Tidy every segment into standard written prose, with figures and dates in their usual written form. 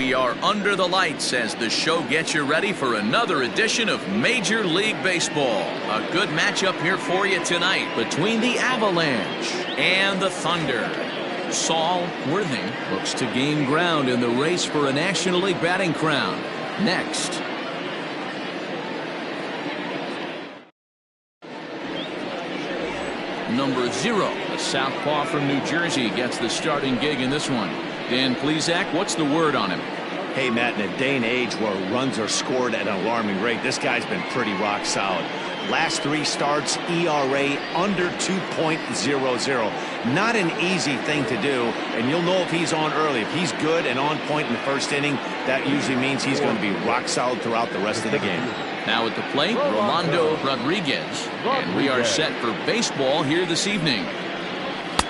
We are under the lights as the show gets you ready for another edition of Major League Baseball. A good matchup here for you tonight between the Avalanche and the Thunder. Saul Worthing looks to gain ground in the race for a National League batting crown. Next. Number 0, a southpaw from New Jersey, gets the starting gig in this one. Dan Plesac, what's the word on him? Hey, Matt, in a day and age where runs are scored at an alarming rate, this guy's been pretty rock solid. Last 3 starts, ERA under 2.00. Not an easy thing to do, and you'll know if he's on early. If he's good and on point in the first inning, that usually means he's going to be rock solid throughout the rest of the game. Now at the plate, Rolando Rodriguez, and we are set for baseball here this evening.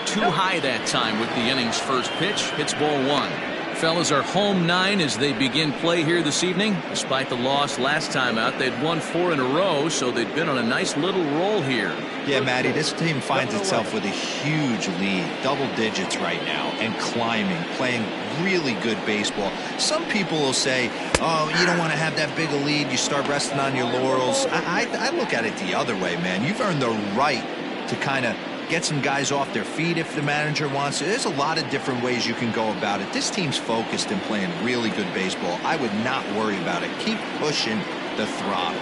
Too high that time with the inning's first pitch. Hits ball 1. Fellas are home 9 as they begin play here this evening. Despite the loss last time out, they'd won 4 in a row, so they've been on a nice little roll here. Yeah, Matty, this team finds itself with a huge lead, double digits right now, and climbing, playing really good baseball. Some people will say, oh, you don't want to have that big a lead, you start resting on your laurels. I look at it the other way, man. You've earned the right to kind of get some guys off their feet if the manager wants to. There's a lot of different ways you can go about it. This team's focused and playing really good baseball. I would not worry about it. Keep pushing the throttle.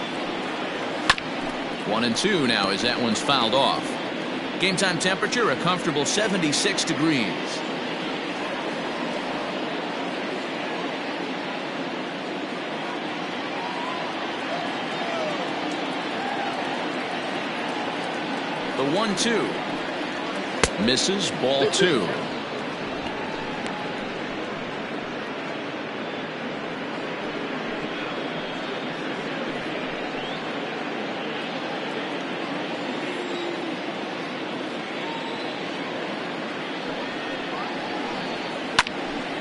1-2 now as that one's fouled off. Game time temperature a comfortable 76 degrees. The 1-2. Misses, ball 2.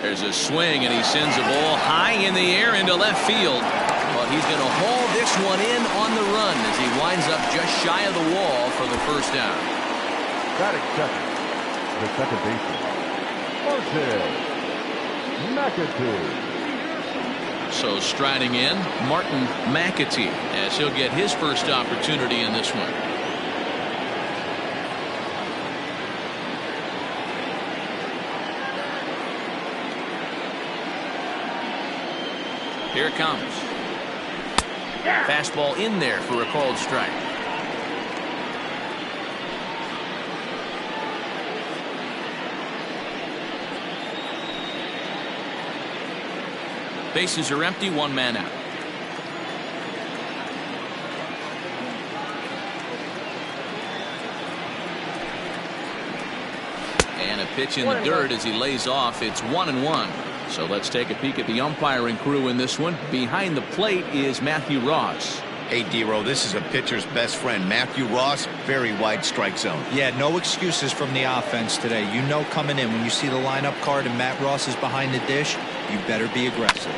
There's a swing and he sends a ball high in the air into left field. But he's going to haul this one in on the run as he winds up just shy of the wall for the first down. Batting second, the second baseman, Martin McAtee. So striding in, Martin McAtee, as he'll get his first opportunity in this one. Here it comes. Fastball in there for a called strike. Bases are empty, 1 man out. And a pitch in the dirt as he lays off. It's 1-1. So let's take a peek at the umpiring crew in this one. Behind the plate is Matthew Ross. Hey, D-Row, this is a pitcher's best friend, Matthew Ross. Very wide strike zone. Yeah, no excuses from the offense today. You know coming in when you see the lineup card and Matt Ross is behind the dish, you better be aggressive.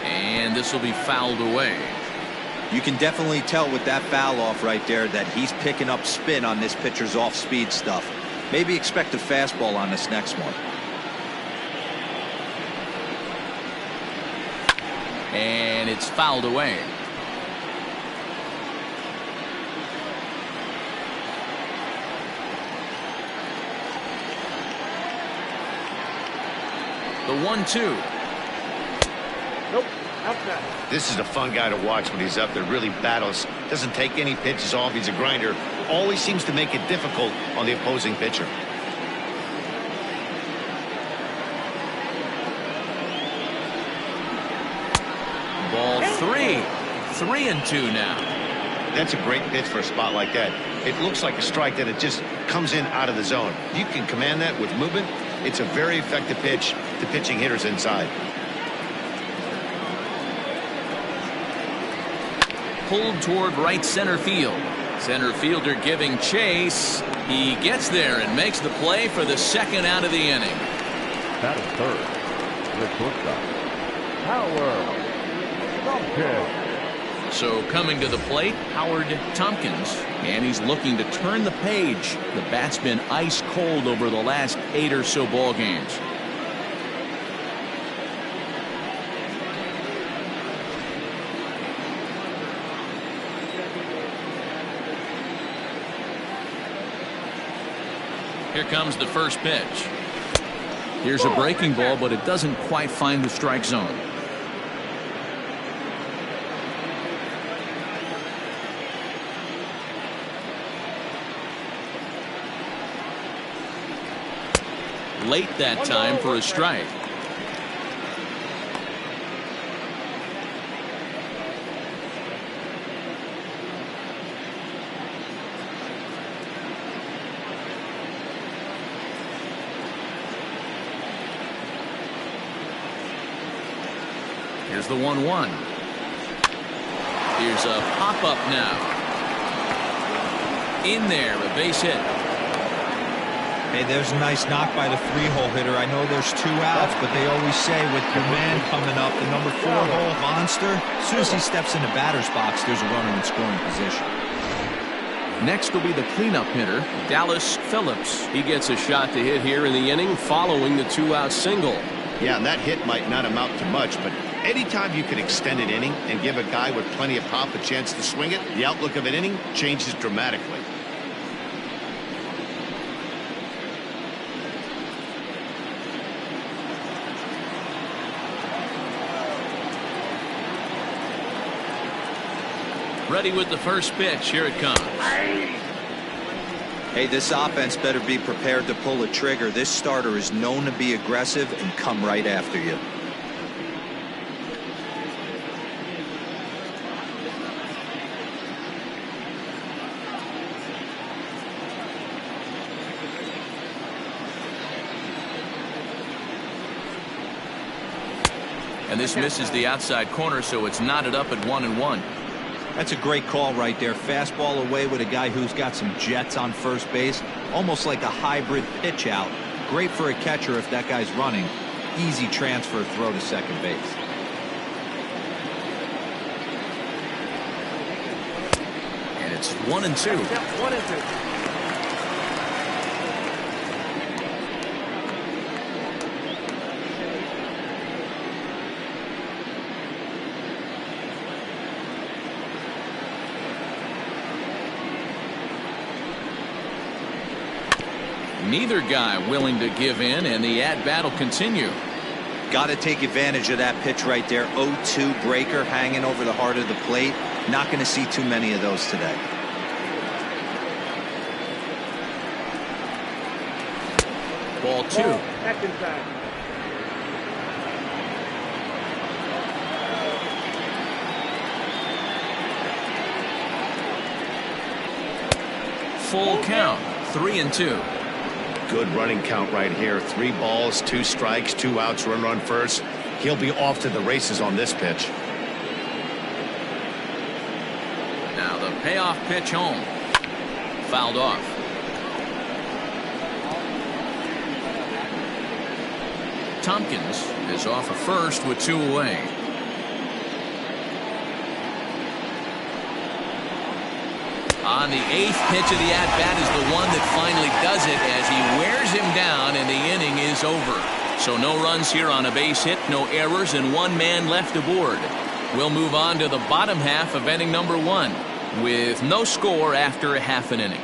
And this will be fouled away. You can definitely tell with that foul off right there that he's picking up spin on this pitcher's off-speed stuff. Maybe expect a fastball on this next one. And it's fouled away. The 1-2. Nope, outside. This is a fun guy to watch when he's up there. Really battles. Doesn't take any pitches off. He's a grinder. Always seems to make it difficult on the opposing pitcher. Ball 3. 3-2 now. That's a great pitch for a spot like that. It looks like a strike that it just comes in out of the zone. You can command that with movement. It's a very effective pitch to pitching hitters inside. Pulled toward right center field. Center fielder giving chase. He gets there and makes the play for the second out of the inning. Batting third, the shortstop, Howard Tompkins. So coming to the plate, Howard Tompkins, and he's looking to turn the page. The bat's been ice cold over the last 8 or so ball games. Here comes the first pitch. Here's a breaking ball, but it doesn't quite find the strike zone. Late that time for a strike. Here's the 1-1. Here's a pop-up now. In there, a base hit. Hey, there's a nice knock by the 3-hole hitter. I know there's 2 outs, but they always say with your man coming up, the number 4-hole monster, as soon as he steps in the batter's box, there's a runner in scoring position. Next will be the cleanup hitter, Dallas Phillips. He gets a shot to hit here in the inning following the 2-out single. Yeah, and that hit might not amount to much, but anytime you can extend an inning and give a guy with plenty of pop a chance to swing it, the outlook of an inning changes dramatically. Ready with the first pitch. Here it comes. Hey, this offense better be prepared to pull a trigger. This starter is known to be aggressive and come right after you. And this misses the outside corner, so it's knotted up at 1-1. That's a great call right there. Fastball away with a guy who's got some jets on first base. Almost like a hybrid pitch out. Great for a catcher if that guy's running. Easy transfer throw to second base. And it's 1-2. 1-2. Neither guy willing to give in, and the at-bat will continue. Got to take advantage of that pitch right there. 0-2 breaker hanging over the heart of the plate. Not going to see too many of those today. Ball 2. Back inside. Full count. 3-2. Good running count right here. 3 balls, 2 strikes, 2 outs, run on first. He'll be off to the races on this pitch. Now the payoff pitch home. Fouled off. Tompkins is off of first with 2 away. On the 8th pitch of the at-bat is the one that finally does it as he wears him down, and the inning is over. So no runs here on a base hit, no errors, and 1 man left aboard. We'll move on to the bottom half of inning number 1 with no score after a half an inning.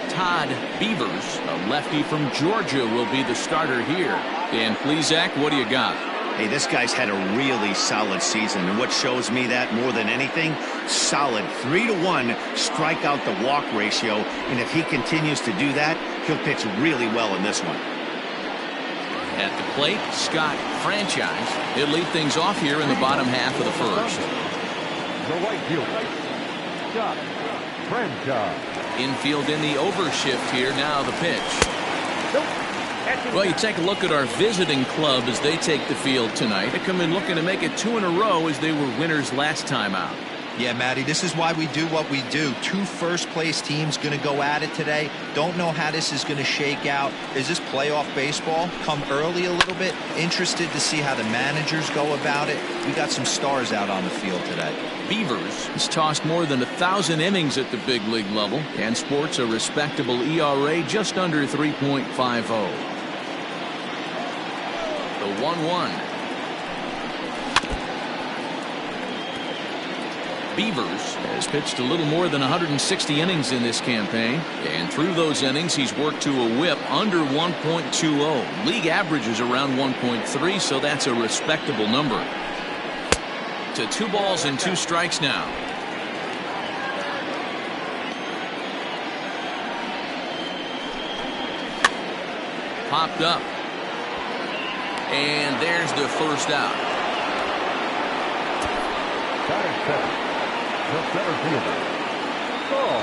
Todd Beavers, a lefty from Georgia, will be the starter here. And please, Zach, what do you got? Hey, this guy's had a really solid season, and what shows me that more than anything, solid 3-to-1 strikeout to walk ratio, and if he continues to do that, he'll pitch really well in this one. At the plate, Scott Franchise. He'll lead things off here in the bottom half of the first. The right fielder, Scott Franchise. Infield in the overshift here. Now the pitch. Well, you take a look at our visiting club as they take the field tonight. They come in looking to make it 2 in a row as they were winners last time out. Yeah, Matty, this is why we do what we do. 2 first-place teams going to go at it today. Don't know how this is going to shake out. Is this playoff baseball? Come early a little bit. Interested to see how the managers go about it. We got some stars out on the field today. Beavers has tossed more than 1,000 innings at the big league level and sports a respectable ERA just under 3.50. The 1-1. Beavers has pitched a little more than 160 innings in this campaign, and through those innings he's worked to a whip under 1.20. League average is around 1.3, so that's a respectable number. To 2 balls and 2 strikes now. Popped up, and there's the first out. Batting second, the center fielder, Saul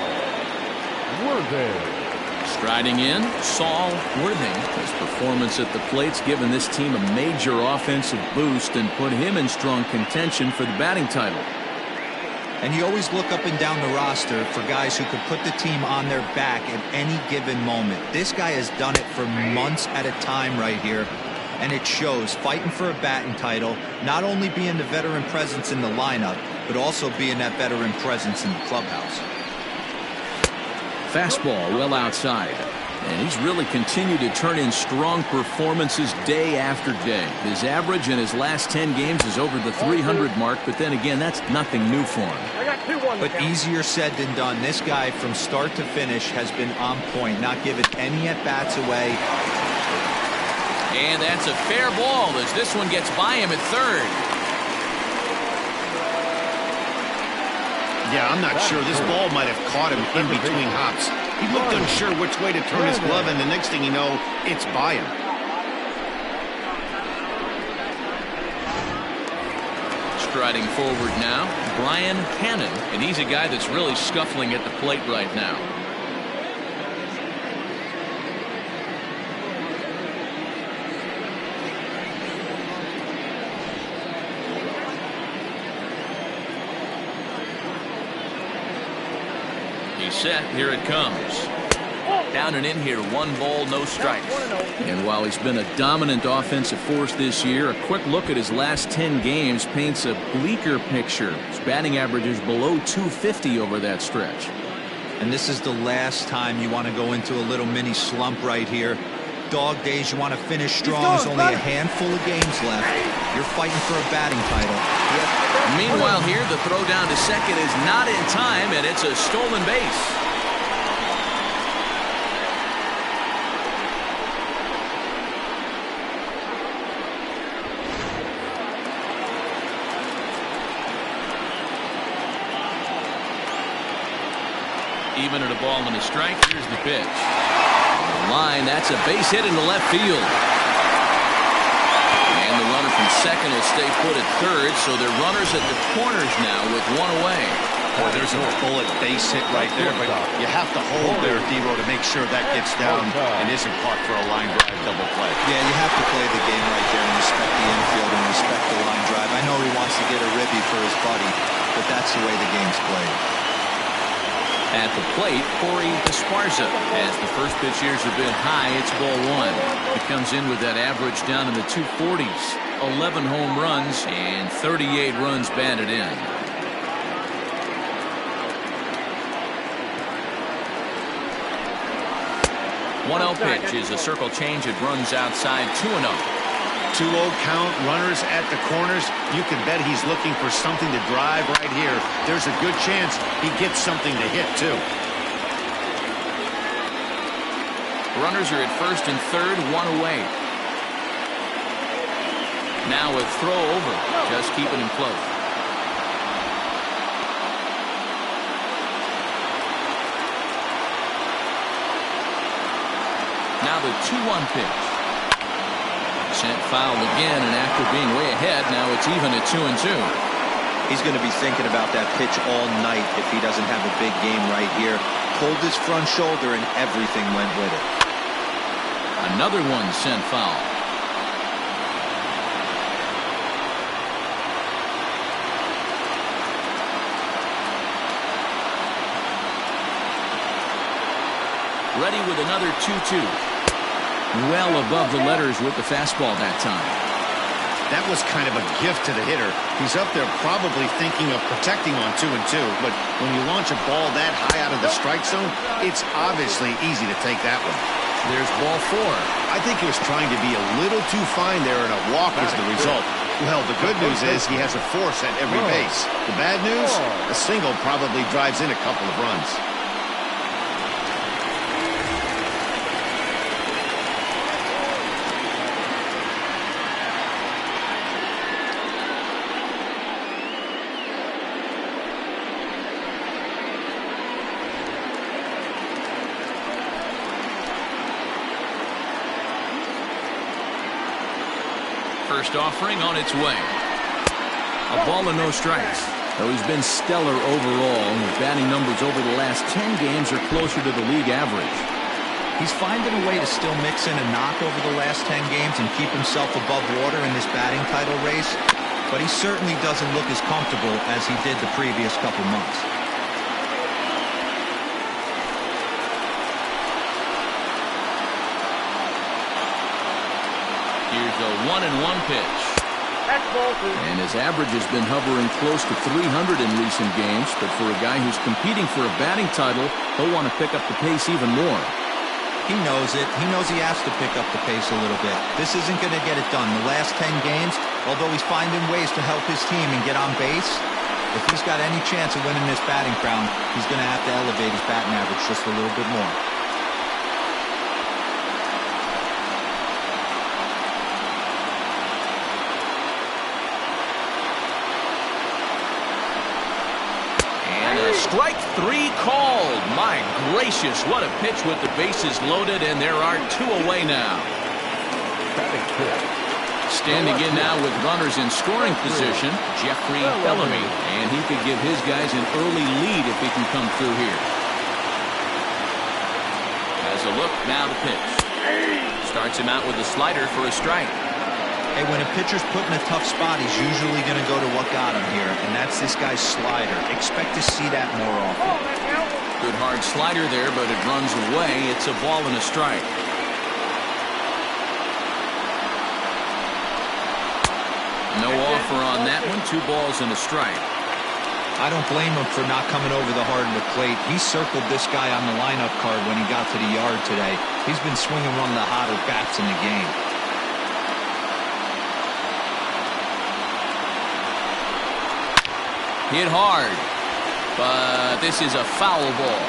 Worthing. Striding in, Saul Worthing. His performance at the plate's given this team a major offensive boost and put him in strong contention for the batting title. And you always look up and down the roster for guys who could put the team on their back at any given moment. This guy has done it for months at a time right here, and it shows. Fighting for a batting title, not only being the veteran presence in the lineup, but also being that veteran presence in the clubhouse. Fastball well outside, and he's really continued to turn in strong performances day after day. His average in his last 10 games is over the 300 mark, but then again, that's nothing new for him. But easier said than done. This guy from start to finish has been on point, not giving any at-bats away. And that's a fair ball as this one gets by him at third. Yeah, I'm not sure. This ball might have caught him in between hops. He looked unsure which way to turn his glove, and the next thing you know, it's by him. Striding forward now, Brian Hannon, and he's a guy that's really scuffling at the plate right now. He's set. Here it comes. Down and in here, 1 ball, no strikes. And while he's been a dominant offensive force this year, a quick look at his last 10 games paints a bleaker picture. His batting average is below 250 over that stretch. And this is the last time you want to go into a little mini slump right here. Dog days, you want to finish strong. There's only a handful of games left. You're fighting for a batting title. Meanwhile here, the throw down to second is not in time, and it's a stolen base. Even at a ball and a strike, here's the pitch. On the line, that's a base hit into left field. And the runner from second will stay put at third, so they're runners at the corners now with 1 away. Boy, there's a bullet base hit right there, but you have to hold there, D-Row, to make sure that gets down and isn't caught for a line drive double play. Yeah, you have to play the game right there and respect the infield and respect the line drive. I know he wants to get a ribby for his buddy, but that's the way the game's played. At the plate, Corey Esparza. As the first pitch here's a bit high, it's ball 1. He comes in with that average down in the 240s. 11 home runs and 38 runs batted in. One 0 pitch is a circle change. It runs outside 2-0. 2-0 count, runners at the corners. You can bet he's looking for something to drive right here. There's a good chance he gets something to hit, too. Runners are at first and third, 1 away. Now a throw over, just keeping him close. Now the 2-1 pitch. Sent foul again, and after being way ahead, now it's even at 2-2. He's going to be thinking about that pitch all night if he doesn't have a big game right here. Pulled his front shoulder, and everything went with it. Another one sent foul. Ready with another 2-2. Well above the letters with the fastball that time. That was kind of a gift to the hitter. He's up there probably thinking of protecting on 2-2, but when you launch a ball that high out of the strike zone, it's obviously easy to take that one. There's ball 4. I think he was trying to be a little too fine there, and a walk is the result. Well, the good news is he has a force at every base. The bad news, a single probably drives in a couple of runs. First offering on its way. A ball and no strikes. Though he's been stellar overall, his batting numbers over the last 10 games are closer to the league average. He's finding a way to still mix in a knock over the last 10 games and keep himself above water in this batting title race, but he certainly doesn't look as comfortable as he did the previous couple months. Here's a 1-1 pitch. And his average has been hovering close to 300 in recent games, but for a guy who's competing for a batting title, he'll want to pick up the pace even more. He knows it. He knows he has to pick up the pace a little bit. This isn't going to get it done. The last 10 games, although he's finding ways to help his team and get on base, if he's got any chance of winning this batting crown, he's going to have to elevate his batting average just a little bit more. Strike 3 called. My gracious, what a pitch with the bases loaded, and there are 2 away now. Standing in now with runners in scoring position, Jeffrey Bellamy, and he could give his guys an early lead if he can come through here. Has a look, now the pitch. Starts him out with a slider for a strike. Hey, when a pitcher's put in a tough spot, he's usually going to go to what got him here, and that's this guy's slider. Expect to see that more often. Good hard slider there, but it runs away. It's a ball and a strike. No offer on that one. 2 balls and a strike. I don't blame him for not coming over the hard of the plate. He circled this guy on the lineup card when he got to the yard today. He's been swinging one of the hotter bats in the game. Hit hard, but this is a foul ball.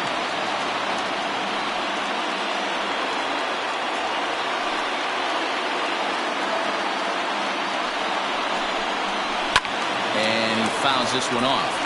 And he fouls this one off.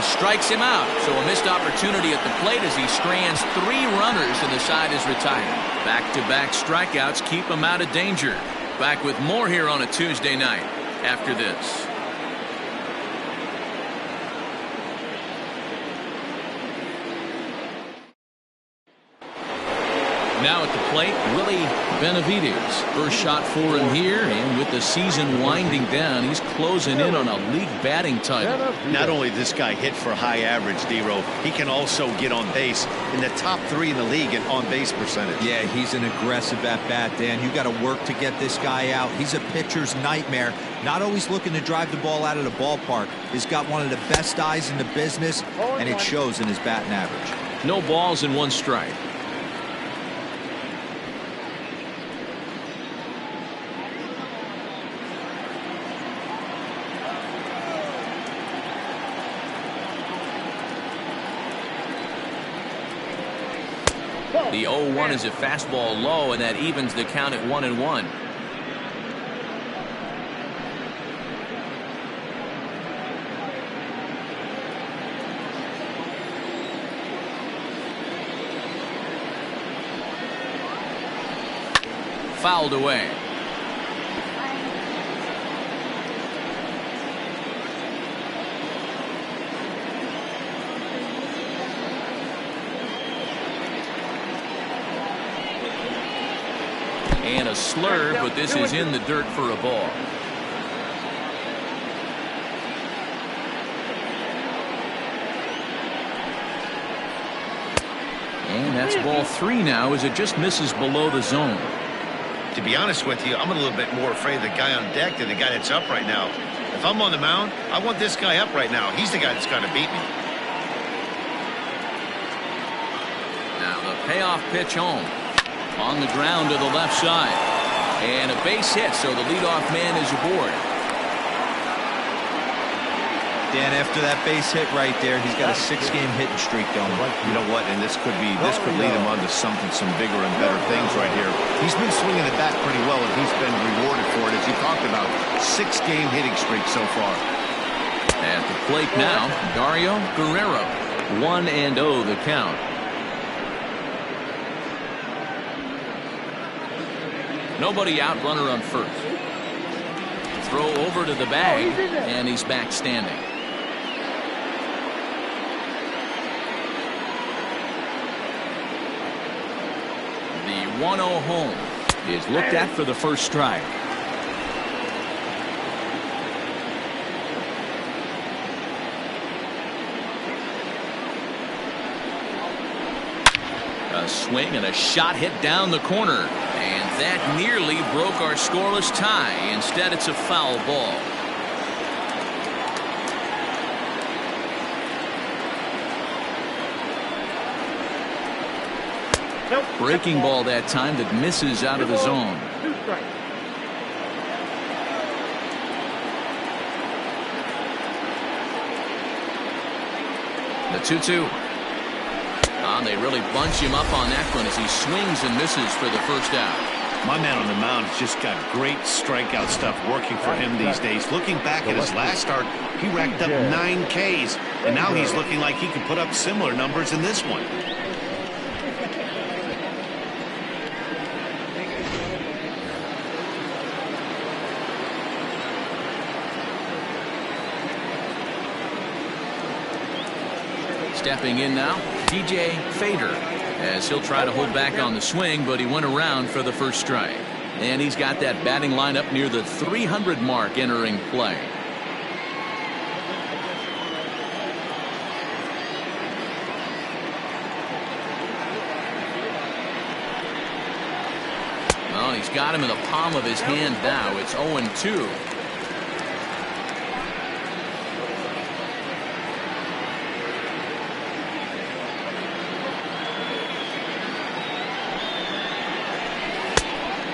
Strikes him out, so a missed opportunity at the plate as he strands 3 runners and the side is retired. Back-to-back strikeouts keep him out of danger. Back with more here on a Tuesday night after this. Now at the plate, Willie Benavides. First shot for him here, and with the season winding down, he's closing in on a league batting title. Not only does this guy hit for high average, D-Row, he can also get on base in the top 3 in the league in on-base percentage. Yeah, he's an aggressive at-bat, Dan. You got to work to get this guy out. He's a pitcher's nightmare. Not always looking to drive the ball out of the ballpark. He's got one of the best eyes in the business, and it shows in his batting average. No balls and 1 strike. The 0-1 is a fastball low, and that evens the count at 1-1. Fouled away. And a slurve, but this is in the dirt for a ball. And that's ball 3 now as it just misses below the zone. To be honest with you, I'm a little bit more afraid of the guy on deck than the guy that's up right now. If I'm on the mound, I want this guy up right now. He's the guy that's got to beat me. Now the payoff pitch home. On the ground to the left side. And a base hit, so the leadoff man is aboard. Dan, after that base hit right there, he's got a 6-game hitting streak going. You know what? And this could lead him on to some bigger and better things right here. He's been swinging the bat pretty well, and he's been rewarded for it, as you talked about. 6-game hitting streak so far. At the plate now, Dario Guerrero. 1-0 the count. Nobody out, runner on first. Throw over to the bag, and he's back standing. The 1-0 home is looked at for the first strike. A swing and a shot hit down the corner. And that nearly broke our scoreless tie. Instead, it's a foul ball. Breaking ball that time that misses out of the zone. The 2-2. They really bunch him up on that one as he swings and misses for the first out. My man on the mound has just got great strikeout stuff working for him these days. Looking back at his last start, he racked up 9 Ks, and now he's looking like he could put up similar numbers in this one. Stepping in now, DJ Fader, as he'll try to hold back on the swing, but he went around for the first strike. And he's got that batting lineup near the 300 mark entering play. Well, he's got him in the palm of his hand now. It's 0-2.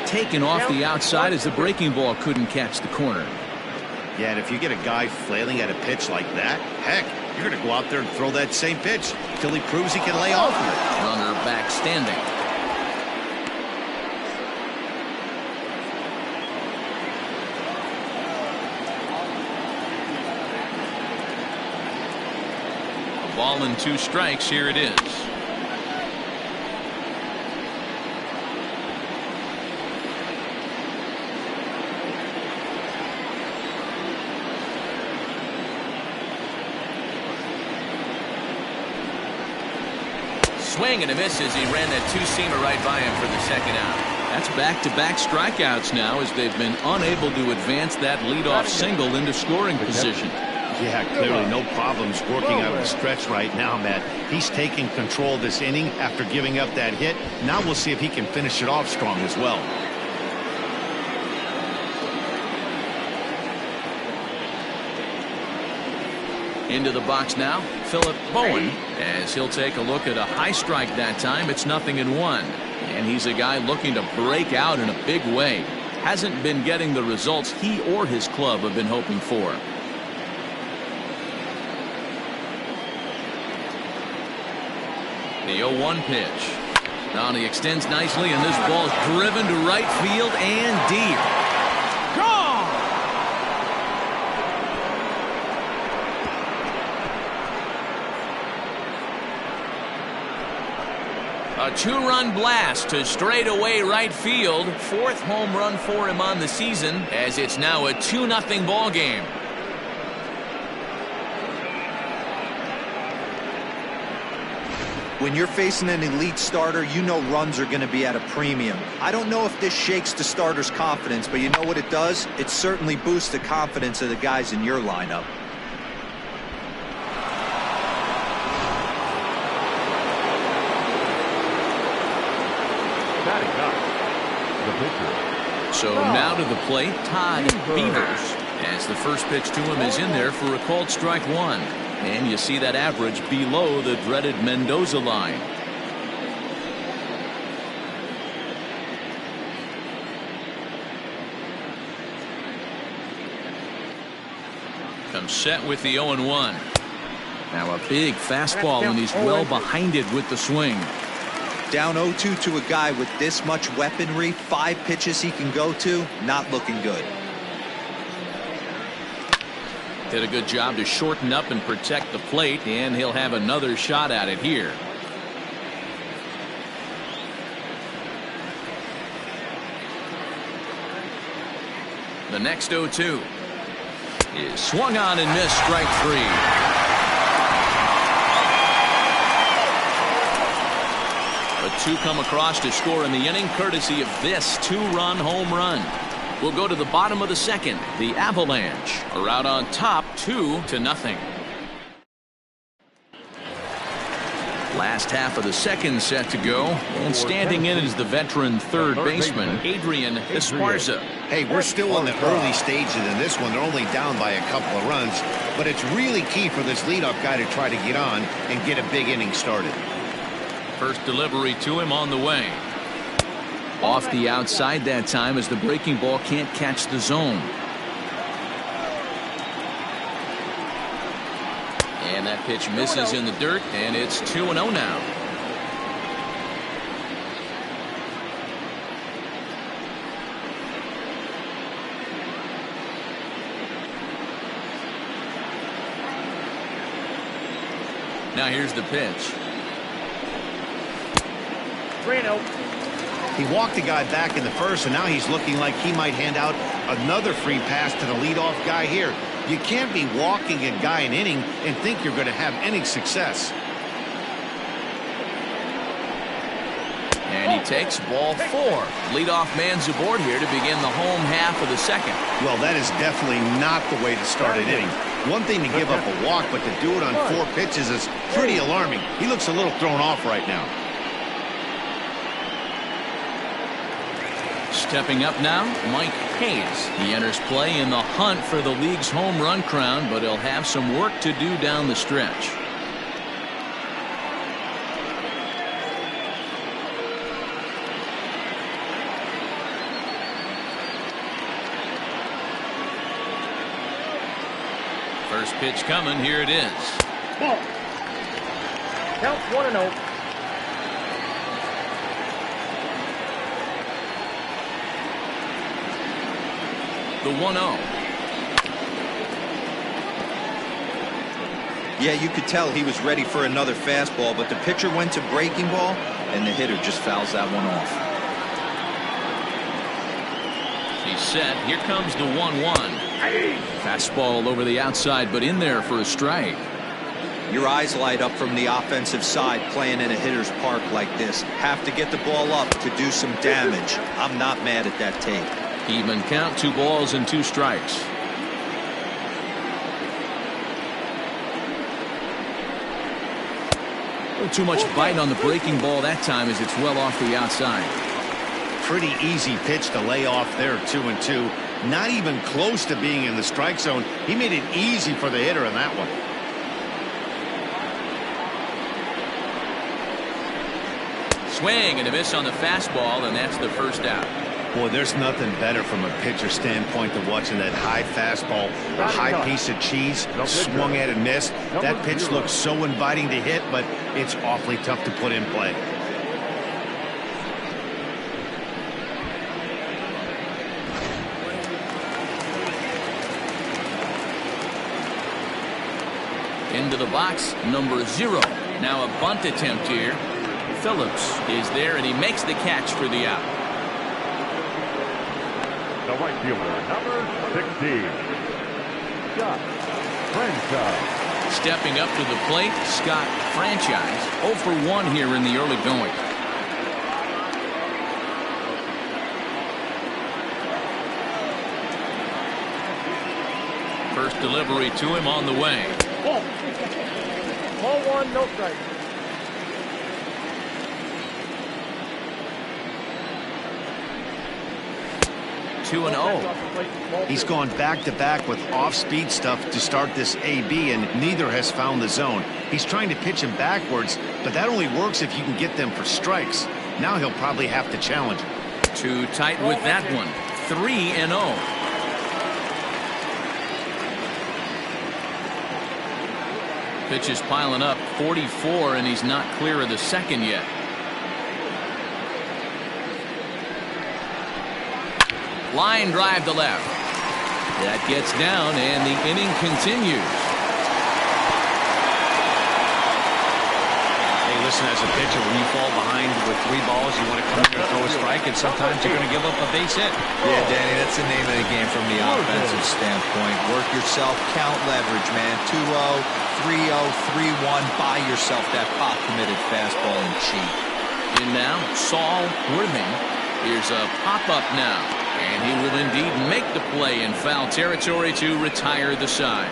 Taken off the outside as the breaking ball couldn't catch the corner. Yeah, and if you get a guy flailing at a pitch like that, heck, you're going to go out there and throw that same pitch till he proves he can lay off of it. Runner back standing. A ball and 2 strikes. Here it is. Swing and a miss as he ran that 2-seamer right by him for the second out. That's back-to-back strikeouts now as they've been unable to advance that leadoff single into scoring position. Yeah, clearly no problems working out of the stretch right now, Matt. He's taking control of this inning after giving up that hit. Now we'll see if he can finish it off strong as well. Into the box now, Philip Bowen, as he'll take a look at a high strike that time. It's 0-1. And he's a guy looking to break out in a big way. Hasn't been getting the results he or his club have been hoping for. The 0-1 pitch. Now he extends nicely, and this ball's driven to right field and deep. Gone! A 2-run blast to straightaway right field. 4th home run for him on the season, as it's now a 2-0 ball game. When you're facing an elite starter, you know runs are going to be at a premium. I don't know if this shakes the starter's confidence, but you know what it does? It certainly boosts the confidence of the guys in your lineup. So now to the plate, Todd Beavers, As the first pitch to him is in there for a called strike one. And you see that average below the dreaded Mendoza line. Comes set with the 0-1. Now a big fastball, and he's well behind it with the swing. Down 0-2 to a guy with this much weaponry, 5 pitches he can go to, not looking good. Did a good job to shorten up and protect the plate, and he'll have another shot at it here. The next 0-2 is swung on and missed, strike 3. But 2 come across to score in the inning, courtesy of this 2-run home run. We'll go to the bottom of the second. The Avalanche are out on top 2-0. Last half of the second set to go, and standing in is the veteran third baseman, Adrian Esparza. Hey, we're still in the early stages in this one. They're only down by a couple of runs, but it's really key for this leadoff guy to try to get on and get a big inning started. First delivery to him on the way. Off the outside that time, as the breaking ball can't catch the zone. And that pitch misses in the dirt, and it's 2-0 now. Now here's the pitch. 3-0. He walked the guy back in the first, and now he's looking like he might hand out another free pass to the leadoff guy here. You can't be walking a guy an inning and think you're going to have any success. And he takes ball 4. Leadoff man's aboard here to begin the home half of the second. Well, that is definitely not the way to start an inning. One thing to give up a walk, but to do it on 4 pitches is pretty alarming. He looks a little thrown off right now. Stepping up now, Mike Hayes. He enters play in the hunt for the league's home run crown, but he'll have some work to do down the stretch. First pitch coming, here it is. Ball. Count 1-0. The 1-0. Yeah, you could tell he was ready for another fastball, but the pitcher went to breaking ball, and the hitter just fouls that one off. He's set. Here comes the 1-1. Fastball over the outside, but in there for a strike. Your eyes light up from the offensive side playing in a hitter's park like this. Have to get the ball up to do some damage. I'm not mad at that take. Even count, 2 balls and 2 strikes. Too much bite on the breaking ball that time, as it's well off the outside. Pretty easy pitch to lay off there, 2-2. Not even close to being in the strike zone. He made it easy for the hitter in that one. Swing and a miss on the fastball, and that's the first out. Boy, there's nothing better from a pitcher standpoint than watching that high fastball, a high piece of cheese, swung at and missed. That pitch looks so inviting to hit, but it's awfully tough to put in play. Into the box, number 0. Now a bunt attempt here. Phillips is there, and he makes the catch for the out. The right fielder, number 16, Scott Franchise. Stepping up to the plate, Scott Franchise. 0 for 1 here in the early going. First delivery to him on the way. Ball. Ball 1, no strike. 2-0. He's gone back-to-back with off-speed stuff to start this AB, and neither has found the zone. He's trying to pitch him backwards, but that only works if you can get them for strikes. Now he'll probably have to challenge him. Too tight with that one. 3-0. Pitch is piling up. 44, and he's not clear of the second yet. Line drive to left. That gets down, and the inning continues. Hey, listen, as a pitcher, when you fall behind with 3 balls, you want to come in and throw a strike, and sometimes you're going to give up a base hit. Yeah, Danny, that's the name of the game from the offensive standpoint. Work yourself, count leverage, man. 2-0, 3-0, 3-1. Buy yourself that pop-committed fastball and cheat. In now, Saul Worthing. Here's a pop-up now. And he will indeed make the play in foul territory to retire the side.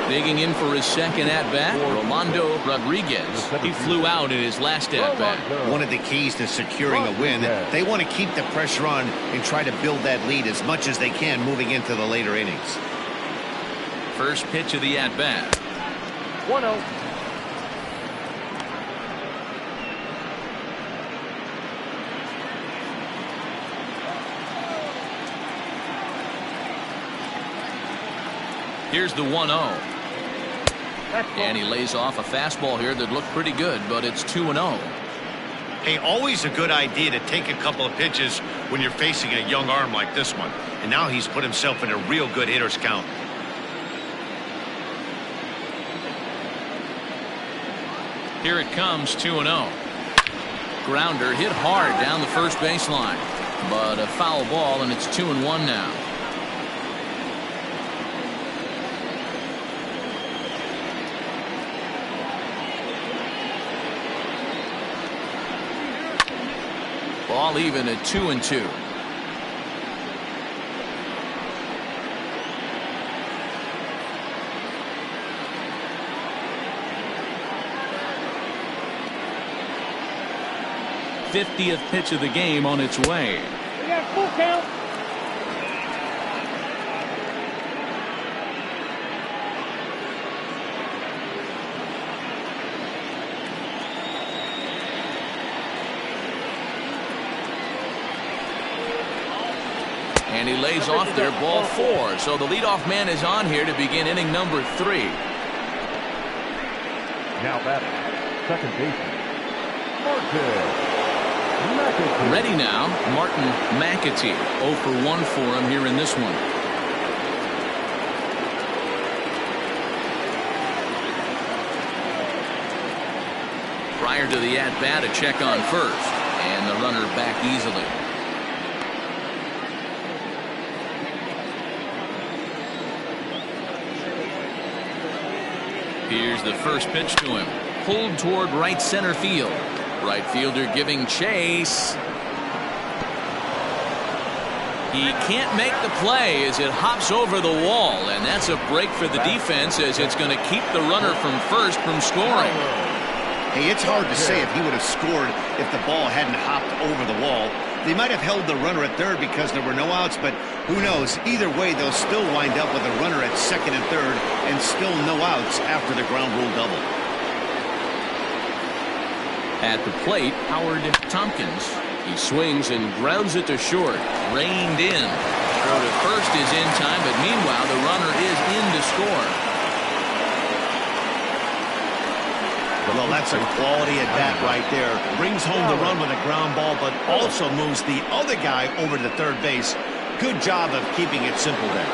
Digging in for his second at-bat, Rolando Rodriguez. He flew out in his last at-bat. One of the keys to securing a win, they want to keep the pressure on and try to build that lead as much as they can moving into the later innings. First pitch of the at-bat. 1-0. Here's the 1-0. And he lays off a fastball here that looked pretty good, but it's 2-0. Hey, always a good idea to take a couple of pitches when you're facing a young arm like this one. And now he's put himself in a real good hitter's count. Here it comes, 2-0. Grounder hit hard down the first baseline, but a foul ball, and it's 2-1 now. Ball even at 2-2. '50th pitch of the game on its way. We got full count. And he lays off there, ball 4. So the leadoff man is on here to begin inning number 3. Now batting, second baseman, Martin. Ready now, Martin McAtee. 0 for 1 for him here in this one. Prior to the at-bat, a check on first, and the runner back easily. Here's the first pitch to him. Pulled toward right center field. Right fielder giving chase. He can't make the play as it hops over the wall, and that's a break for the defense as it's going to keep the runner from first from scoring. Hey, it's hard to say if he would have scored if the ball hadn't hopped over the wall. They might have held the runner at third because there were no outs, but who knows? Either way, they'll still wind up with a runner at second and third and still no outs after the ground rule double. At the plate, Howard Tompkins. He swings and grounds it to short. Reined in. Throw to first is in time, but meanwhile the runner is in to score. Well, that's a quality at bat right there. Brings home the run with a ground ball, but also moves the other guy over to third base. Good job of keeping it simple there.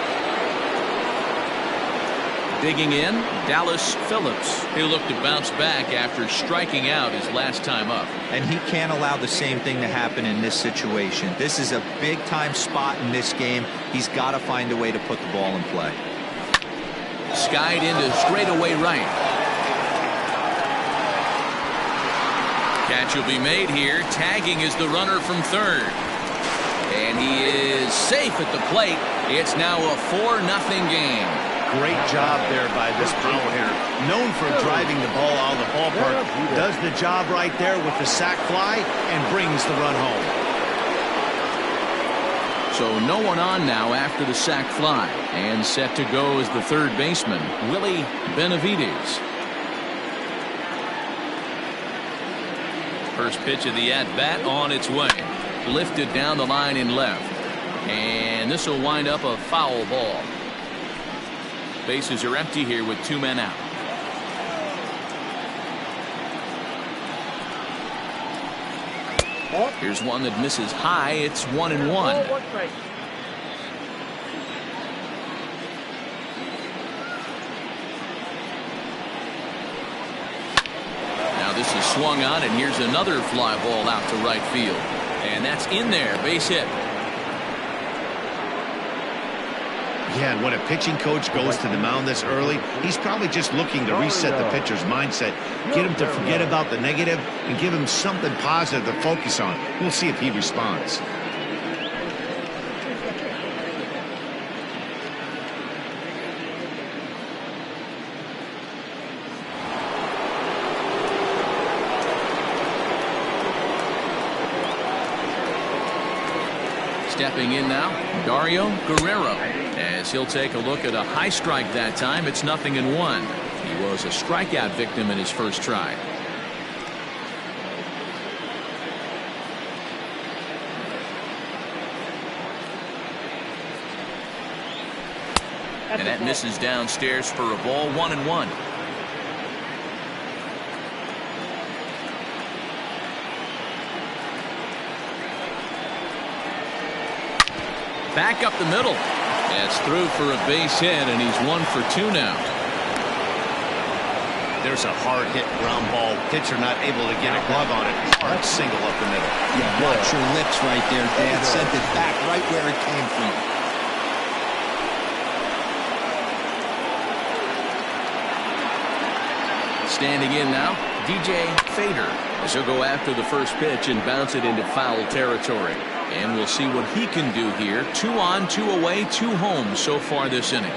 Digging in, Dallas Phillips. He'll look to bounce back after striking out his last time up. And he can't allow the same thing to happen in this situation. This is a big-time spot in this game. He's got to find a way to put the ball in play. Skied into straightaway right. Catch will be made here. Tagging is the runner from third. He is safe at the plate. It's now a 4-0 game. Great job there by this power hitter. Known for driving the ball out of the ballpark. Does the job right there with the sac fly and brings the run home. So no one on now after the sac fly. And set to go is the third baseman, Willie Benavides. First pitch of the at-bat on its way. Lifted down the line in left. And this will wind up a foul ball. Bases are empty here with 2 men out. Here's one that misses high. It's 1-1. Now this is swung on, and here's another fly ball out to right field. And that's in there. Base hit. Yeah, and when a pitching coach goes to the mound this early, he's probably just looking to reset the pitcher's mindset, get him to forget about the negative, and give him something positive to focus on. We'll see if he responds. Stepping in now, Dario Guerrero, as he'll take a look at a high strike that time. It's 0-1. He was a strikeout victim in his first try. And that misses downstairs for a ball. 1-1. Back up the middle. That's through for a base hit, and he's 1 for 2 now. There's a hard hit ground ball. Pitcher not able to get a glove on it. Hard single up the middle. Yeah, watch your lips right there, Dan. Sent it back right where it came from. Standing in now, DJ Fader, as he'll go after the first pitch and bounce it into foul territory. And we'll see what he can do here. 2 on, 2 away, 2 home so far this inning.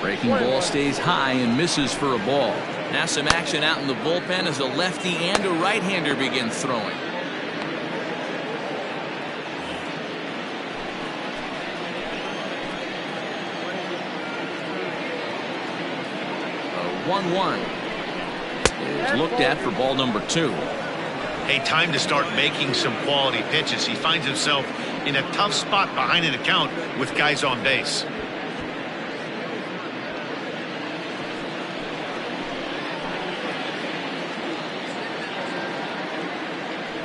Breaking ball stays high and misses for a ball. Now some action out in the bullpen as a lefty and a right-hander begin throwing. 1-1 is looked at for ball number 2. Hey, time to start making some quality pitches. He finds himself in a tough spot behind an account with guys on base.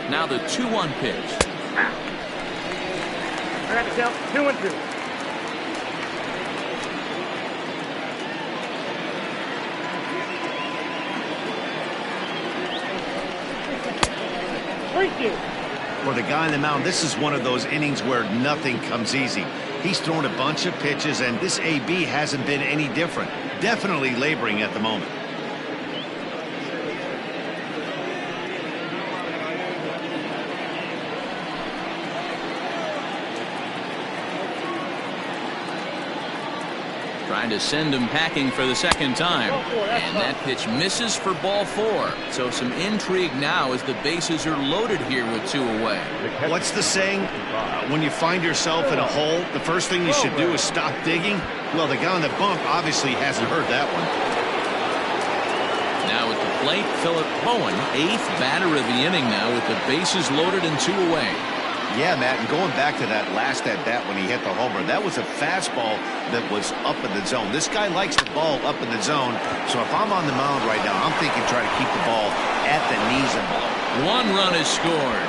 Now the 2-1 pitch. I got to count 2-2. For the guy on the mound, this is one of those innings where nothing comes easy. He's thrown a bunch of pitches, and this AB hasn't been any different. Definitely laboring at the moment. Trying to send him packing for the second time. And that pitch misses for ball 4. So some intrigue now as the bases are loaded here with 2 away. What's the saying? When you find yourself in a hole, the first thing you should do is stop digging. Well, the guy on the bump obviously hasn't heard that one. Now at the plate, Philip Bowen, 8th batter of the inning now with the bases loaded and 2 away. Yeah, Matt, and going back to that last at-bat when he hit the homer, that was a fastball that was up in the zone. This guy likes the ball up in the zone, so if I'm on the mound right now, I'm thinking try to keep the ball at the knees and below. 1 run is scored,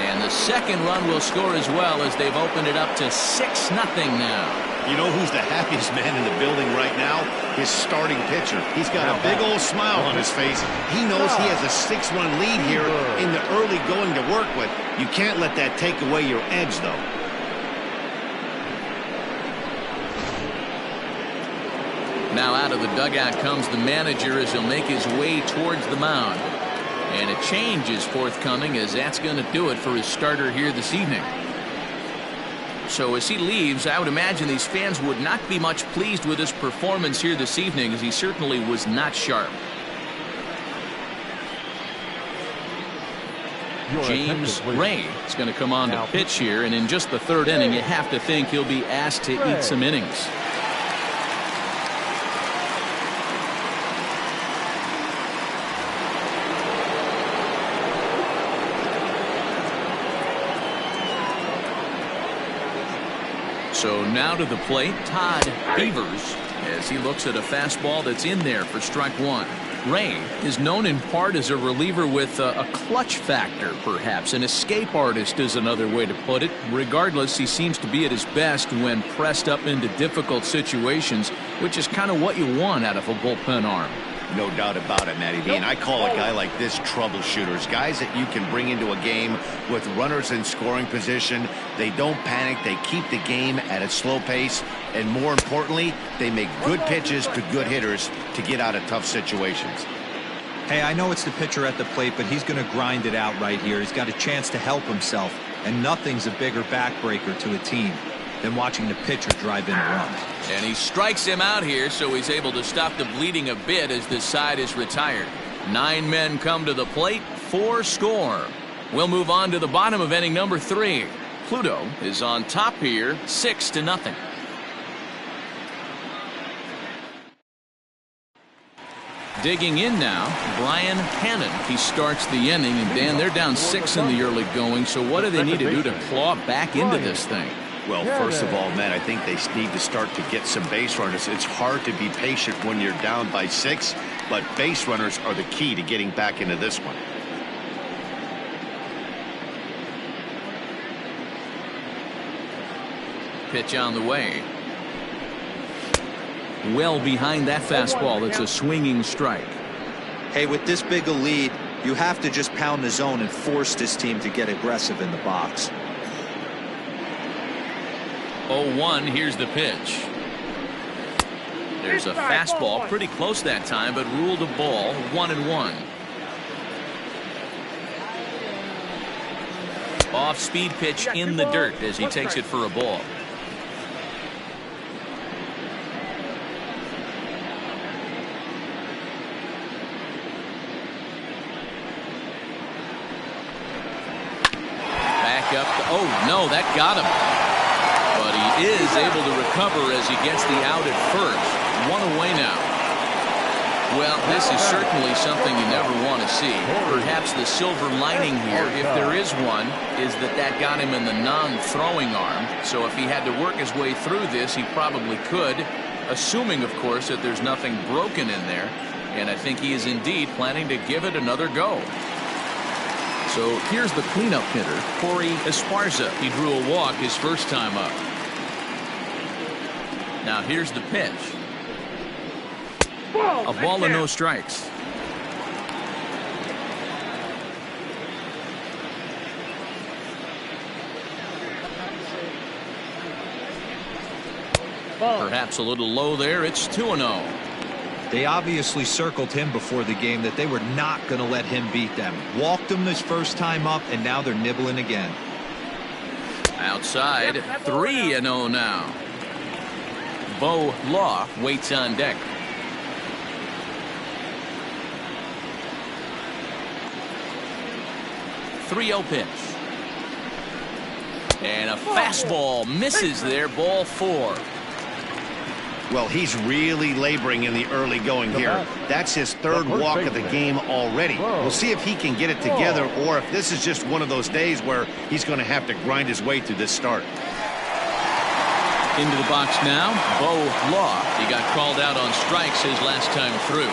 and the second run will score as well as they've opened it up to 6-0 now. You know who's the happiest man in the building right now? His starting pitcher. He's got a big old smile on his face. He knows he has a 6-1 lead here in the early going to work with. You can't let that take away your edge, though. Now out of the dugout comes the manager as he'll make his way towards the mound. And a change is forthcoming, as that's going to do it for his starter here this evening. So as he leaves, I would imagine these fans would not be much pleased with his performance here this evening, as he certainly was not sharp. James Ray is going to come on to pitch here, and in just the third inning, you have to think he'll be asked to eat some innings. So now to the plate, Todd Beavers, as he looks at a fastball that's in there for strike one. Ray is known in part as a reliever with a clutch factor, perhaps. An escape artist is another way to put it. Regardless, he seems to be at his best when pressed up into difficult situations, which is kind of what you want out of a bullpen arm. No doubt about it, Matty B. And I call a guy like this troubleshooters. Guys that you can bring into a game with runners in scoring position. They don't panic. They keep the game at a slow pace. And more importantly, they make good pitches to good hitters to get out of tough situations. Hey, I know it's the pitcher at the plate, but he's going to grind it out right here. He's got a chance to help himself. And nothing's a bigger backbreaker to a team than watching the pitcher drive in a run. And he strikes him out here, so he's able to stop the bleeding a bit as this side is retired. 9 men come to the plate, 4 score. We'll move on to the bottom of inning number 3. Pluto is on top here, 6-0. Digging in now, Brian Hannon. He starts the inning, and Dan, they're down 6 in the early going, so what do they need to do to claw back into this thing? Well, first of all, Matt, I think they need to start to get some base runners. It's hard to be patient when you're down by 6, but base runners are the key to getting back into this one. Pitch on the way. Well behind that fastball. It's a swinging strike. Hey, with this big a lead, you have to just pound the zone and force this team to get aggressive in the box. 0-1, here's the pitch. There's a fastball pretty close that time, but ruled a ball. 1-1. Off-speed pitch in the dirt as he takes it for a ball. Back up. Oh, no, that got him. But he is able to recover as he gets the out at first. 1 away now. Well, this is certainly something you never want to see. Perhaps the silver lining here, if there is one, is that got him in the non-throwing arm. So if he had to work his way through this, he probably could, assuming, of course, that there's nothing broken in there. And I think he is indeed planning to give it another go. So here's the cleanup hitter, Corey Esparza. He drew a walk his first time up. Now here's the pitch. A ball and no strikes. Perhaps a little low there. It's 2-0. They obviously circled him before the game that they were not going to let him beat them. Walked him his first time up, and now they're nibbling again. Outside, 3-0 now. Bo Law waits on deck. .30 pitch. And a fastball misses there. Ball 4. Well, he's really laboring in the early going here. That's his third walk of the game already. We'll see if he can get it together or if this is just one of those days where he's going to have to grind his way through this start. Into the box now, Bo Law. He got called out on strikes his last time through.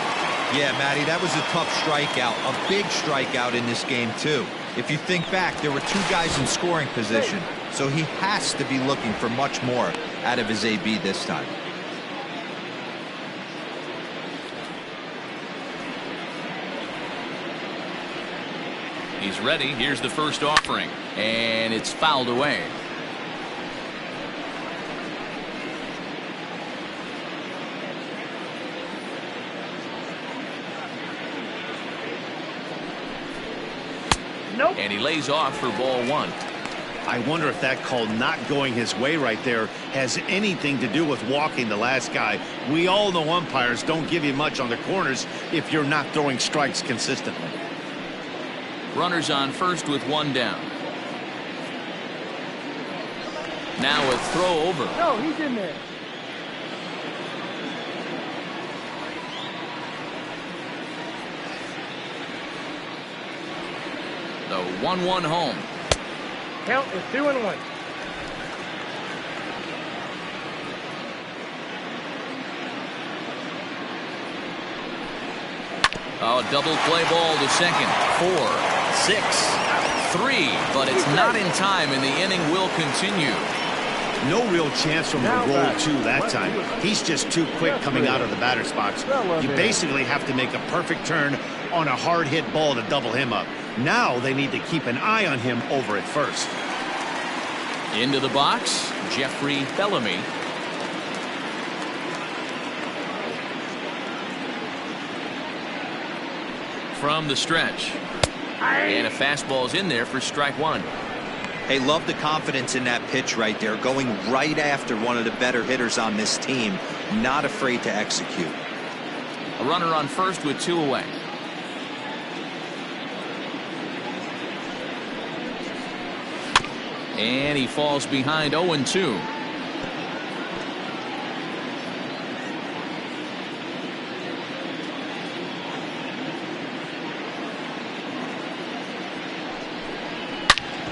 Yeah, Matty, that was a tough strikeout, a big strikeout in this game, too. If you think back, there were 2 guys in scoring position, so he has to be looking for much more out of his AB this time. He's ready. Here's the first offering, and it's fouled away. Nope. And he lays off for ball one. I wonder if that call not going his way right there has anything to do with walking the last guy. We all know umpires don't give you much on the corners if you're not throwing strikes consistently. Runners on first with one down. Now a throw over. No, he's in there. The 1-1 home. Count is 2-1. Oh, double play ball to second. 4, 6, 3, but it's not in time, and the inning will continue. No real chance from the roll two that time. He's just too quick coming out of the batter's box. You basically have to make a perfect turn on a hard hit ball to double him up. Now they need to keep an eye on him over at first. Into the box, Jeffrey Bellamy. From the stretch. And a fastball's in there for strike one. Hey, love the confidence in that pitch right there, going right after one of the better hitters on this team, not afraid to execute. A runner on first with 2 away. And he falls behind 0-2.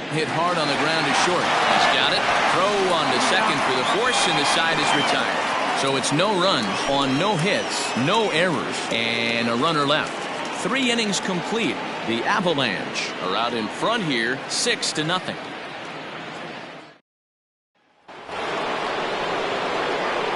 Hit hard on the ground is short. He's got it. Throw on to second for the force, and the side is retired. So it's no runs on no hits, no errors, and a runner left. 3 innings complete. The Avalanche are out in front here, 6-0.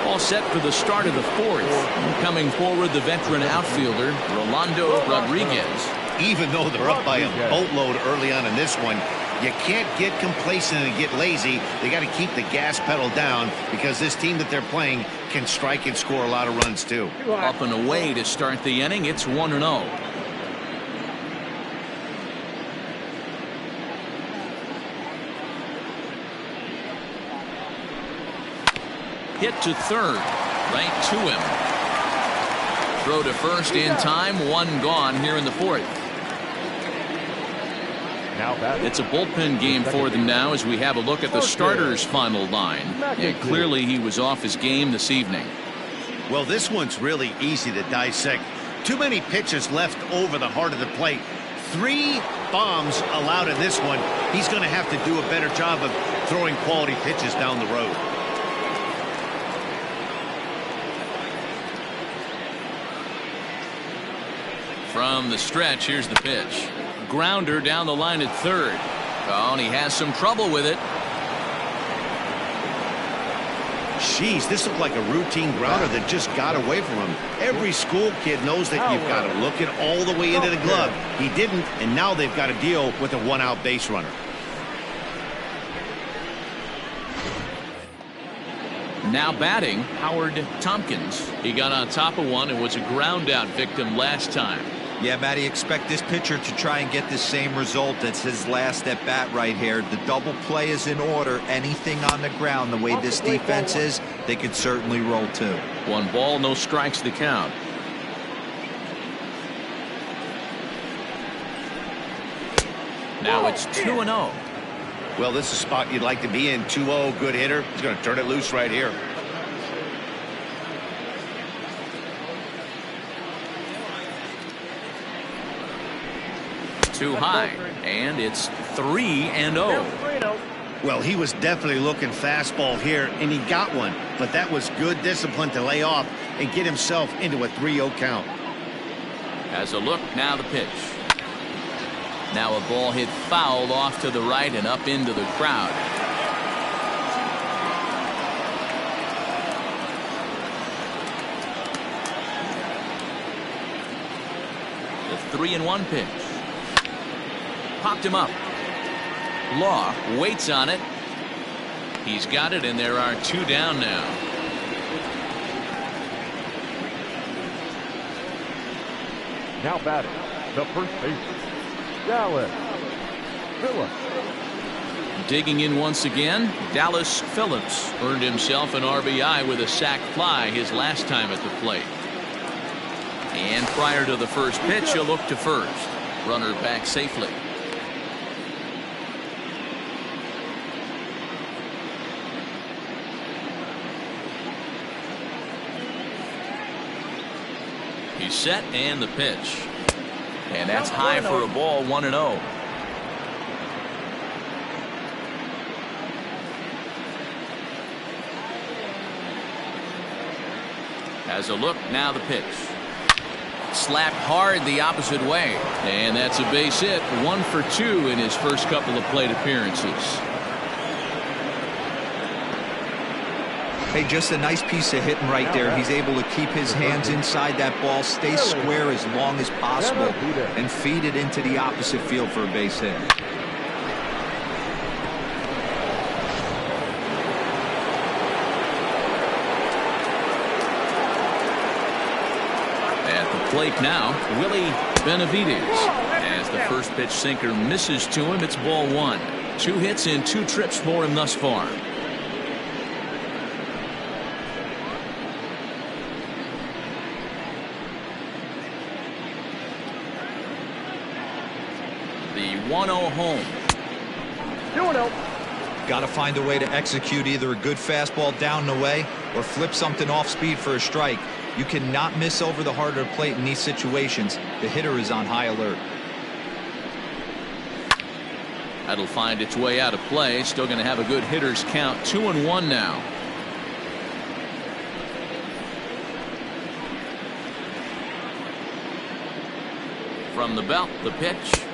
All set for the start of the fourth. Coming forward, the veteran outfielder, Rolando Rodriguez. Even though they're up by a boatload early on in this one, you can't get complacent and get lazy. They got to keep the gas pedal down because this team that they're playing can strike and score a lot of runs too. Up and away to start the inning. It's 1-0. Hit to third, right to him. Throw to first in time, 1 gone here in the fourth. It's a bullpen game for them now as we have a look at the starter's final line. And clearly he was off his game this evening. Well, this one's really easy to dissect. Too many pitches left over the heart of the plate. 3 bombs allowed in this one. He's going to have to do a better job of throwing quality pitches down the road. From the stretch, here's the pitch. Grounder down the line at third. Oh, and he has some trouble with it. Jeez, this looked like a routine grounder that just got away from him. Every school kid knows that you've got to look it all the way into the glove. He didn't, and now they've got to deal with a 1-out base runner. Now batting, Howard Tompkins. He got on top of one and was a ground out victim last time. Yeah, Matty, expect this pitcher to try and get the same result as his last at bat right here. The double play is in order. Anything on the ground, the way this defense is, they could certainly roll too. 1 ball, no strikes to count. Now it's 2-0. Well, this is a spot you'd like to be in. 2-0, good hitter. He's going to turn it loose right here. Too high, and it's 3-0. Well, he was definitely looking fastball here, and he got one. But that was good discipline to lay off and get himself into a 3-0 count. As a look, now the pitch. Now a ball hit foul off to the right and up into the crowd. The 3-1 pitch. Popped him up. Law waits on it. He's got it, and there are 2 down now. Now batting, the first baseman, Dallas Phillips. Digging in once again, Dallas Phillips earned himself an RBI with a sac fly his last time at the plate. And prior to the first pitch, he'll look to first. Runner back safely. He's set and the pitch. And that's high for a ball, 1-0. Has a look, now the pitch. Slapped hard the opposite way. And that's a base hit. 1 for 2 in his first couple of plate appearances. Hey, just a nice piece of hitting right there. He's able to keep his hands inside that ball, stay square as long as possible, and feed it into the opposite field for a base hit. At the plate now, Willie Benavides. As the first pitch sinker misses to him, it's ball 1. 2 hits in 2 trips for him thus far. The 1-0 home. 2-0. Got to find a way to execute either a good fastball down the way or flip something off speed for a strike. You cannot miss over the heart of the plate in these situations. The hitter is on high alert. That'll find its way out of play. Still going to have a good hitter's count. 2-1 now. From the belt, the pitch.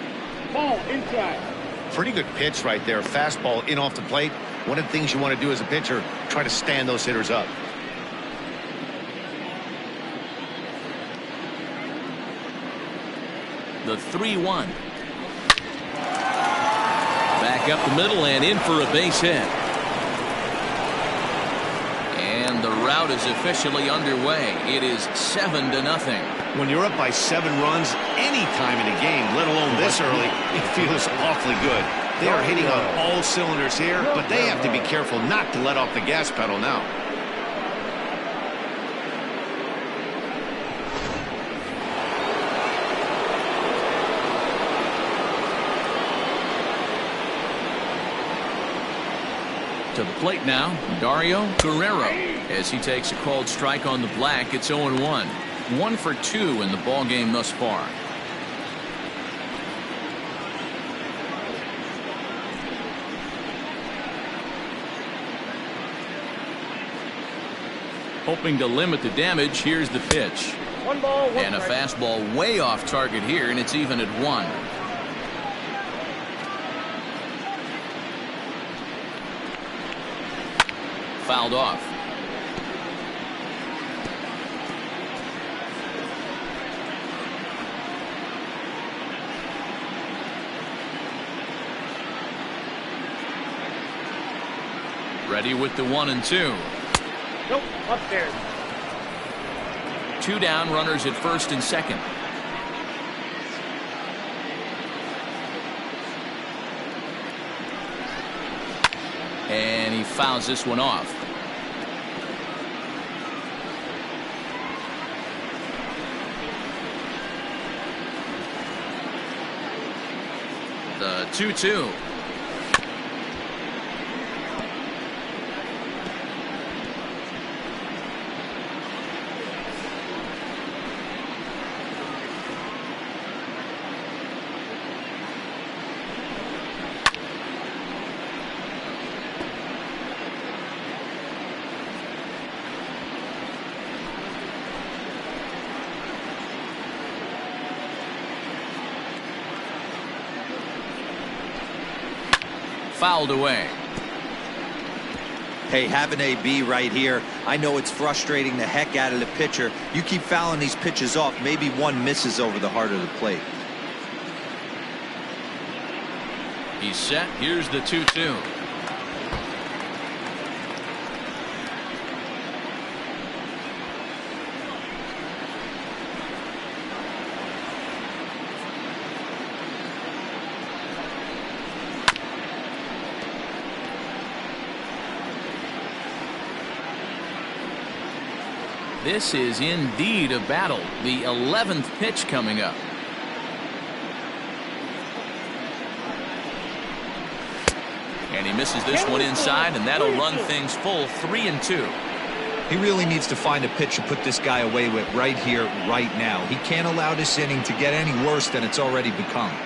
Ball inside. Pretty good pitch right there. Fastball in off the plate. One of the things you want to do as a pitcher, try to stand those hitters up. The 3-1. Back up the middle and in for a base hit. And the rout is officially underway. It is 7-0. When you're up by 7 runs any time in a game, let alone this early, it feels awfully good. They are hitting on all cylinders here, but they have to be careful not to let off the gas pedal now. To the plate now, Dario Guerrero. As he takes a called strike on the black, it's 0-1. 1 for 2 in the ball game thus far. Hoping to limit the damage, here's the pitch. 1 ball, 1 And a fastball way off target here, and it's even at 1. Fouled off. Ready with the 1-2. Nope, upstairs. 2 down, runners at first and second. And he fouls this one off. The 2-2. Fouled away. Hey, have an AB right here. I know it's frustrating the heck out of the pitcher. You keep fouling these pitches off, maybe one misses over the heart of the plate. He's set. Here's the 2-2. This is indeed a battle. The 11th pitch coming up. And he misses this one inside, and that'll run things full 3-2. He really needs to find a pitch to put this guy away with right here, right now. He can't allow this inning to get any worse than it's already become.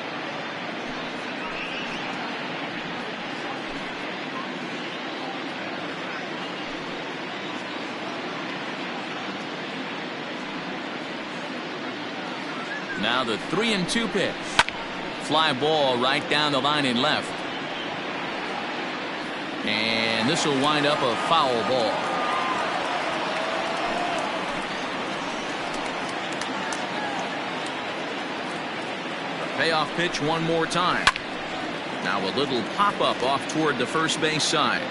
Now the 3-2 pitch. Fly ball right down the line in left. And this will wind up a foul ball. The payoff pitch one more time. Now a little pop-up off toward the first base side.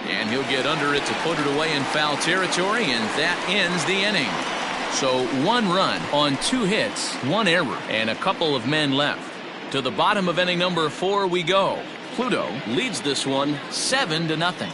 And he'll get under it to put it away in foul territory, and that ends the inning. So 1 run on 2 hits, 1 error, and a couple of men left. To the bottom of inning number 4 we go. Pluto leads this one 7-0.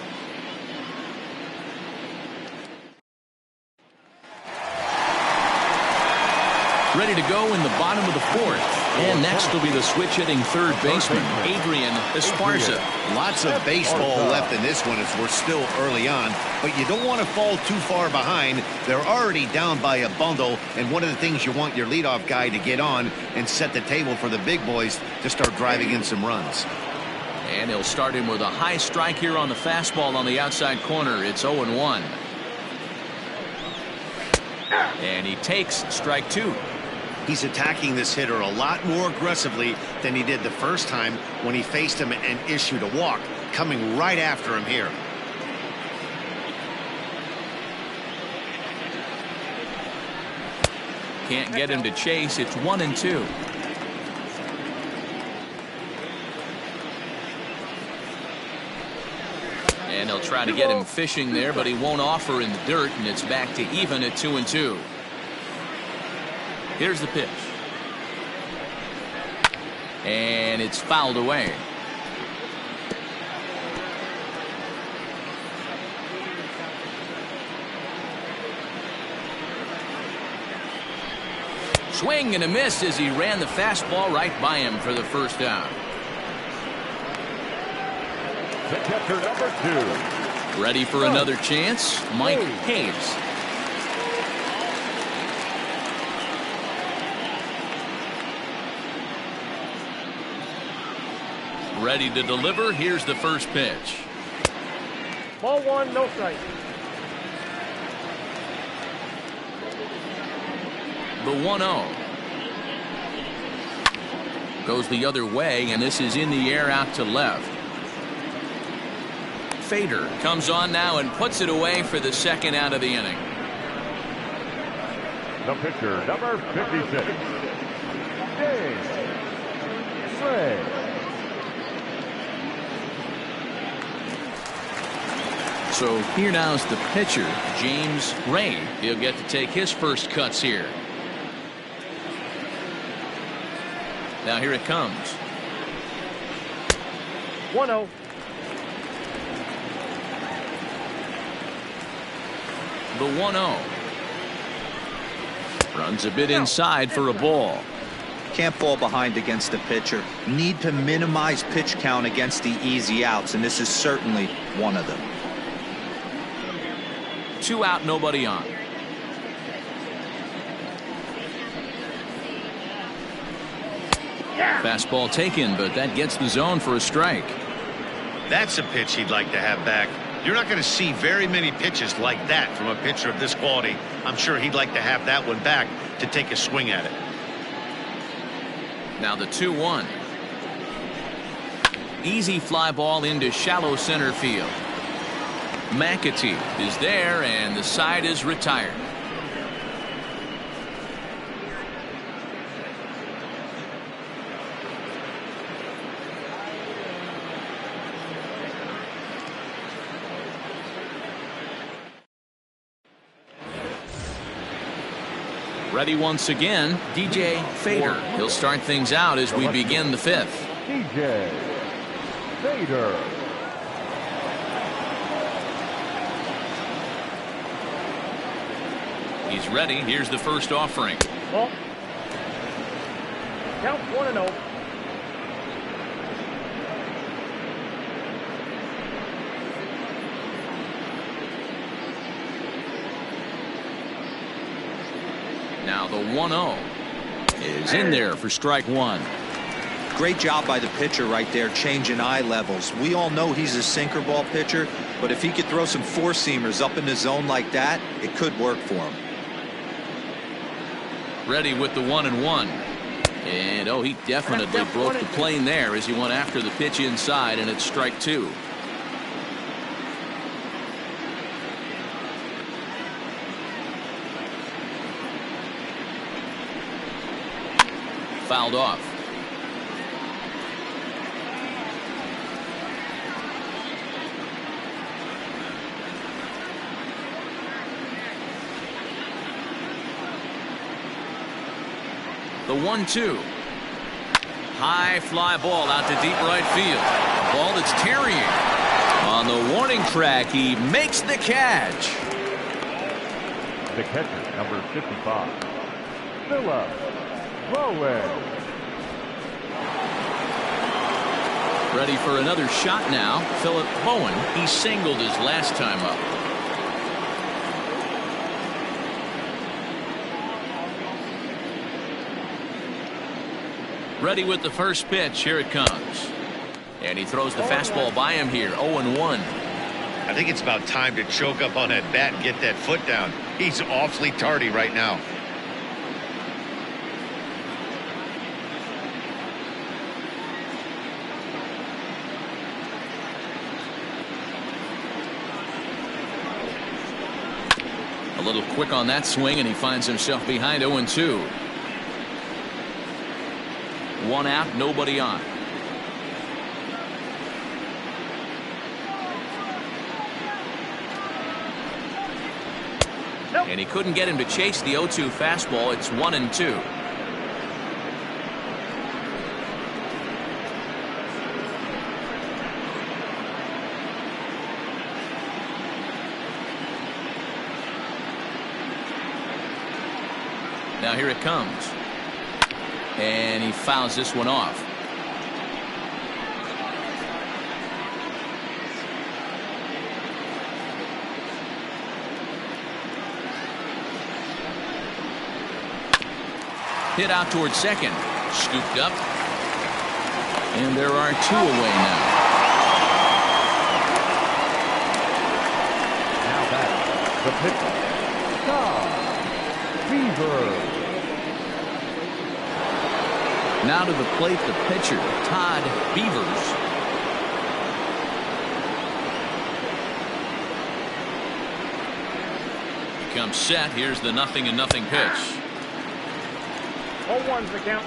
Ready to go in the bottom of the 4th. And next will be the switch hitting third baseman, Adrian Esparza. Lots of baseball left in this one as we're still early on, but you don't want to fall too far behind. They're already down by a bundle, and one of the things you want your leadoff guy to get on and set the table for the big boys to start driving in some runs. And he'll start him with a high strike here on the fastball on the outside corner. It's 0-1. And he takes strike 2. He's attacking this hitter a lot more aggressively than he did the first time when he faced him and issued a walk, coming right after him here. Can't get him to chase. It's 1-2. And they'll try to get him fishing there, but he won't offer in the dirt, and it's back to even at 2-2. Here's the pitch. And it's fouled away. Swing and a miss as he ran the fastball right by him for the first out. The catcher, number 2. Ready for another chance, Mike Hayes. Ready to deliver. Here's the first pitch. Ball 1, no strike. The 1-0. Goes the other way, and this is in the air out to left. Fader comes on now and puts it away for the second out of the inning. The pitcher, number 56. James Ray. So here now is the pitcher, James Ray. He'll get to take his first cuts here. Now here it comes. 1-0. The 1-0. Runs a bit inside for a ball. Can't fall behind against the pitcher. Need to minimize pitch count against the easy outs, and this is certainly one of them. 2 out, nobody on. Fastball taken, but that gets the zone for a strike. That's a pitch he'd like to have back. You're not going to see very many pitches like that from a pitcher of this quality. I'm sure he'd like to have that one back to take a swing at it. Now the 2-1. Easy fly ball into shallow center field. McAtee is there, and the side is retired. Ready once again, DJ Fader. He'll start things out as we begin the 5th. DJ Fader. He's ready. Here's the first offering. Ball. Count 1-0. Now the 1-0 is in there for strike one. Great job by the pitcher right there, changing eye levels. We all know he's a sinker ball pitcher, but if he could throw some four-seamers up in the zone like that, it could work for him. Ready with the 1-1. And oh, he definitely broke the plane there as he went after the pitch inside, and it's strike two. Fouled off. The 1-2. High fly ball out to deep right field. A ball that's carrying. On the warning track, he makes the catch. The catcher, number 55, Philip Bowen. Ready for another shot now. Philip Bowen. He singled his last time up. Ready with the first pitch. Here it comes. And he throws the fastball by him here. 0-1. I think it's about time to choke up on that bat and get that foot down. He's awfully tardy right now. A little quick on that swing, and he finds himself behind 0-2. One out, nobody on. Nope. And he couldn't get him to chase the 0-2 fastball. It's 1-2. Now here it comes. And he fouls this one off. Hit out towards second. Scooped up. And there are two away now. Now back, the pitcher, Todd Beaver. Now to the plate, the pitcher, Todd Beavers. Comes set. Here's the 0-0 pitch. 0-1's the count.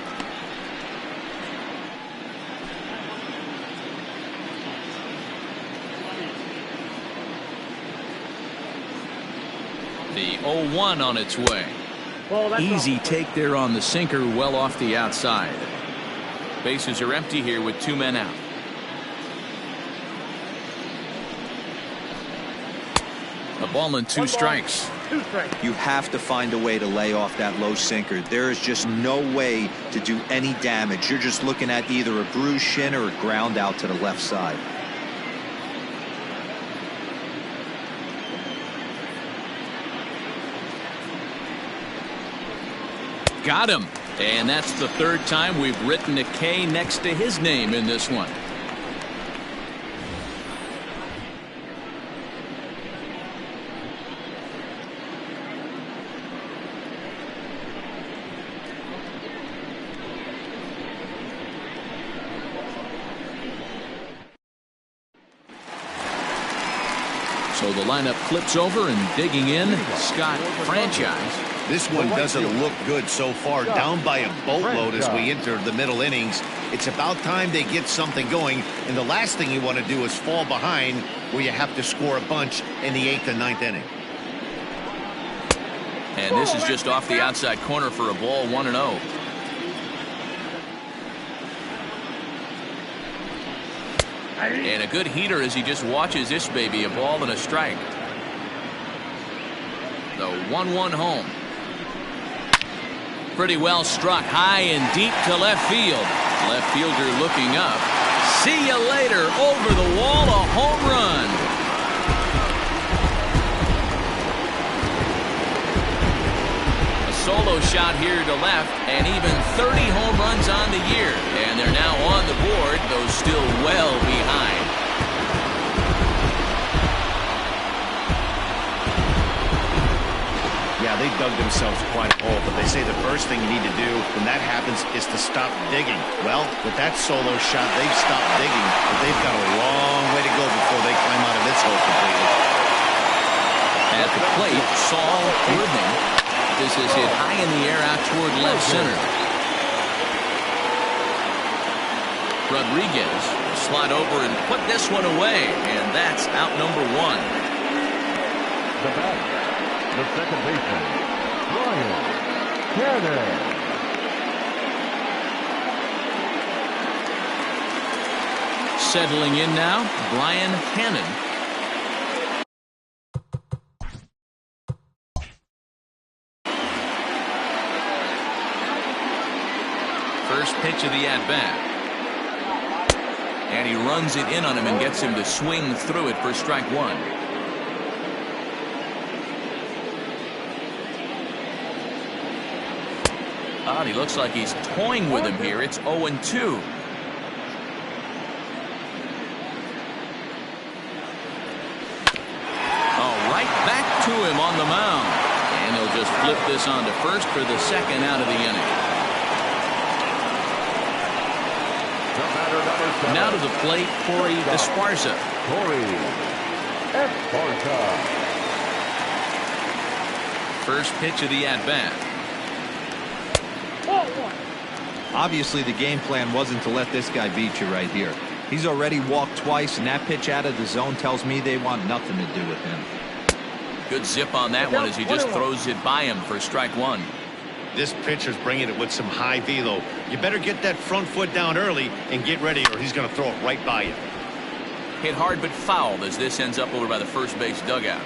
The 0-1 on its way. Ball, that's Easy off. take there on the sinker, well off the outside. Bases are empty here with two men out. A ball and two strikes. 2 strikes. You have to find a way to lay off that low sinker. There is just no way to do any damage. You're just looking at either a bruised shin or a ground out to the left side. Got him. And that's the third time we've written a K next to his name in this one. So the lineup flips over, and digging in, Scott Franchise. This one doesn't look good so far. Down by a boatload as we enter the middle innings. It's about time they get something going, and the last thing you want to do is fall behind where you have to score a bunch in the 8th and 9th inning. And this is just off the outside corner for a ball. 1-0. And a good heater as he just watches this baby. A ball and a strike. The 1-1 home. Pretty well struck high and deep to left field. Left fielder looking up. See you later. Over the wall, a home run. A solo shot here to left, and even 30 home runs on the year. And they're now on the board, though still well behind. Yeah, they dug themselves quite a hole, but they say the first thing you need to do when that happens is to stop digging. Well, with that solo shot, they've stopped digging, but they've got a long way to go before they climb out of this hole completely. At the plate, Saul Living. This is hit high in the air out toward left center. Rodriguez will slide over and put this one away, and that's out number 1. The batter, the second baseman, Brian Cannon. Settling in now, Brian Hannon. First pitch of the at-bat. And he runs it in on him and gets him to swing through it for strike 1. And he looks like he's toying with him here. It's 0-2. Right back to him on the mound. And he'll just flip this on to first for the second out of the inning. Now to the plate, Corey Esparza. First pitch of the at-bat. Obviously, the game plan wasn't to let this guy beat you right here. He's already walked twice, and that pitch out of the zone tells me they want nothing to do with him. Good zip on that one as he just throws it by him for strike 1. This pitcher's bringing it with some high velo. You better get that front foot down early and get ready, or he's going to throw it right by you. Hit hard but fouled as this ends up over by the first base dugout.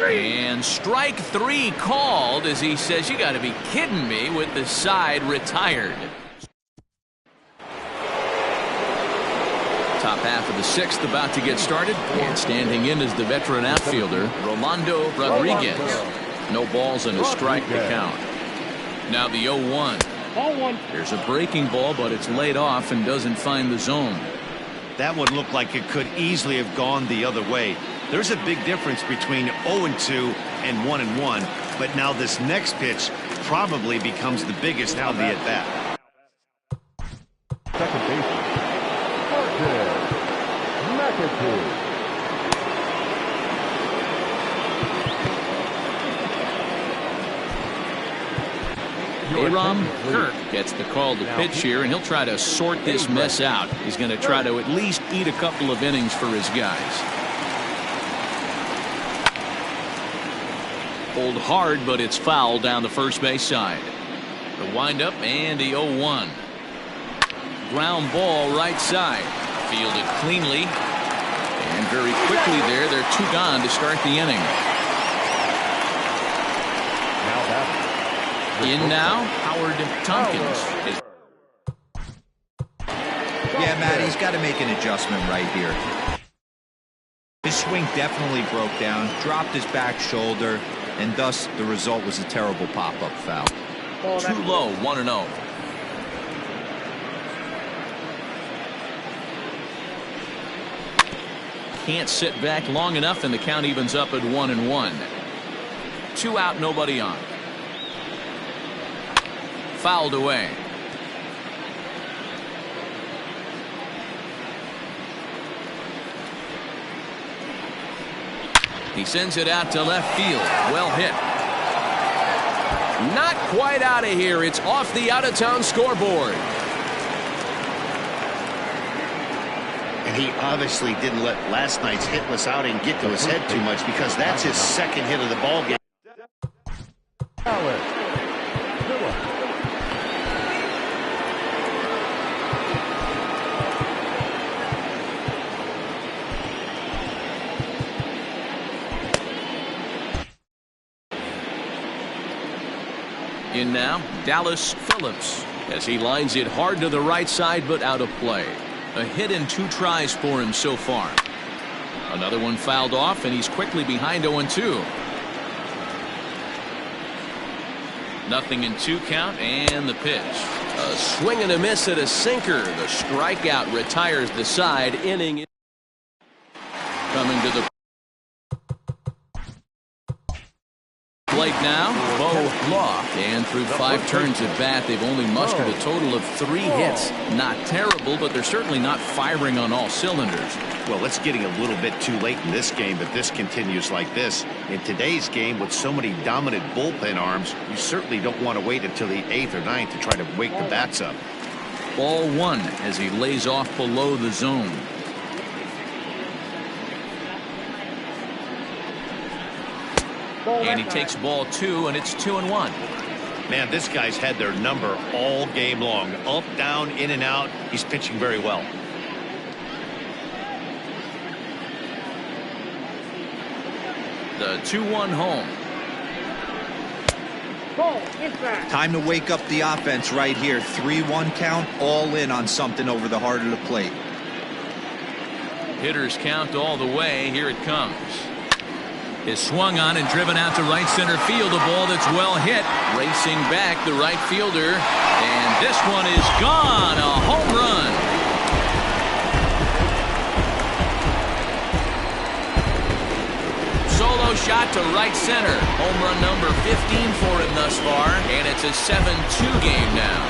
And strike 3 called as he says, you got to be kidding me, with the side retired. Top half of the 6th about to get started, and standing in is the veteran outfielder Rolando Rodriguez. No balls and a strike to count. Now the 0-1. There's a breaking ball, but it's laid off and doesn't find the zone. That one looked like it could easily have gone the other way. There's a big difference between 0-2 and 1-1, but now this next pitch probably becomes the biggest of the at-bat. Second baseman, Aram Kirk gets the call to pitch here, and he'll try to sort this mess out. He's going to try to at least eat a couple of innings for his guys. Pulled hard, but it's foul down the first base side. The windup and the 0-1. Ground ball right side. Fielded cleanly. And very quickly there, they're 2 gone to start the inning. In now, Howard Tompkins. Yeah, Matt, he's got to make an adjustment right here. His swing definitely broke down, dropped his back shoulder, and thus the result was a terrible pop-up foul. Too low, 1-0. Can't sit back long enough, and the count evens up at 1-1. 2 out, nobody on. Fouled away. He sends it out to left field. Well hit. Not quite out of here. It's off the out-of-town scoreboard. And he obviously didn't let last night's hitless outing get to his head too much, because that's his second hit of the ball game. In now, Dallas Phillips, as he lines it hard to the right side, but out of play. A hit and 2 tries for him so far. Another one fouled off, and he's quickly behind 0-2. Nothing in 2 count, and the pitch. A swing and a miss at a sinker. The strikeout retires the side. Inning coming to the plate now. Bo Law, and through 5 turns at bat, they've only mustered a total of 3 hits. Not terrible, but they're certainly not firing on all cylinders. Well, it's getting a little bit too late in this game, but this continues like this. In today's game, with so many dominant bullpen arms, you certainly don't want to wait until the 8th or 9th to try to wake the bats up. Ball 1 as he lays off below the zone. And he takes ball 2, and it's 2-1. Man, this guy's had their number all game long. Up, down, in and out. He's pitching very well. The 2-1 home. Time to wake up the offense right here. 3-1 count, all in on something over the heart of the plate. Hitters count all the way. Here it comes. Is swung on and driven out to right center field. A ball that's well hit. Racing back the right fielder. And this one is gone. A home run. Solo shot to right center. Home run number 15 for him thus far. And it's a 7-2 game now.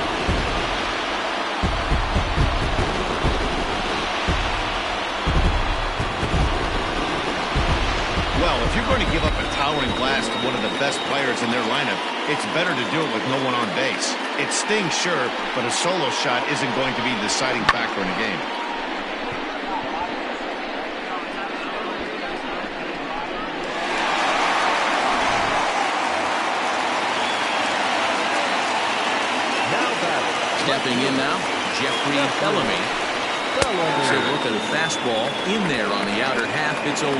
Well, if you're going to give up a towering blast to one of the best players in their lineup, it's better to do it with no one on base. It stings, sure, but a solo shot isn't going to be the deciding factor in a game. Stepping in now, Jeffrey Bellamy. So look at a fastball in there on the outer half. It's 0-1.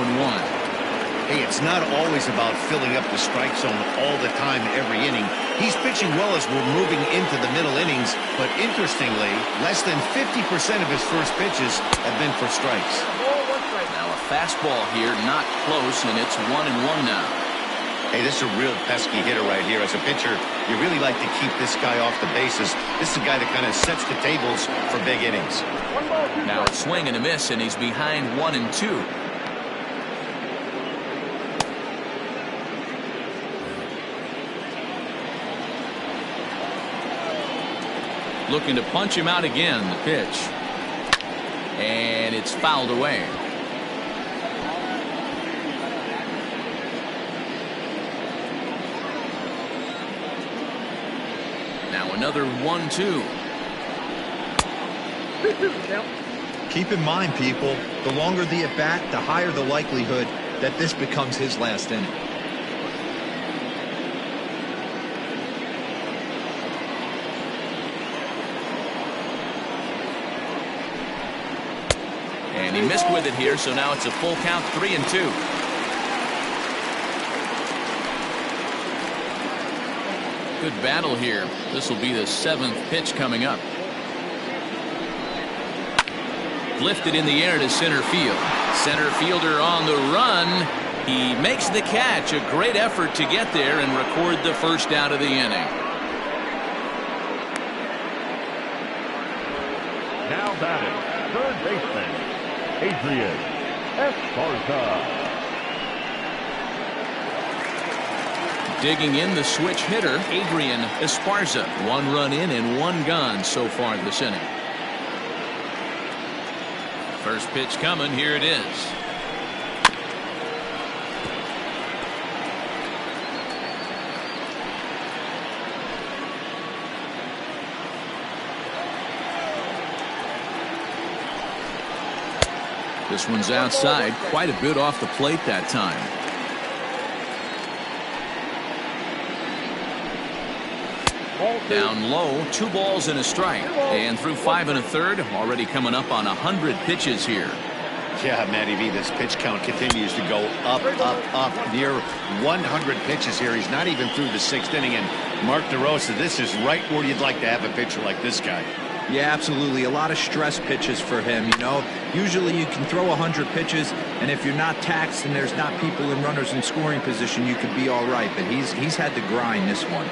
Hey, it's not always about filling up the strike zone all the time every inning. He's pitching well as we're moving into the middle innings, but interestingly, less than 50% of his first pitches have been for strikes. Now a fastball here, not close, and it's 1-1 now. Hey, this is a real pesky hitter right here. As a pitcher, you really like to keep this guy off the bases. This is a guy that kind of sets the tables for big innings. Now a swing and a miss, and he's behind 1-2. Looking to punch him out again. The pitch. And it's fouled away. Now another 1-2. Keep in mind, people, the longer the at-bat, the higher the likelihood that this becomes his last inning. And he missed with it here, so now it's a full count, 3-2. Good battle here. This will be the 7th pitch coming up. Lifted in the air to center field. Center fielder on the run. He makes the catch. A great effort to get there and record the first out of the inning. Now batting, third baseman, Adrian Esparza. Digging in, the switch hitter, Adrian Esparza. 1 run in and 1 gone so far this inning. First pitch coming. Here it is. This one's outside, quite a bit off the plate that time. Down low, 2 balls and a strike. And through 5 1/3, already coming up on 100 pitches here. Yeah, Matty V, this pitch count continues to go up, near 100 pitches here. He's not even through the 6th inning. And Mark DeRosa, this is right where you'd like to have a pitcher like this guy. Yeah, absolutely. A lot of stress pitches for him, you know. Usually you can throw 100 pitches, and if you're not taxed and there's not people and runners in scoring position, you could be all right. But he's had to grind this one.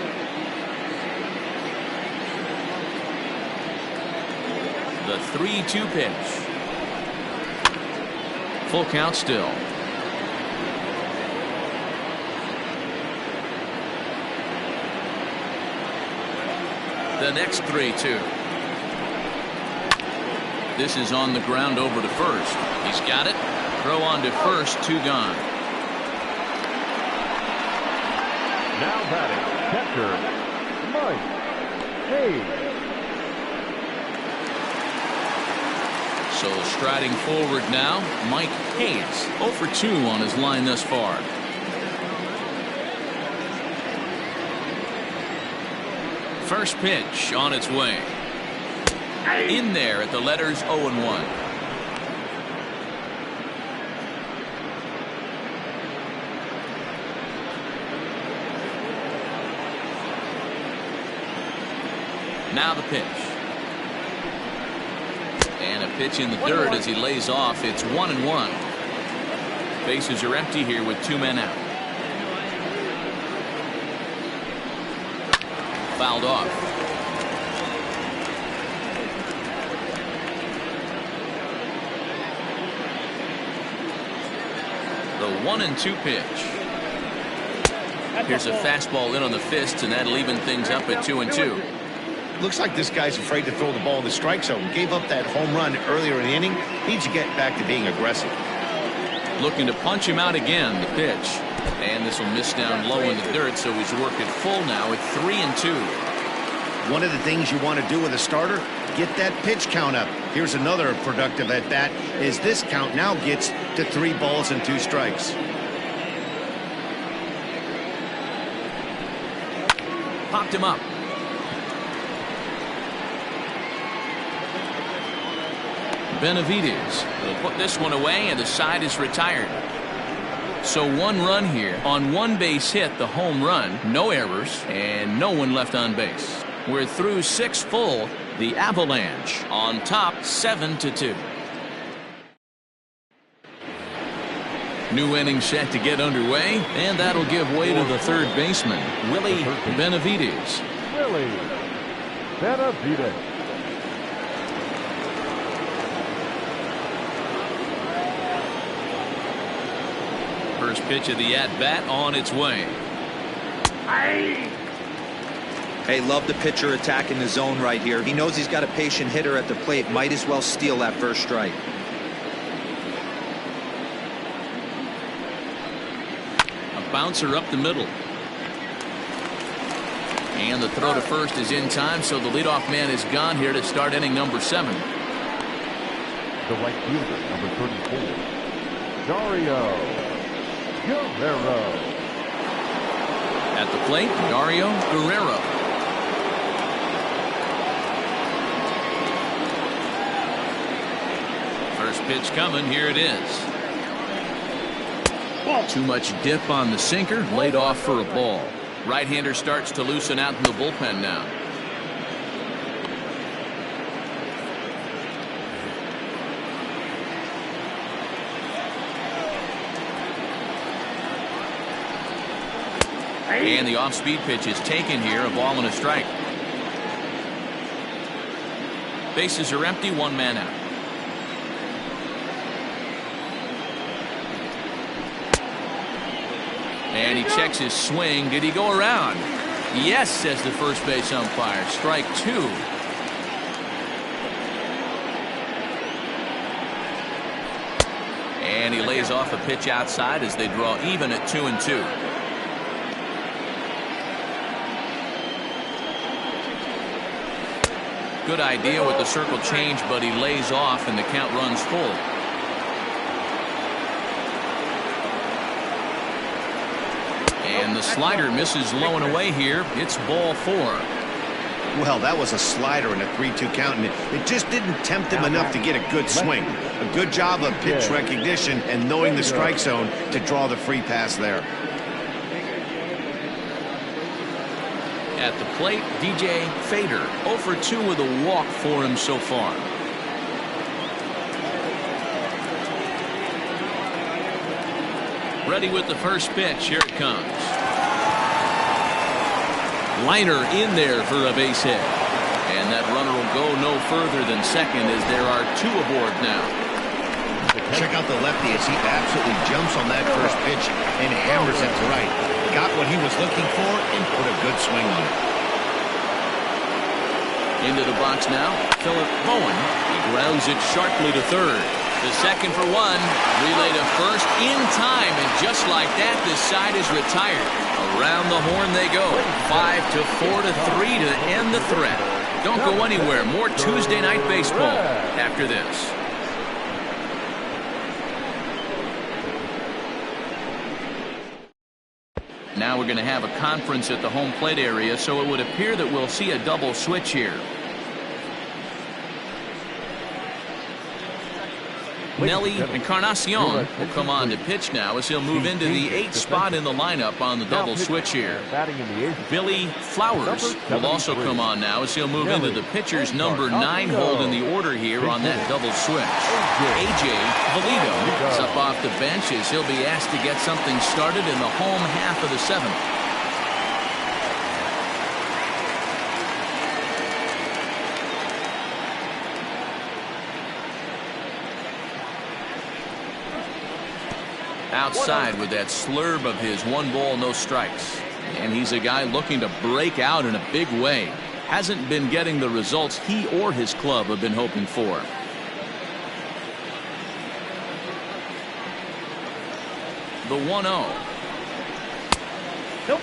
The 3-2 pitch. Full count still. The next 3-2. This is on the ground over to first. He's got it. Throw on to first, 2 gone. Now batting, catcher, Mike Hayes. So striding forward now, Mike Hayes. 0 for 2 on his line thus far. First pitch on its way. In there at the letters 0-1. Now the pitch. And a pitch in the dirt as he lays off. It's 1-1. Bases are empty here with 2 men out. Fouled off. The 1-2 pitch. Here's a fastball in on the fists, and that'll even things up at 2-2. Looks like this guy's afraid to throw the ball in the strike zone. Gave up that home run earlier in the inning. Needs to get back to being aggressive. Looking to punch him out again. The pitch. And this will miss down low in the dirt, so he's working full now at 3-2. One of the things you want to do with a starter, get that pitch count up. Here's another productive at bat, as this count now gets to 3 balls and 2 strikes. Popped him up. Benavides will put this one away, and the side is retired. So 1 run here on 1 base hit, the home run, no errors, and no one left on base. We're through 6 full. The Avalanche on top 7-2. New inning set to get underway, and that'll give way to the third baseman, Willie Benavides. Willie Benavides. First pitch of the at-bat on its way. Hey, love the pitcher attacking the zone right here. He knows he's got a patient hitter at the plate. Might as well steal that first strike. A bouncer up the middle. And the throw to first is in time, so the leadoff man is gone here to start inning number 7. The right fielder, number 34, Dario Guerrero. At the plate, Dario Guerrero. First pitch coming. Here it is. Too much dip on the sinker. Laid off for a ball. Right-hander starts to loosen out in the bullpen now. And the off-speed pitch is taken here. A ball and a strike. Bases are empty. 1 man out. And he checks his swing. Did he go around? Yes, says the first base umpire. Strike 2. And he lays off a pitch outside as they draw even at 2-2. Good idea with the circle change, but he lays off and the count runs full. And the slider misses low and away here. It's ball 4. Well, that was a slider and a 3-2 count, and it just didn't tempt him enough to get a good swing. A good job of pitch recognition and knowing the strike zone to draw the free pass there. At the plate, DJ Fader, 0 for 2 with a walk for him so far. Ready with the first pitch. Here it comes. Liner in there for a base hit. And that runner will go no further than second as there are 2 aboard now. Check out the lefty as he absolutely jumps on that first pitch and hammers it to right. Got what he was looking for and put a good swing on it. Into the box now, Philip Bowen. He grounds it sharply to third. The second for 1. Relay to first in time, and just like that, this side is retired. Around the horn they go. 5-4-3 to end the threat. Don't go anywhere. More Tuesday night baseball after this. Now we're going to have a conference at the home plate area, so it would appear that we'll see a double switch here. Nelly Encarnacion will come on to pitch now as he'll move into the 8th spot in the lineup on the double switch here. Billy Flowers will also come on now as he'll move into the pitcher's number 9 hold in the order here on that double switch. A.J. Valito is up off the bench as he'll be asked to get something started in the home half of the 7th. Outside with that slurve of his 1 ball, no strikes. And he's a guy looking to break out in a big way. Hasn't been getting the results he or his club have been hoping for. The 1-0. Nope.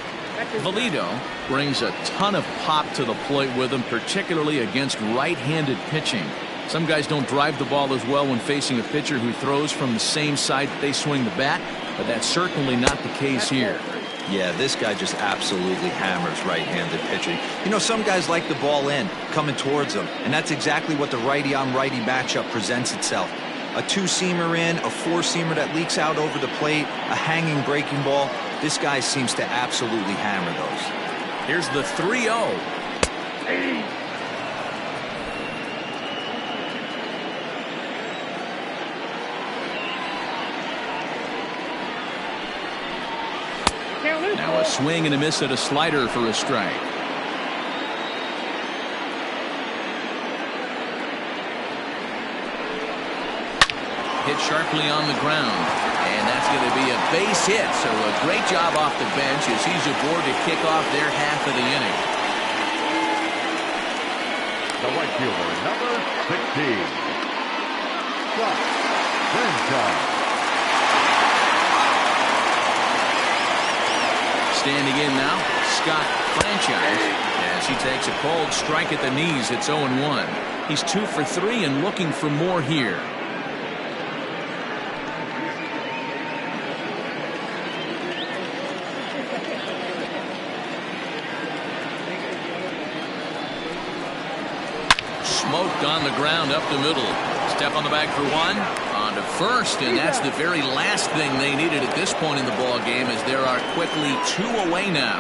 Valito brings a ton of pop to the plate with him, particularly against right-handed pitching. Some guys don't drive the ball as well when facing a pitcher who throws from the same side that they swing the bat, but that's certainly not the case here. Yeah, this guy just absolutely hammers right-handed pitching. You know, some guys like the ball in, coming towards them, and that's exactly what the righty-on-righty matchup presents itself. A 2-seamer in, a 4-seamer that leaks out over the plate, a hanging breaking ball. This guy seems to absolutely hammer those. Here's the 3-0. Now a swing and a miss at a slider for a strike. Hit sharply on the ground, and that's going to be a base hit. So a great job off the bench as he's aboard to kick off their half of the inning. The right fielder, number 16. Scott Franchise. Standing in now, Scott Franchise, as he takes a cold strike at the knees. It's 0-1. He's 2 for 3 and looking for more here. Smoked on the ground up the middle. Step on the bag for 1. On to first, and that's the very last thing they needed at this point in the ball game, as there are quickly 2 away now.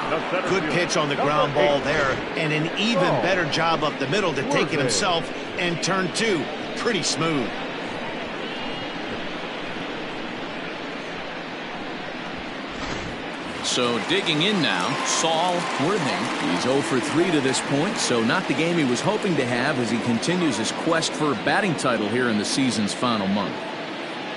Good pitch on the ground ball there, and an even better job up the middle to take it himself and turn 2. Pretty smooth. So digging in now, Saul Worthing. He's 0 for 3 to this point, so not the game he was hoping to have as he continues his quest for a batting title here in the season's final month.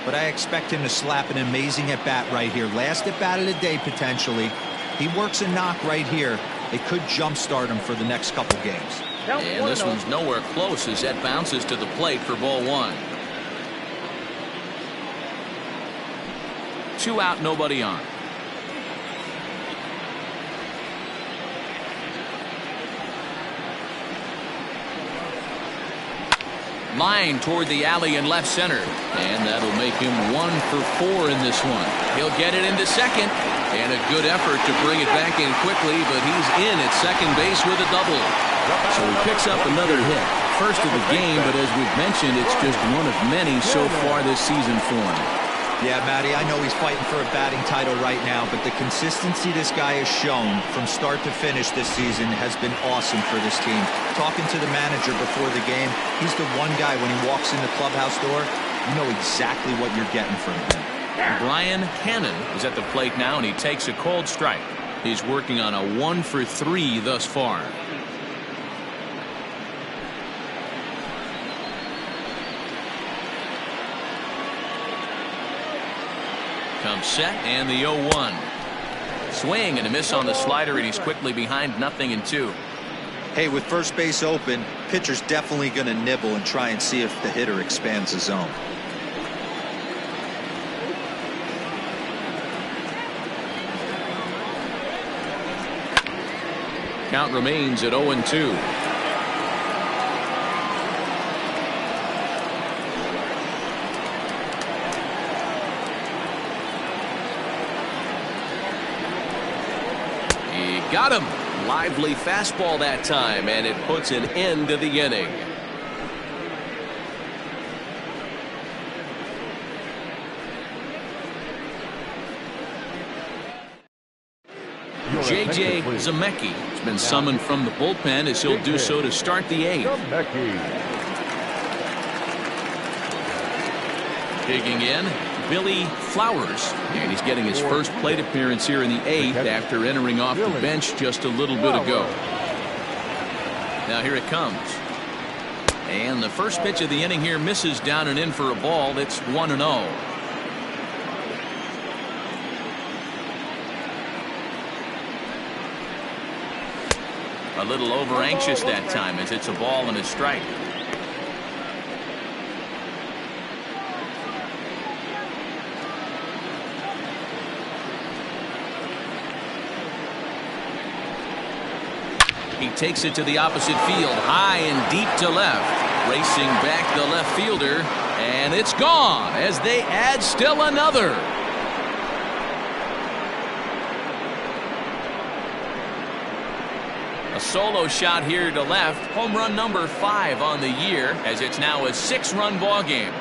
But I expect him to slap an amazing at-bat right here. Last at-bat of the day, potentially. He works a knock right here. It could jumpstart him for the next couple games. And this one's nowhere close as that bounces to the plate for ball 1. 2 out, nobody on. Line toward the alley in left center. And that'll make him 1 for 4 in this one. He'll get it into second. And a good effort to bring it back in quickly, but he's in at second base with a double. So he picks up another hit. First of the game, but as we've mentioned, it's just one of many so far this season for him. Yeah, Matty, I know he's fighting for a batting title right now, but the consistency this guy has shown from start to finish this season has been awesome for this team. Talking to the manager before the game, he's the one guy when he walks in the clubhouse door, you know exactly what you're getting from him. Brian Hannon is at the plate now, and he takes a cold strike. He's working on a 1-for-3 thus far. Comes set, and the 0-1. Swing and a miss on the slider, and he's quickly behind 0-2. Hey, with first base open, pitcher's definitely going to nibble and try and see if the hitter expands the zone. Count remains at 0-2. Got him. Lively fastball that time, and it puts an end to the inning. J.J. Zemecki has been summoned from the bullpen as he'll do so to start the 8th. Digging in, Billy Flowers, and he's getting his first plate appearance here in the 8th after entering off the bench just a little bit ago. Now here it comes. And the first pitch of the inning here misses down and in for a ball. It's 1-0. A little over anxious that time as it's a ball and a strike. He takes it to the opposite field, high and deep to left. Racing back the left fielder, and it's gone as they add still another. A solo shot here to left. Home run number 5 on the year, as it's now a 6-run ball game.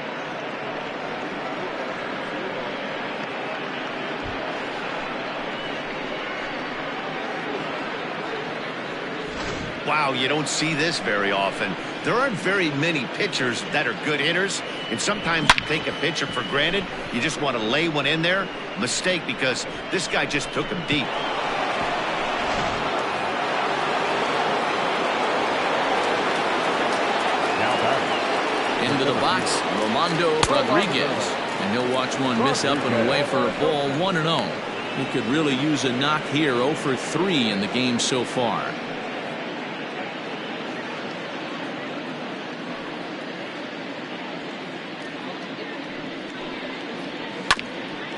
Wow, you don't see this very often. There aren't very many pitchers that are good hitters, and sometimes you take a pitcher for granted. You just want to lay one in there. Mistake, because this guy just took him deep. Into the box, Rolando Rodriguez, and he'll watch one miss up and away for a ball. 1-0. He could really use a knock here. 0-for-3 in the game so far.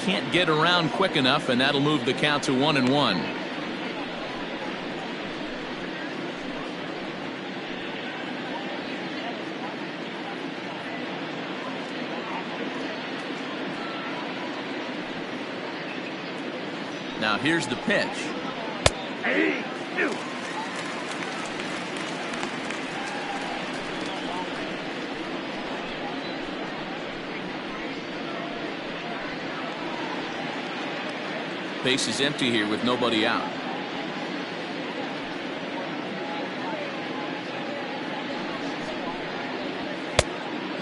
Can't get around quick enough, and that'll move the count to 1-1. Now here's the pitch. Base is empty here with nobody out.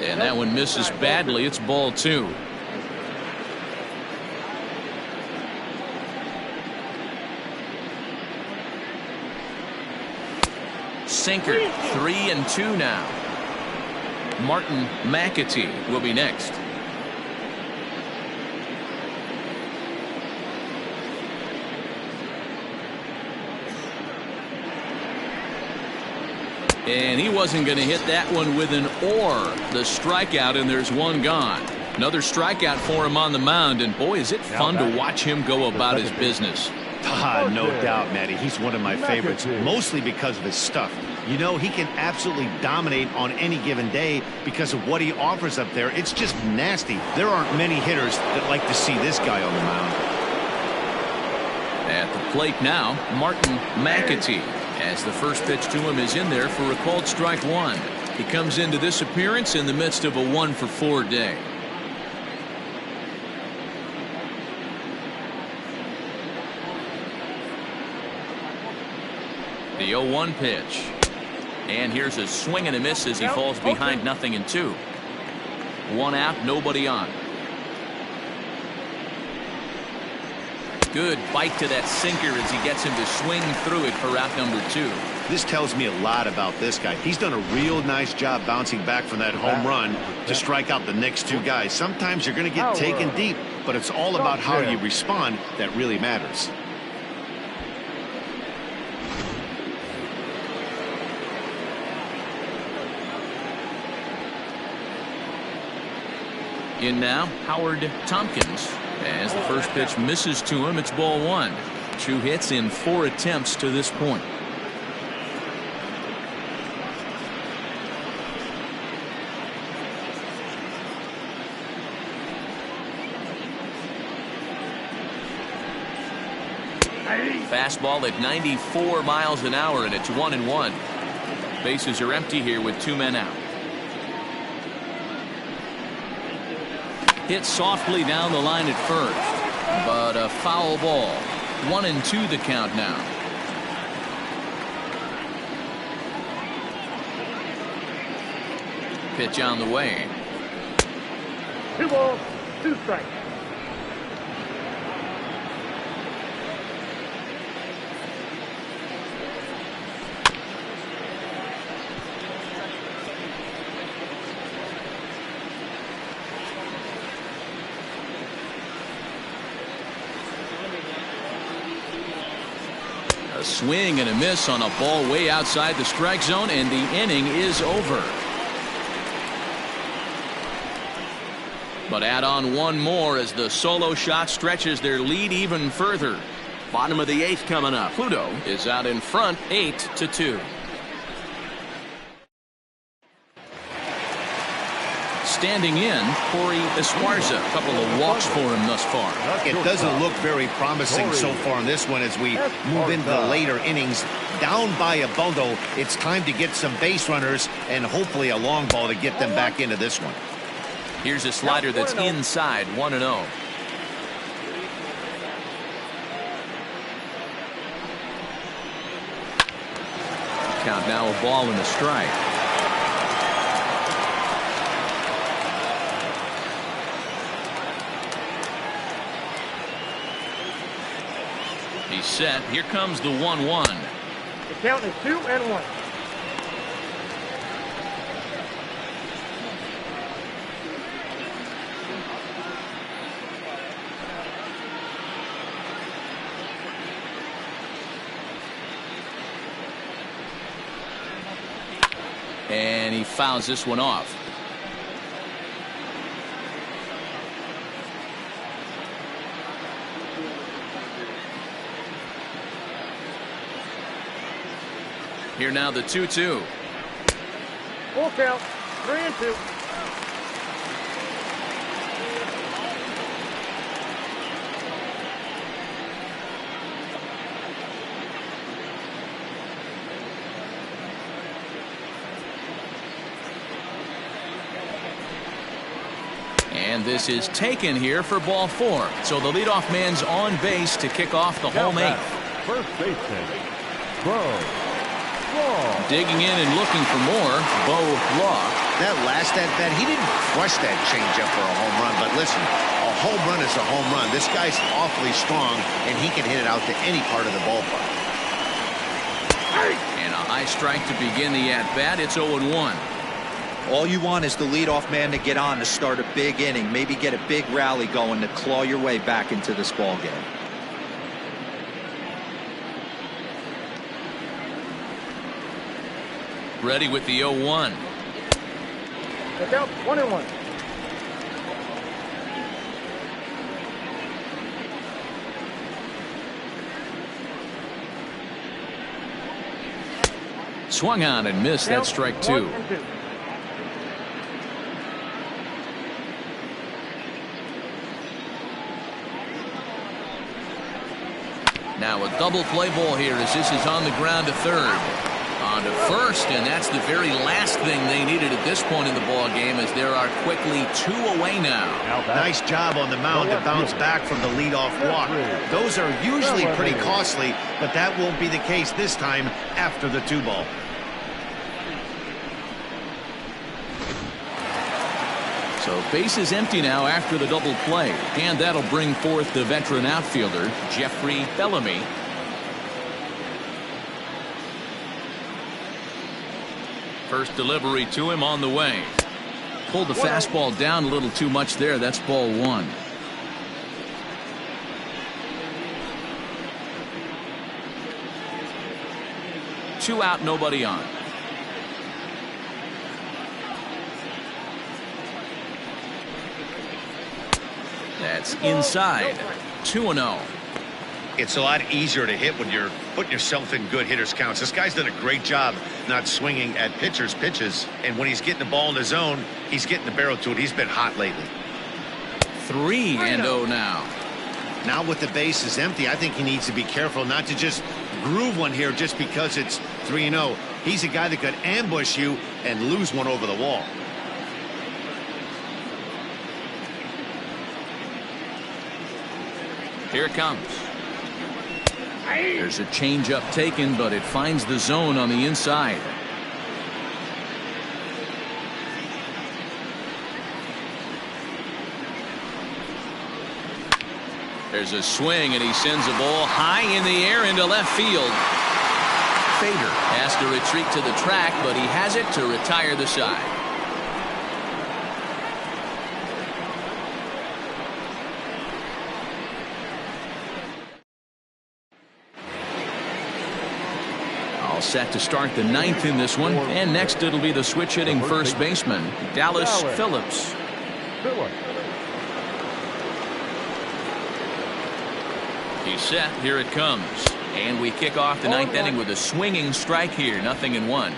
And that one misses badly. It's ball 2. Sinker. 3-2 now. Martin McAtee will be next. And he wasn't going to hit that one with an or. The strikeout, and there's one gone. Another strikeout for him on the mound, and boy, is it fun to watch him go about his business. No doubt, Matty. He's one of my favorites, mostly because of his stuff. You know, he can absolutely dominate on any given day because of what he offers up there. It's just nasty. There aren't many hitters that like to see this guy on the mound. At the plate now, Martin McAtee. As the first pitch to him is in there for a called strike one. He comes into this appearance in the midst of a 1-for-4 day. The 0-1 pitch. And here's a swing and a miss as he falls behind 0-2. One out, nobody on. Good bite to that sinker as he gets him to swing through it for out number 2. This tells me a lot about this guy. He's done a real nice job bouncing back from that home run to strike out the next 2 guys. Sometimes you're going to get taken deep, but it's all about how you respond that really matters. In now, Howard Tompkins. As the first pitch misses to him, it's ball 1. 2 hits in 4 attempts to this point. Fastball at 94 miles an hour, and it's 1-1. Bases are empty here with 2 men out. Hit softly down the line at first, but a foul ball. 1-2 the count now. Pitch on the way. 2 balls, 2 strikes. A swing and a miss on a ball way outside the strike zone, and the inning is over. But add on one more as the solo shot stretches their lead even further. Bottom of the 8th coming up. Pluto is out in front 8-2. Standing in, Corey Esparza. A couple of walks for him thus far. It doesn't look very promising so far in this one as we move into the later innings. Down by a bundle, it's time to get some base runners and hopefully a long ball to get them back into this one. Here's a slider that's inside, 1-0. Count now a ball and a strike. He's set. Here comes the 1-1. The count is 2-1. And he fouls this one off. Here now the 2-2. Full count, 3-2. And this is taken here for ball 4. So the leadoff man's on base to kick off the home 8th. First baseman, Bo. Digging in and looking for more, Bo Law. That last at bat, he didn't crush that changeup for a home run. But listen, a home run is a home run. This guy's awfully strong, and he can hit it out to any part of the ballpark. And a high strike to begin the at-bat. It's 0-1. All you want is the leadoff man to get on to start a big inning, maybe get a big rally going to claw your way back into this ball game. Ready with the 0-1. The count 1-1. Swung on and missed. That's strike 2. 1-2. Now a double play ball here as this is on the ground to third. On to first, and that's the very last thing they needed at this point in the ball game, as there are quickly 2 away now. Nice job on the mound to bounce back from the leadoff walk. Those are usually pretty costly, but that won't be the case this time after the 2-ball. So base is empty now after the double play, and that'll bring forth the veteran outfielder, Jeffrey Bellamy. First delivery to him on the way. Pulled the fastball down a little too much there. That's ball 1. Two out, nobody on. That's inside. 2-0. It's a lot easier to hit when you're putting yourself in good hitters counts. This guy's done a great job not swinging at pitchers' pitches, and when he's getting the ball in the zone, he's getting the barrel to it. He's been hot lately. 3-0 now. Now with the bases empty, I think he needs to be careful not to just groove one here just because it's 3-0. He's a guy that could ambush you and lose one over the wall. Here it comes. There's a changeup taken, but it finds the zone on the inside. There's a swing, and he sends a ball high in the air into left field. Fader has to retreat to the track, but he has it to retire the side. Set to start the 9th in this one, and next it'll be the switch hitting first baseman, Dallas Phillips. He's set. Here it comes, and we kick off the 9th inning with a swinging strike here. 0-1.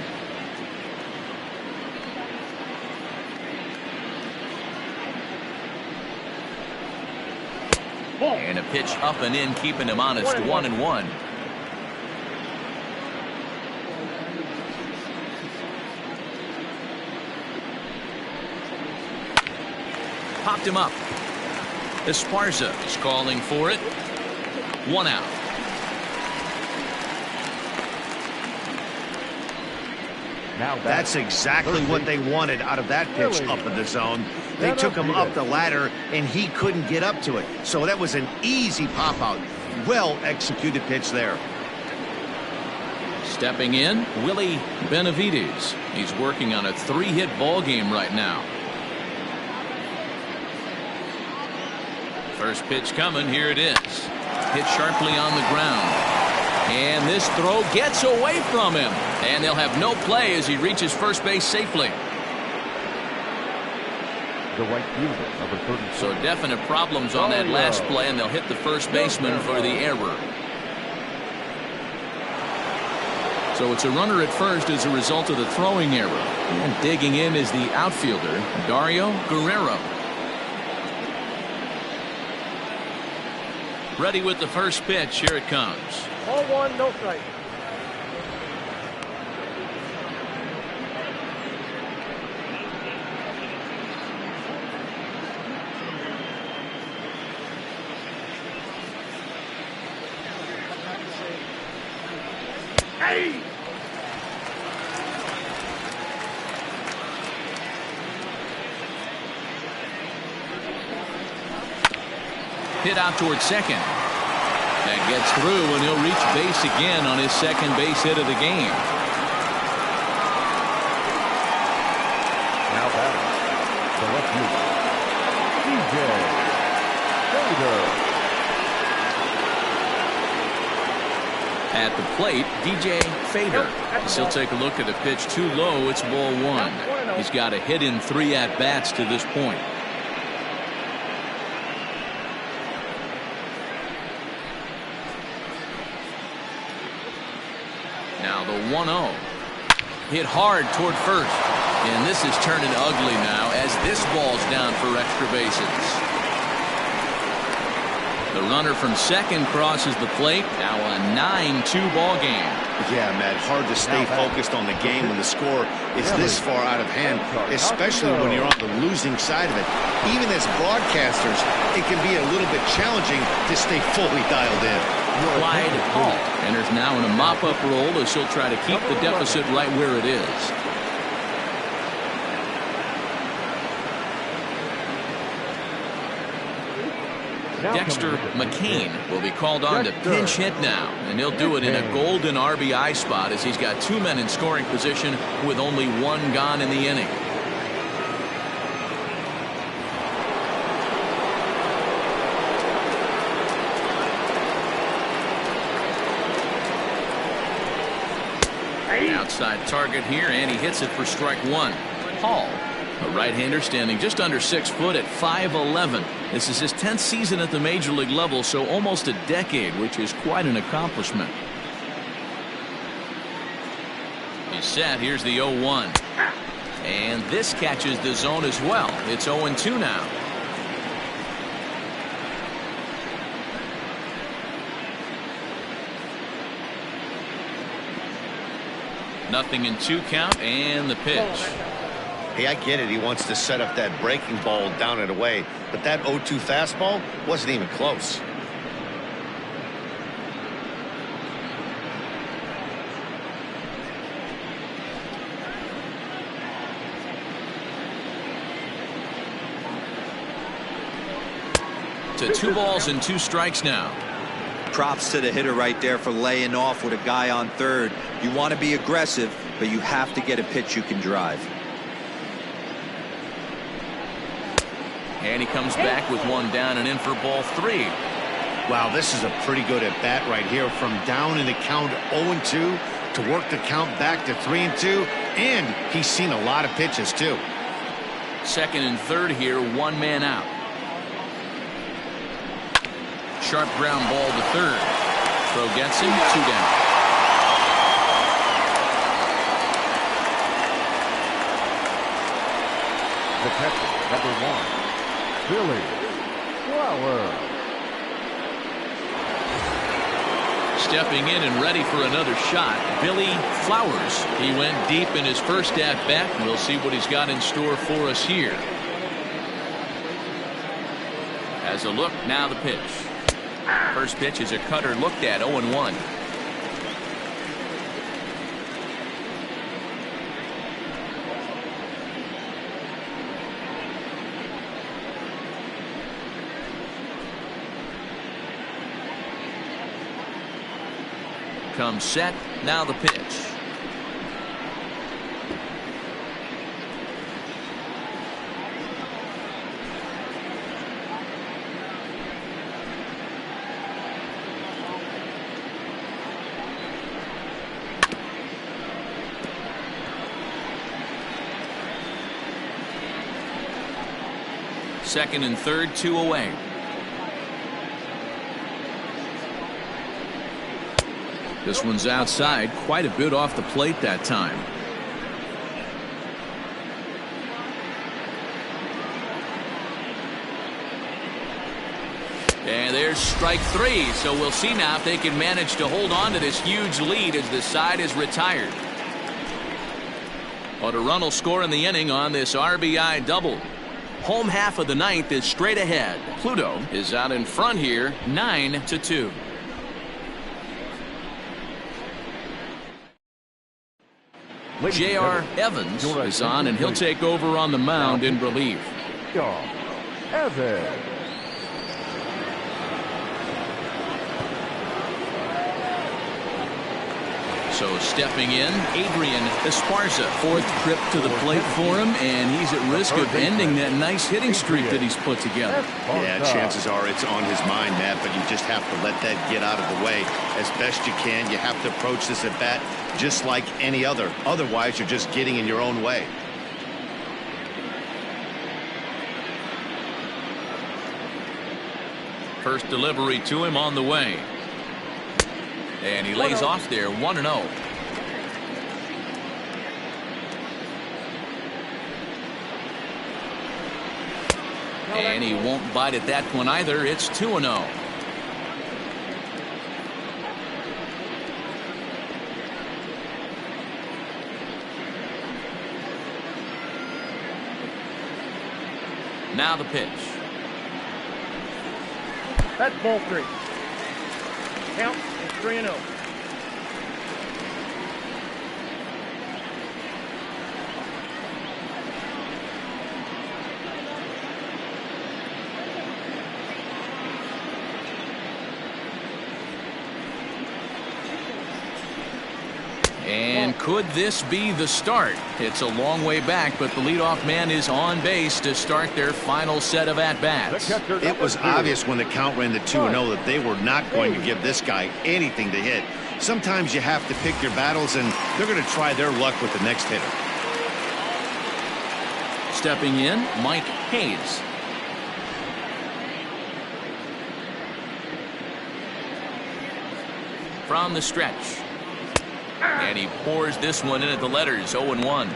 And a pitch up and in, keeping him honest. 1-1. Popped him up. Esparza is calling for it. 1 out. Now that's exactly what they wanted out of that pitch up in the zone. They took him up the ladder, and he couldn't get up to it. So that was an easy pop out. Well executed pitch there. Stepping in, Willie Benavides. He's working on a 3-hit ball game right now. First pitch coming. Here it is. Hit sharply on the ground. And this throw gets away from him. And they'll have no play as he reaches first base safely. The right fielder, number 30. So definite problems on that last play, and they'll hit the first baseman for the error. So it's a runner at first as a result of the throwing error. And digging in is the outfielder, Dario Guerrero. Ready with the first pitch. Here it comes. Ball 1, no strike. Hey! Hit out towards second. That gets through, and he'll reach base again on his second base hit of the game. Now batting, the left fielder, DJ Fader. At the plate, DJ Fader. As he'll take a look at a pitch too low. It's ball 1. He's got a hit in 3 at-bats to this point. Now the 1-0. Hit hard toward first. And this is turning ugly now as this ball's down for extra bases. The runner from second crosses the plate. Now a 9-2 ball game. Yeah, Matt, hard to stay focused on the game when the score is this far out of hand, especially when you're on the losing side of it. Even as broadcasters, it can be a little bit challenging to stay fully dialed in. Clyde Hall enters now in a mop-up role as he'll try to keep the deficit right where it is. Dexter McCain will be called on to pinch hit now, and he'll do it in a golden RBI spot as he's got 2 men in scoring position with only 1 gone in the inning. Outside target here, and he hits it for strike 1. Hall, a right-hander standing just under 6 foot at 5'11". This is his 10th season at the major league level, so almost a decade, which is quite an accomplishment. He's set. Here's the 0-1. And this catches the zone as well. It's 0-2 now. Nothing in 2 count, and the pitch. Hey, I get it. He wants to set up that breaking ball down and away, but that 0-2 fastball wasn't even close. To 2 balls and 2 strikes now. Props to the hitter right there for laying off with a guy on third. You want to be aggressive, but you have to get a pitch you can drive. And he comes back with 1 down and in for ball 3. Wow, this is a pretty good at bat right here. From down in the count 0-2 to work the count back to 3-2, and he's seen a lot of pitches too. Second and third here, 1 man out. Sharp ground ball to third. Throw gets him, 2 down. The catcher, number 1, Billy Flowers. Stepping in and ready for another shot, Billy Flowers. He went deep in his first at bat. We'll see what he's got in store for us here. As a look, now the pitch. First pitch is a cutter looked at, 0-1. Comes set, now the pitch. Second and third, 2 away. This one's outside, quite a bit off the plate that time. And there's strike 3, so we'll see now if they can manage to hold on to this huge lead as the side is retired. But a run will score in the inning on this RBI double. Home half of the 9th is straight ahead. Pluto is out in front here, 9-2. J.R. Evans is on, and he'll take over on the mound in relief. Evans. So stepping in, Adrian Esparza. 4th trip to the plate for him, and he's at risk of ending that nice hitting streak that he's put together. Yeah, chances are it's on his mind, Matt, but you just have to let that get out of the way as best you can. You have to approach this at bat just like any other. Otherwise, you're just getting in your own way. First delivery to him on the way. And he lays off there, 1-0. And he won't bite at that one either. It's 2-0. Now the pitch. That's ball 3. Count is 3-0. And could this be the start? It's a long way back, but the leadoff man is on base to start their final set of at-bats. It was obvious when the count ran to 2-0 that they were not going to give this guy anything to hit. Sometimes you have to pick your battles, and they're going to try their luck with the next hitter. Stepping in, Mike Hayes. From the stretch. And he pours this one in at the letters, 0-1.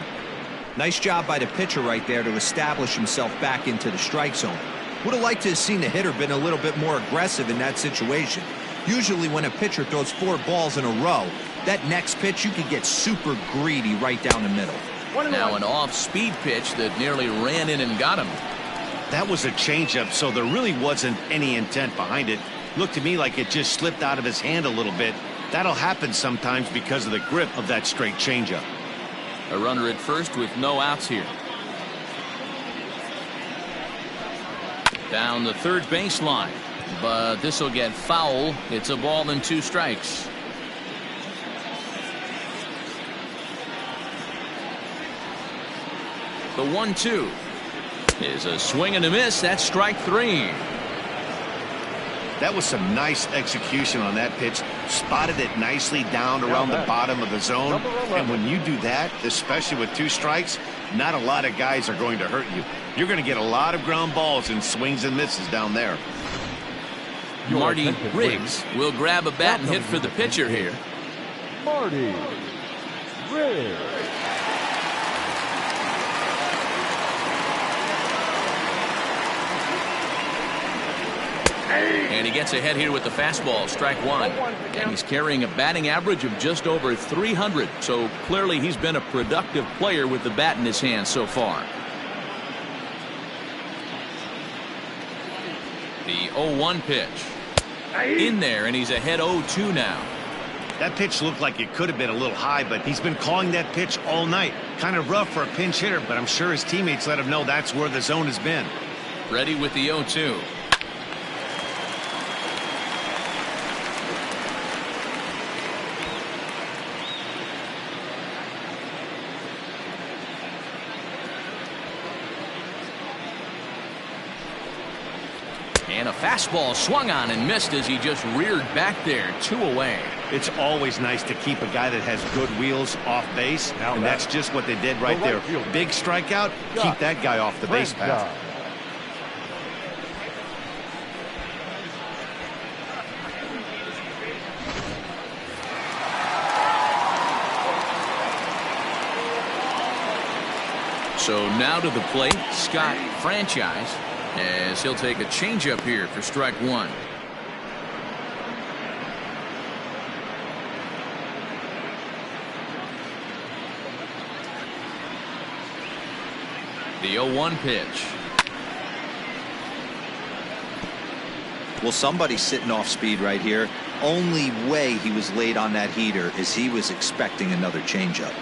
Nice job by the pitcher right there to establish himself back into the strike zone. Would have liked to have seen the hitter been a little bit more aggressive in that situation. Usually when a pitcher throws 4 balls in a row, that next pitch you could get super greedy right down the middle. Now an off-speed pitch that nearly ran in and got him. That was a changeup, so there really wasn't any intent behind it. Looked to me like it just slipped out of his hand a little bit. That'll happen sometimes because of the grip of that straight changeup. A runner at first with no outs here. Down the third baseline, but this will get foul. It's a ball and 2 strikes. The 1-2 is a swing and a miss. That's strike 3. That was some nice execution on that pitch. Spotted it nicely down around the bottom of the zone. And when you do that, especially with 2 strikes, not a lot of guys are going to hurt you. You're going to get a lot of ground balls and swings and misses down there. Marty Riggs will grab a bat and hit for the pitcher here. Marty Riggs. And he gets ahead here with the fastball, strike 1. And he's carrying a batting average of just over 300. So clearly he's been a productive player with the bat in his hand so far. The 0-1 pitch. In there, and he's ahead 0-2 now. That pitch looked like it could have been a little high, but he's been calling that pitch all night. Kind of rough for a pinch hitter, but I'm sure his teammates let him know that's where the zone has been. Ready with the 0-2. And a fastball swung on and missed as he just reared back there, 2 away. It's always nice to keep a guy that has good wheels off base, and that's just what they did right there. Big strikeout, keep that guy off the base path. So now to the plate, Scott Franchise, as he'll take a changeup here for strike 1. The 0-1 pitch. Well, somebody's sitting off speed right here. Only way he was late on that heater is he was expecting another changeup.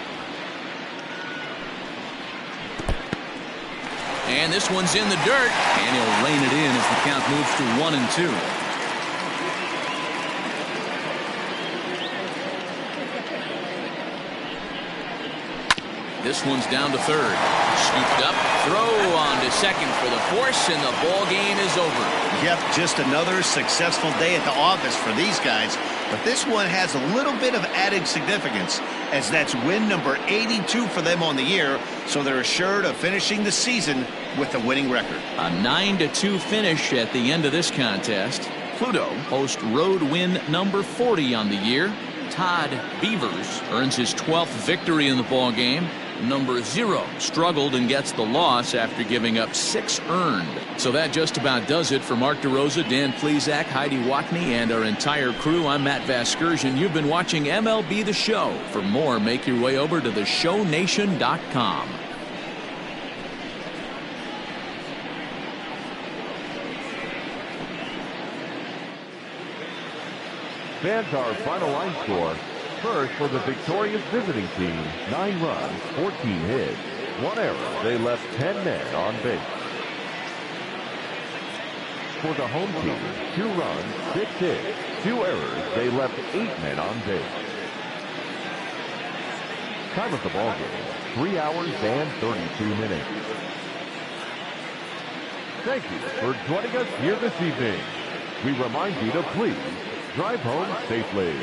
And this one's in the dirt, and he'll rein it in as the count moves to 1-2. This one's down to third. Scooped up, throw on to second for the force, and the ball game is over. Yep, just another successful day at the office for these guys. But this one has a little bit of added significance, as that's win number 82 for them on the year, so they're assured of finishing the season with a winning record. A 9-2 finish at the end of this contest. Pluto hosts road win number 40 on the year. Todd Beavers earns his 12th victory in the ball game. Number 0 struggled and gets the loss after giving up 6 earned. So that just about does it for Mark DeRosa, Dan Plesac, Heidi Watney, and our entire crew. I'm Matt Vasgersian. You've been watching MLB The Show. For more, make your way over to theshownation.com. Fans, our final line score. First, for the victorious visiting team, 9 runs, 14 hits, 1 error. They left 10 men on base. For the home team, 2 runs, 6 hits, 2 errors. They left 8 men on base. Time of the ball game, 3 hours and 32 minutes. Thank you for joining us here this evening. We remind you to please drive home safely.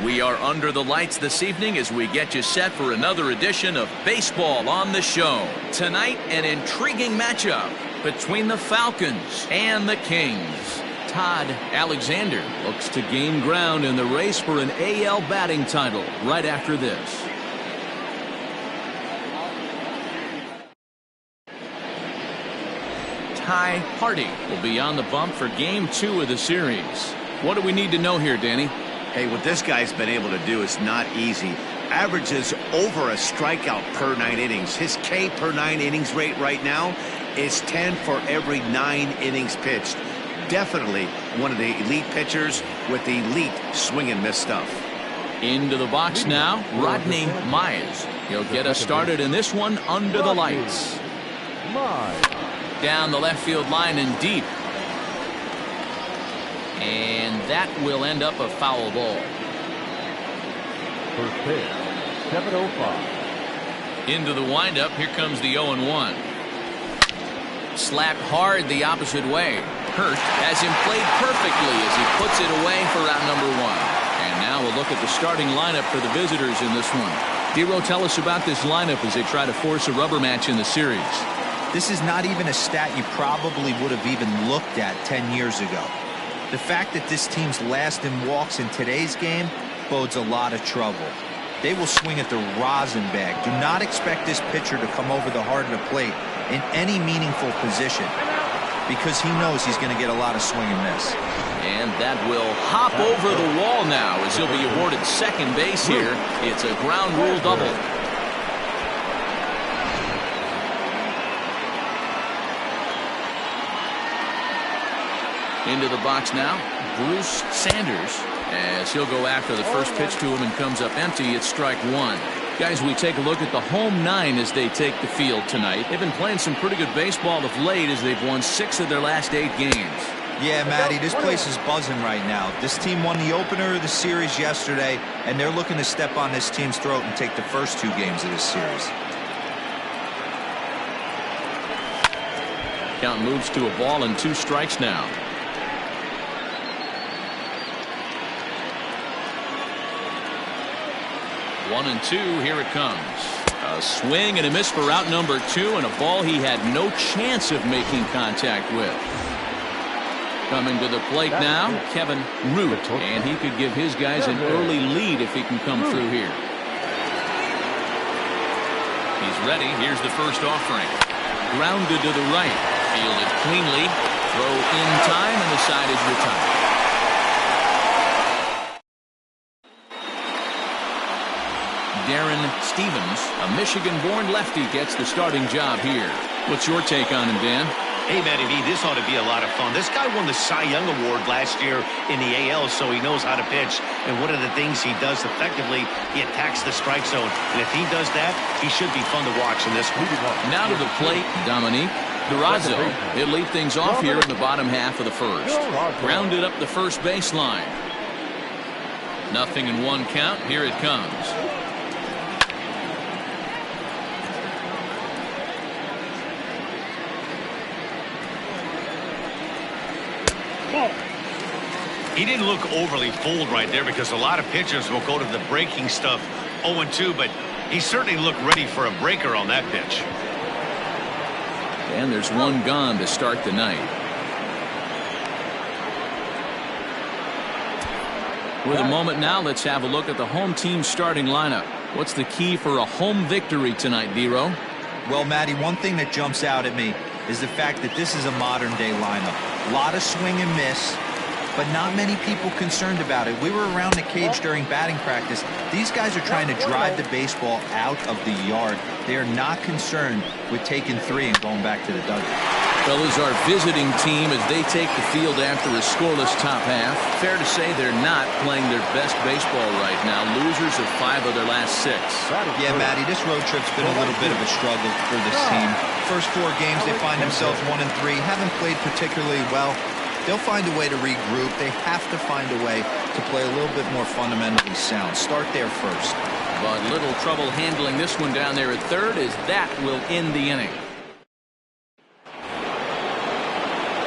We are under the lights this evening as we get you set for another edition of Baseball on the Show. Tonight, an intriguing matchup between the Falcons and the Kings. Todd Alexander looks to gain ground in the race for an AL batting title right after this. Ty Hardy will be on the bump for Game 2 of the series. What do we need to know here, Danny? Hey, what this guy's been able to do is not easy. Averages over a strikeout per 9 innings. His K per 9 innings rate right now is 10 for every 9 innings pitched. Definitely one of the elite pitchers with elite swing and miss stuff. Into the box now, Rodney Mize. He'll get us started in this one under the lights. Down the left field line and deep. And that will end up a foul ball. First pitch, 7:05. Into the windup, here comes the 0-1. Slapped hard the opposite way. Hurt has him played perfectly as he puts it away for out number 1. And now we'll look at the starting lineup for the visitors in this one. Dero, tell us about this lineup as they try to force a rubber match in the series. This is not even a stat you probably would have even looked at 10 years ago. The fact that this team's last in walks in today's game bodes a lot of trouble. They will swing at the rosin bag. Do not expect this pitcher to come over the heart of the plate in any meaningful position because he knows he's going to get a lot of swing and miss. And that will hop over the wall now as he'll be awarded second base here. It's a ground rule double. Into the box now, Bruce Sanders, as he'll go after the first pitch to him and comes up empty. It's strike 1. Guys, we take a look at the home 9 as they take the field tonight. They've been playing some pretty good baseball of late as they've won 6 of their last 8 games. Yeah, Matty, this place is buzzing right now. This team won the opener of the series yesterday, and they're looking to step on this team's throat and take the first 2 games of this series. Count moves to a ball and 2 strikes now. 1-2, here it comes. A swing and a miss for out number 2, and a ball he had no chance of making contact with. Coming to the plate now, Kevin Root, and he could give his guys an early lead if he can come through here. He's ready. Here's the first offering. Grounded to the right. Fielded cleanly. Throw in time, and the side is retired. Darren Stevens, a Michigan-born lefty, gets the starting job here. What's your take on him, Dan? Hey, Matty V, this ought to be a lot of fun. This guy won the Cy Young Award last year in the AL, so he knows how to pitch. And one of the things he does effectively, he attacks the strike zone. And if he does that, he should be fun to watch in this one. Now to the plate, Dominique Durazo. He'll lead things off here in the bottom half of the first. Grounded up the first baseline. 0-1 count. Here it comes. He didn't look overly fooled right there because a lot of pitchers will go to the breaking stuff 0-2, but he certainly looked ready for a breaker on that pitch. And there's 1 gone to start the night. For the moment now, let's have a look at the home team starting lineup. What's the key for a home victory tonight, Dero? Well, Matty, one thing that jumps out at me is the fact that this is a modern-day lineup. A lot of swing and miss, but not many people concerned about it. We were around the cage during batting practice. These guys are trying to drive the baseball out of the yard. They are not concerned with taking 3 and going back to the dugout. Fellas, our visiting team as they take the field after a scoreless top half. Fair to say they're not playing their best baseball right now. Losers of 5 of their last 6. Yeah, Matty, this road trip's been a little bit of a struggle for this team. First 4 games, they find themselves 1-3. Haven't played particularly well. They'll find a way to regroup. They have to find a way to play a little bit more fundamentally sound. Start there first. But little trouble handling this one down there at third as that will end the inning.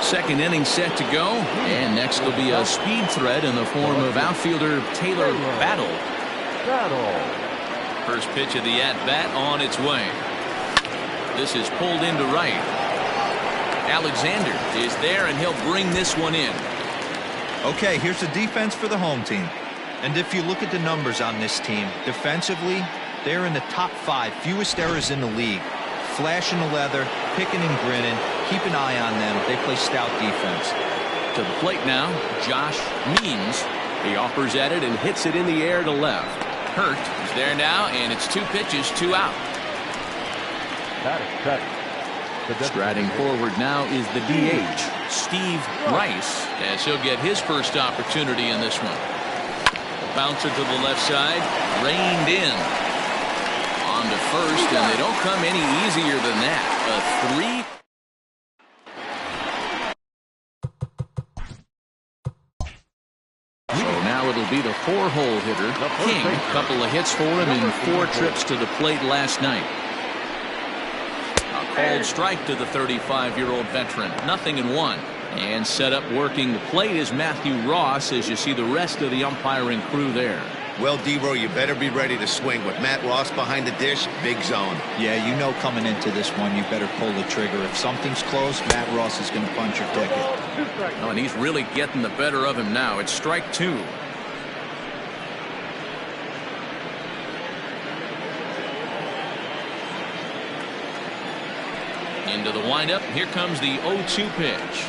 Second inning set to go, and next will be a speed threat in the form of outfielder Taylor Battle. First pitch of the at-bat on its way. This is pulled into right. Alexander is there, and he'll bring this one in. Okay, here's the defense for the home team. And if you look at the numbers on this team, defensively, they're in the top 5, fewest errors in the league. Flashing the leather, picking and grinning. Keep an eye on them. They play stout defense. To the plate now, Josh Means. He offers at it and hits it in the air to left. Hurt is there now, and it's 2 pitches, 2 out. Striding forward now is the DH, Steve Rice, as he'll get his first opportunity in this one. Bouncer to the left side, reined in. On to first, and they don't come any easier than that. A 3. So now it'll be the 4-hole hitter, King. A couple of hits for him in 4 trips to the plate last night. A called strike to the 35-year-old veteran. 0-1. And set up working the plate is Matthew Ross, as you see the rest of the umpiring crew there. Well, Debro, you better be ready to swing. With Matt Ross behind the dish, big zone. Yeah, you know coming into this one, you better pull the trigger. If something's close, Matt Ross is going to punch your ticket. Oh, and he's really getting the better of him now. It's strike 2. Into the windup. Here comes the 0-2 pitch.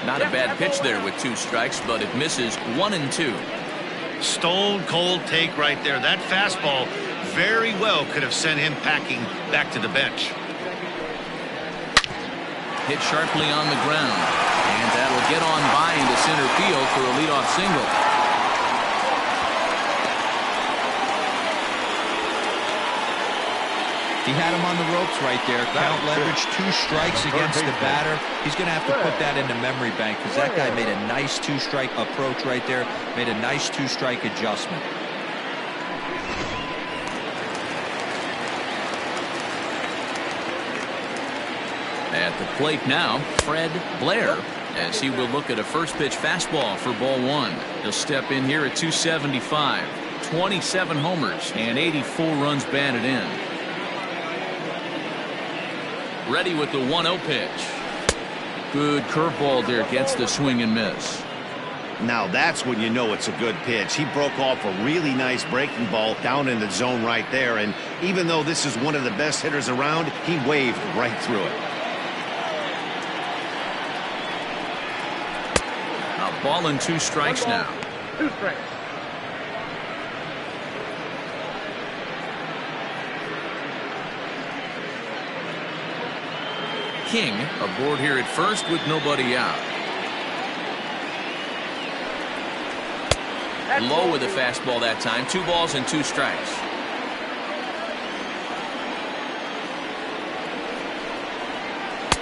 Not a bad pitch there with 2 strikes, but it misses 1-2. Stone cold take right there. That fastball very well could have sent him packing back to the bench. Hit sharply on the ground, and that'll get on by into center field for a leadoff single. He had him on the ropes right there. Count leverage, 2 strikes against the batter. He's going to have to put that in the memory bank, because that guy made a nice 2-strike approach right there. Made a nice 2-strike adjustment. At the plate now, Fred Blair, as he will look at a first pitch fastball for ball 1. He'll step in here at 275. 27 homers and 84 runs batted in. Ready with the 1-0 pitch. Good curveball there, gets the swing and miss. Now that's when you know it's a good pitch. He broke off a really nice breaking ball down in the zone right there, and even though this is one of the best hitters around, he waved right through it. A ball and 2 strikes now. 2 strikes. King aboard here at first with nobody out. Low with a fastball that time. 2 balls and 2 strikes.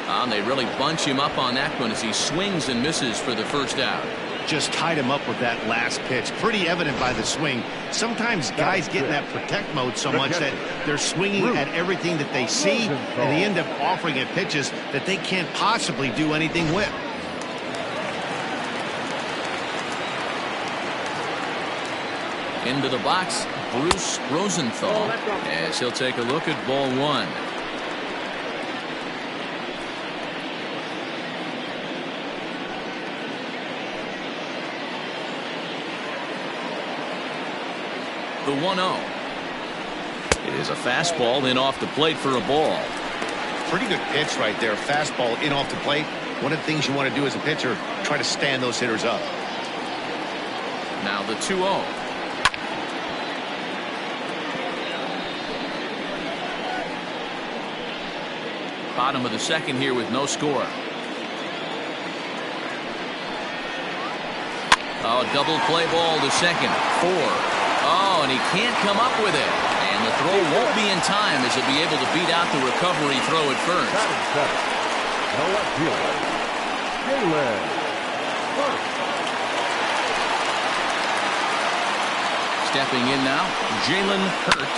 And they really bunch him up on that one as he swings and misses for the first out. Just tied him up with that last pitch. Pretty evident by the swing. Sometimes guys get in that protect mode so much that they're swinging at everything that they see, and they end up offering at pitches that they can't possibly do anything with. Into the box, Bruce Rosenthal, as he'll take a look at ball 1. The 1-0 is a fastball in off the plate for a ball. Pretty good pitch right there. Fastball in off the plate. One of the things you want to do as a pitcher, try to stand those hitters up. Now the 2-0. Bottom of the second here with no score. Oh, double play ball to second. 4. Oh, and he can't come up with it. And the throw won't be in time as he'll be able to beat out the recovery throw at first. No left fielder, Jalen Hurt. Stepping in now, Jalen Hurt.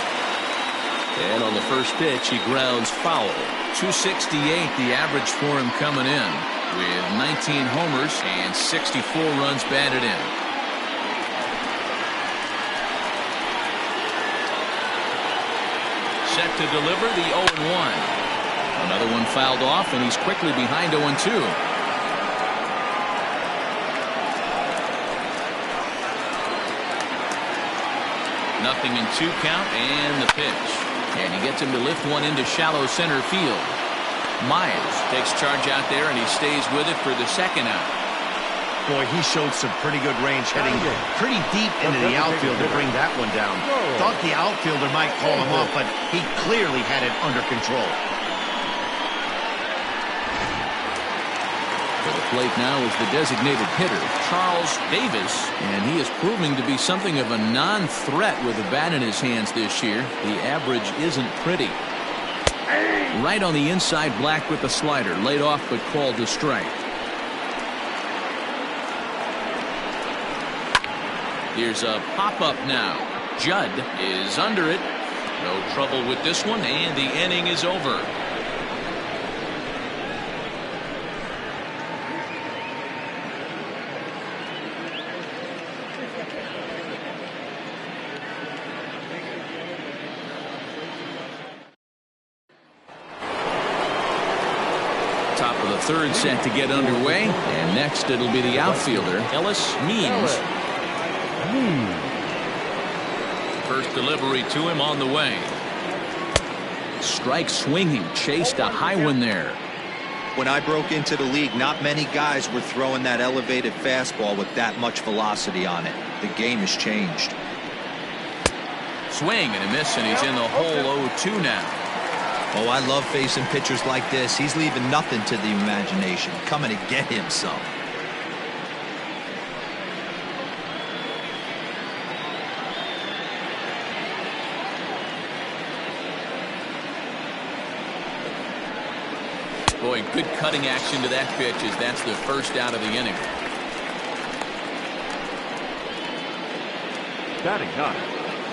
And on the first pitch, he grounds foul. 268 the average for him coming in. with 19 homers and 64 runs batted in. Set to deliver the 0-1. Another one fouled off, and he's quickly behind 0-2. Nothing in 2 count, and the pitch. And he gets him to lift one into shallow center field. Myers takes charge out there, and he stays with it for the second out. Boy, he showed some pretty good range heading pretty deep into the outfield to bring that one down. Thought the outfielder might call him off, but he clearly had it under control. To the plate now is the designated hitter, Charles Davis, and he is proving to be something of a non-threat with the bat in his hands this year. The average isn't pretty. Right on the inside, Black with the slider, laid off but called to strike. Here's a pop-up now. Judd is under it. No trouble with this one, and the inning is over. Top of the third set to get underway, and next it'll be the outfielder, Ellis Means. First delivery to him on the way. Strike swinging, chased a high one there. When I broke into the league, not many guys were throwing that elevated fastball with that much velocity on it. The game has changed. Swing and a miss, and he's in the hole 0-2 now. Oh, I love facing pitchers like this. He's leaving nothing to the imagination. Coming to get him some. Boy, good cutting action to that pitch as that's the first out of the inning. Batting 9.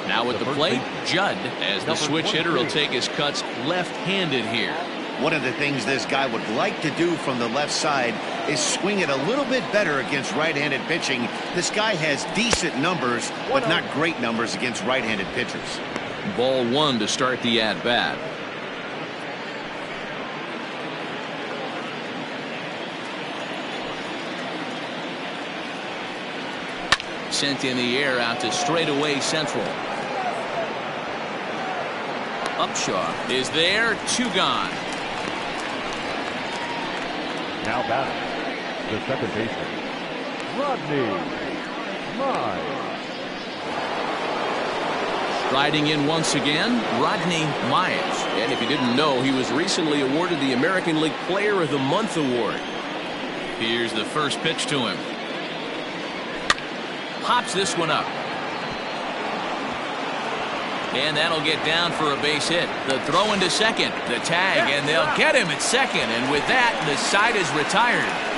Now at the plate, Judd, as the switch hitter, will take his cuts left-handed here. One of the things this guy would like to do from the left side is swing it a little bit better against right-handed pitching. This guy has decent numbers, but not great numbers against right-handed pitchers. Ball 1 to start the at-bat. Sent in the air out to straightaway central. Upshaw is there, 2 gone. Now batting, the second baseman, Rodney Myers. Striding in once again, Rodney Myers. And if you didn't know, he was recently awarded the American League Player of the Month award. Here's the first pitch to him. Pops this one up. And that'll get down for a base hit. The throw into second, the tag, and they'll get him at second. And with that, the side is retired.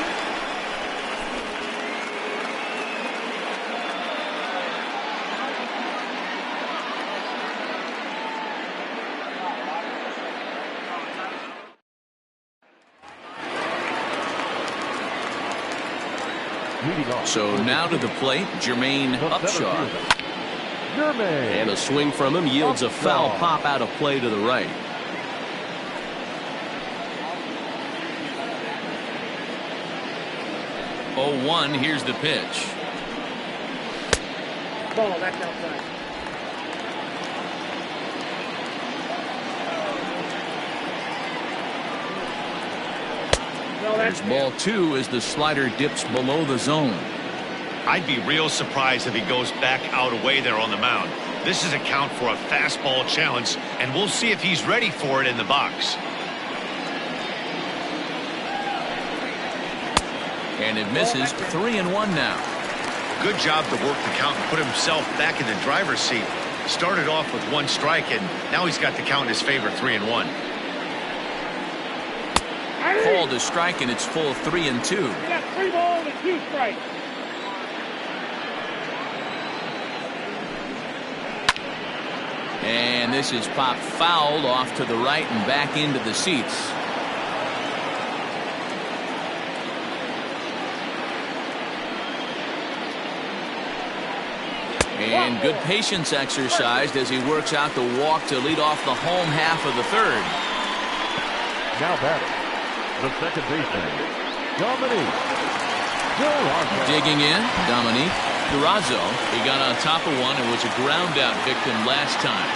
So now to the plate, Jermaine Upshaw. And a swing from him yields a foul pop out of play to the right. Oh, 1, here's the pitch. Ball, that's outside. There's ball 2 as the slider dips below the zone. I'd be real surprised if he goes back out away there on the mound. This is a count for a fastball challenge, and we'll see if he's ready for it in the box. And it misses. 3-1 now. Good job to work the count and put himself back in the driver's seat. Started off with 1 strike, and now he's got the count in his favor, 3-1. Called a strike, and it's full 3-2. You got 3 balls and 2 strikes. And this is popped fouled off to the right and back into the seats. And good patience exercised as he works out the walk to lead off the home half of the third. Now batting, the second baseman, Dominique. Digging in, Dominique Durazo. He got on top of one and was a ground out victim last time.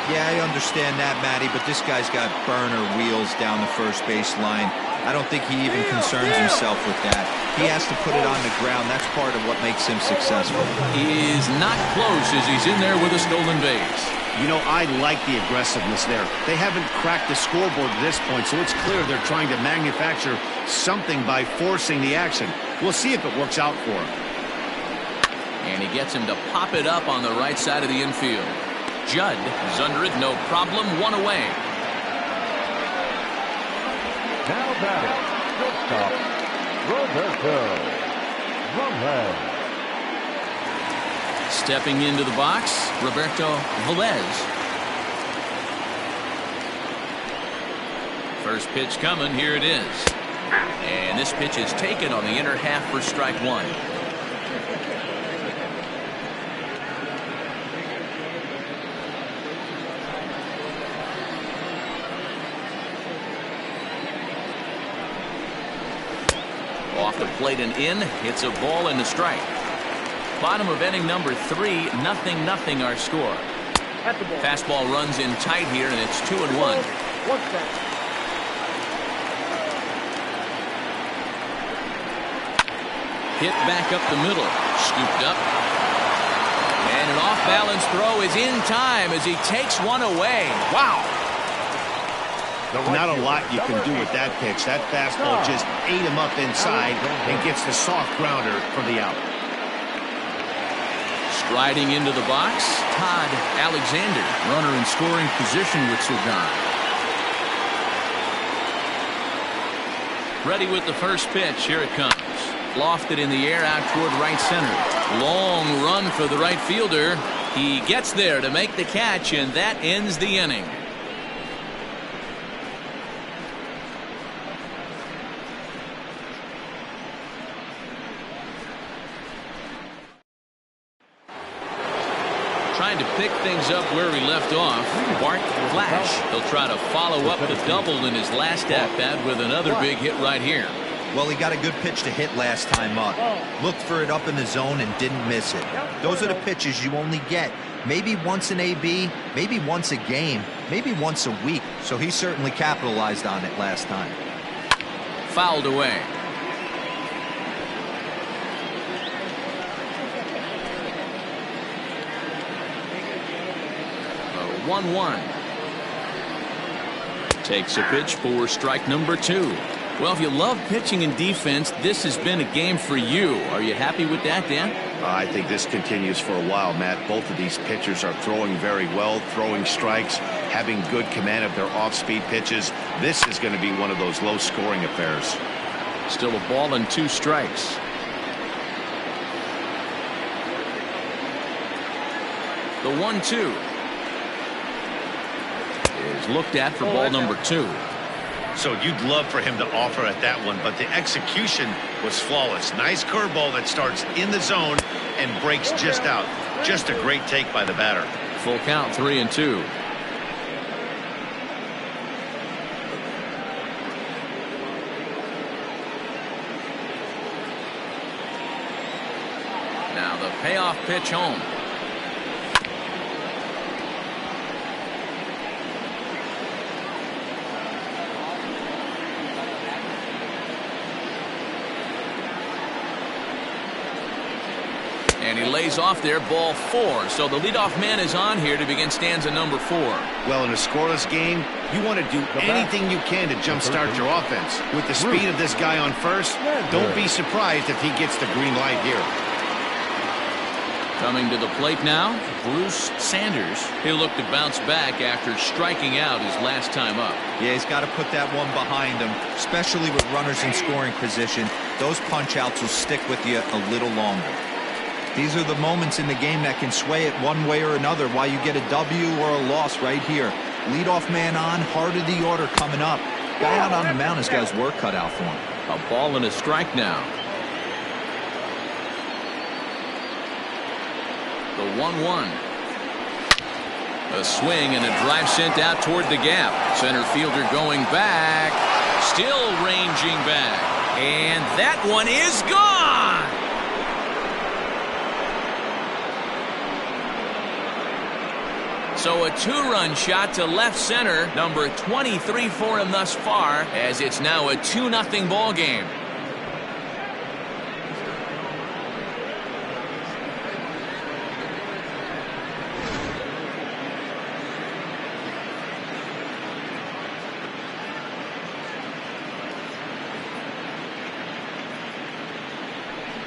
Yeah, I understand that, Matty, but this guy's got burner wheels down the first base line. I don't think he even concerns himself with that. He has to put it on the ground. That's part of what makes him successful. He is not close as he's in there with a stolen base. You know, I like the aggressiveness there. They haven't cracked the scoreboard at this point, so it's clear they're trying to manufacture something by forcing the action. We'll see if it works out for him. And he gets him to pop it up on the right side of the infield. Judd is under it, no problem, one away. Now batting, shortstop, Roberto Velez. Stepping into the box, Roberto Velez. First pitch coming, here it is. And this pitch is taken on the inner half for strike one. Off the plate and in, hits a ball and a strike. Bottom of inning number 3, 0-0 our score. Fastball runs in tight here, and it's 2-1. Hit back up the middle, scooped up. And an off-balance throw is in time as he takes one away. Wow. Not a lot you can do with that pitch. That fastball just ate him up inside and gets the soft grounder for the out. Striding into the box, Todd Alexander, runner in scoring position with Sugan. Ready with the first pitch. Here it comes. Lofted in the air out toward right center. Long run for the right fielder. He gets there to make the catch, and that ends the inning. Trying to pick things up where he left off. Bart Flash. He'll try to follow up the double in his last at-bat with another big hit right here. Well, he got a good pitch to hit last time up. Looked for it up in the zone and didn't miss it. Those are the pitches you only get maybe once in AB, maybe once a game, maybe once a week. So he certainly capitalized on it last time. Fouled away. A 1-1. Takes a pitch for strike number 2. Well, if you love pitching and defense, this has been a game for you. Are you happy with that, Dan? I think this continues for a while, Matt. Both of these pitchers are throwing very well, throwing strikes, having good command of their off-speed pitches. This is going to be one of those low-scoring affairs. Still a ball and 2 strikes. The 1-2 is looked at for ball number 2. So you'd love for him to offer at that one, but the execution was flawless. Nice curveball that starts in the zone and breaks just out. Just a great take by the batter. Full count, 3-2. Now the payoff pitch home. And he lays off there, ball 4. So the leadoff man is on here to begin stanza number 4. Well, in a scoreless game, you want to do anything you can to jumpstart your offense. With the speed of this guy on first, don't be surprised if he gets the green light here. Coming to the plate now, Bruce Sanders. He'll look to bounce back after striking out his last time up. Yeah, he's got to put that one behind him, especially with runners in scoring position. Those punch-outs will stick with you a little longer. These are the moments in the game that can sway it one way or another, why you get a W or a loss right here. Leadoff man on, heart of the order coming up. Guy out on the mound has got his work cut out for him. A ball and a strike now. The 1-1. A swing and a drive sent out toward the gap. Center fielder going back. Still ranging back. And that one is gone. So a 2-run shot to left center. Number 23 for him thus far, as it's now a 2-0 ball game.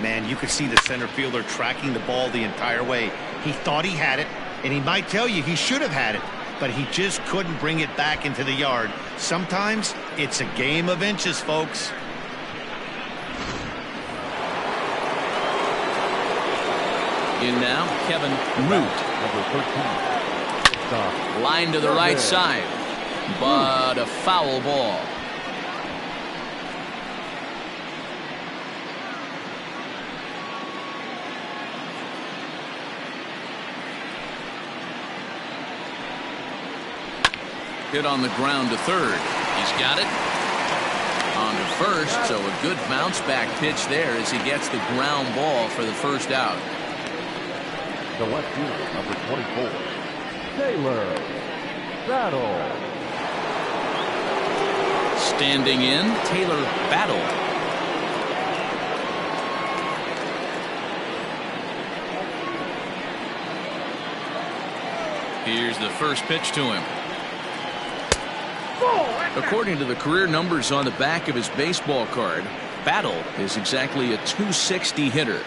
Man, you could see the center fielder tracking the ball the entire way. He thought he had it, and he might tell you he should have had it, but he just couldn't bring it back into the yard. Sometimes it's a game of inches, folks. In now, Kevin Root. Number 13. Stop. Line to the right side, but a foul ball. Hit on the ground to third. He's got it. On to first, so a good bounce back pitch there as he gets the ground ball for the first out. The left fielder, number 24. Taylor Battle. Standing in, Taylor Battle. Here's the first pitch to him. According to the career numbers on the back of his baseball card, Battle is exactly a .260 hitter.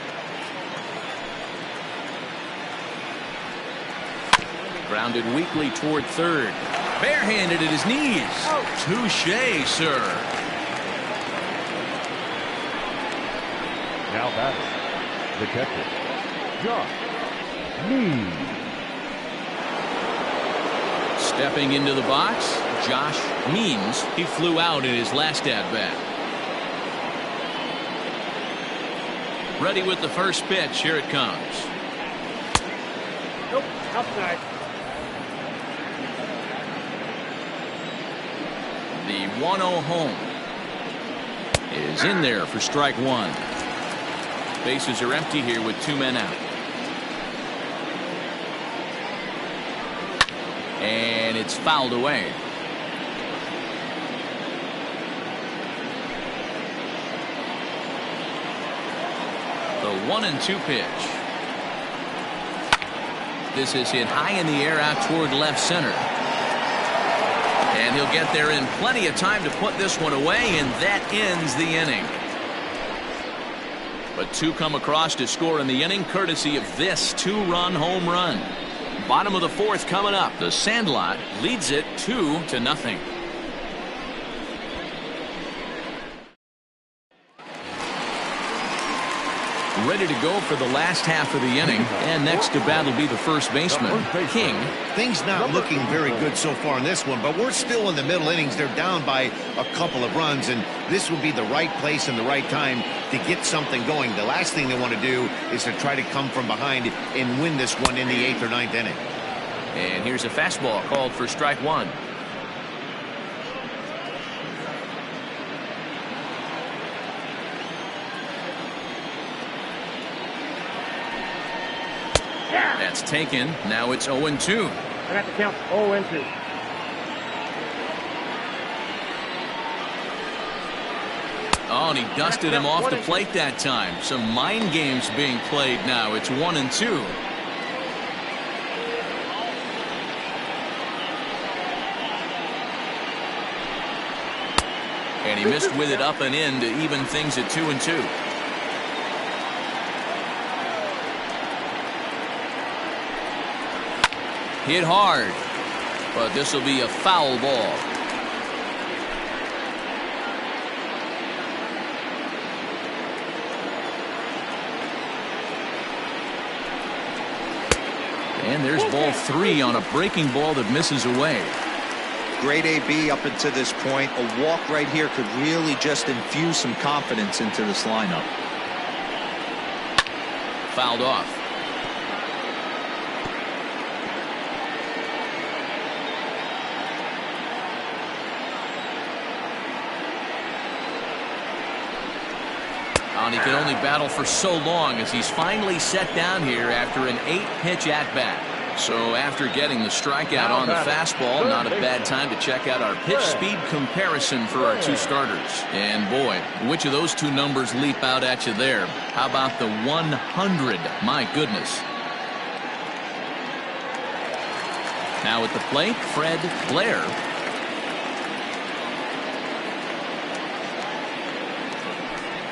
Grounded weakly toward third. Barehanded at his knees. Touché, sir. Now batting, the catcher, Josh Means. Stepping into the box, Josh Means. He flew out in his last at-bat. Ready with the first pitch. Here it comes. Nope, outside. The 1-0 home is in there for strike one. Bases are empty here with 2 men out. And it's fouled away. The 1-2 pitch. This is hit high in the air out toward left center. And he'll get there in plenty of time to put this one away, and that ends the inning. But 2 come across to score in the inning, courtesy of this 2-run home run. Bottom of the 4th coming up. The Sandlot leads it 2-0. Ready to go for the last half of the inning, and next to bat will be the first baseman, King. Things not looking very good so far in this one, but we're still in the middle innings. They're down by a couple of runs, and this would be the right place and the right time to get something going. The last thing they want to do is to try to come from behind and win this one in the 8th or 9th inning. And here's a fastball called for strike one. That's taken. Now it's 0-2. I got the count 0-2. Oh, and he dusted him off the plate that time. Some mind games being played now. It's 1-2. And he missed with it up and in to even things at 2-2. Hit hard, but this will be a foul ball. And there's ball 3 on a breaking ball that misses away. Great AB up until this point. A walk right here could really just infuse some confidence into this lineup. Fouled off. And he can only battle for so long as he's finally set down here after an 8-pitch at-bat. So after getting the strikeout on the fastball, not a bad time to check out our pitch speed comparison for our two starters. And boy, which of those two numbers leap out at you there? How about the 100? My goodness. Now at the plate, Fred Blair.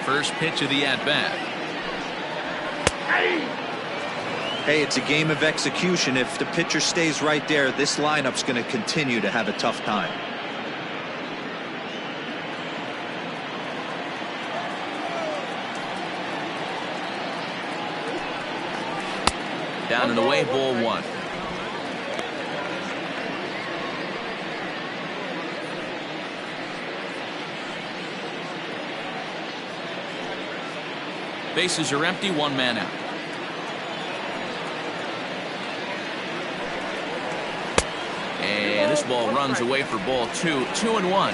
First pitch of the at-bat. Hey, it's a game of execution. If the pitcher stays right there, this lineup's going to continue to have a tough time. Down and away, ball one. Bases are empty, one man out. And this ball runs away for ball two. 2-1.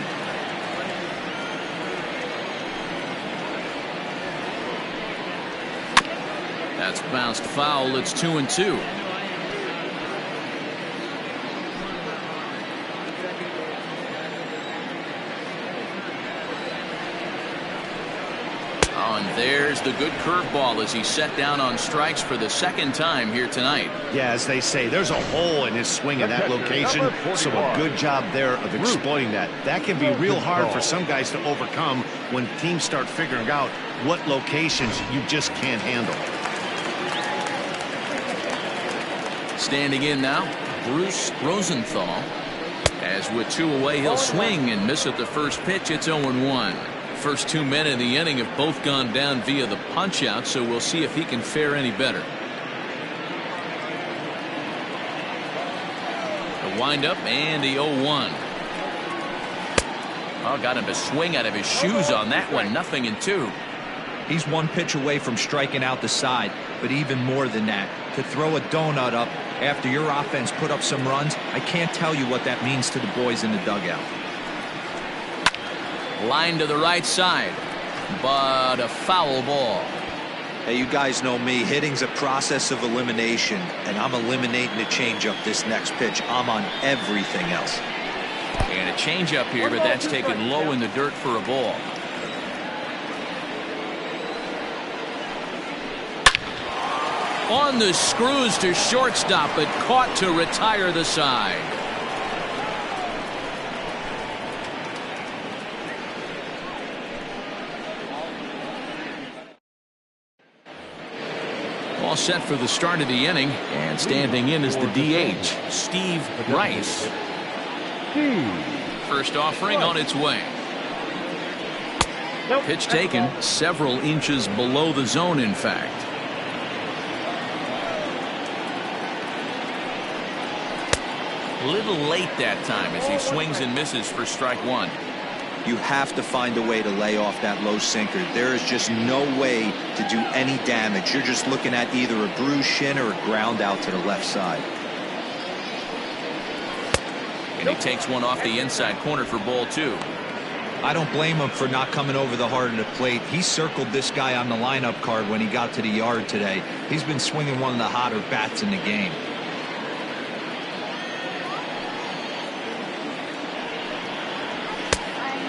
That's bounced foul. It's 2-2. And there's the good curveball as he's set down on strikes for the second time here tonight. Yeah, as they say, there's a hole in his swing in that location, so a good job there of exploiting that. That can be real hard for some guys to overcome when teams start figuring out what locations you just can't handle. Standing in now, Bruce Rosenthal. As with 2 away, he'll swing and miss at the first pitch. It's 0-1. First 2 men in the inning have both gone down via the punch-out, so we'll see if he can fare any better. The windup and the 0-1. Oh, got him to swing out of his shoes on that one. 0-2. He's 1 pitch away from striking out the side, but even more than that, to throw a donut up after your offense put up some runs, I can't tell you what that means to the boys in the dugout. Line to the right side, but a foul ball. Hey, you guys know me. Hitting's a process of elimination, and I'm eliminating the changeup this next pitch. I'm on everything else. And a changeup here, but that's taken low in the dirt for a ball. On the screws to shortstop, but caught to retire the side. All set for the start of the inning, and standing in is the DH, Steve Rice. First offering on its way. Pitch taken several inches below the zone, in fact. A little late that time as he swings and misses for strike one. You have to find a way to lay off that low sinker. There is just no way to do any damage. You're just looking at either a bruised shin or a ground out to the left side. And he takes one off the inside corner for ball two. I don't blame him for not coming over the heart of the plate. He circled this guy on the lineup card when he got to the yard today. He's been swinging one of the hotter bats in the game.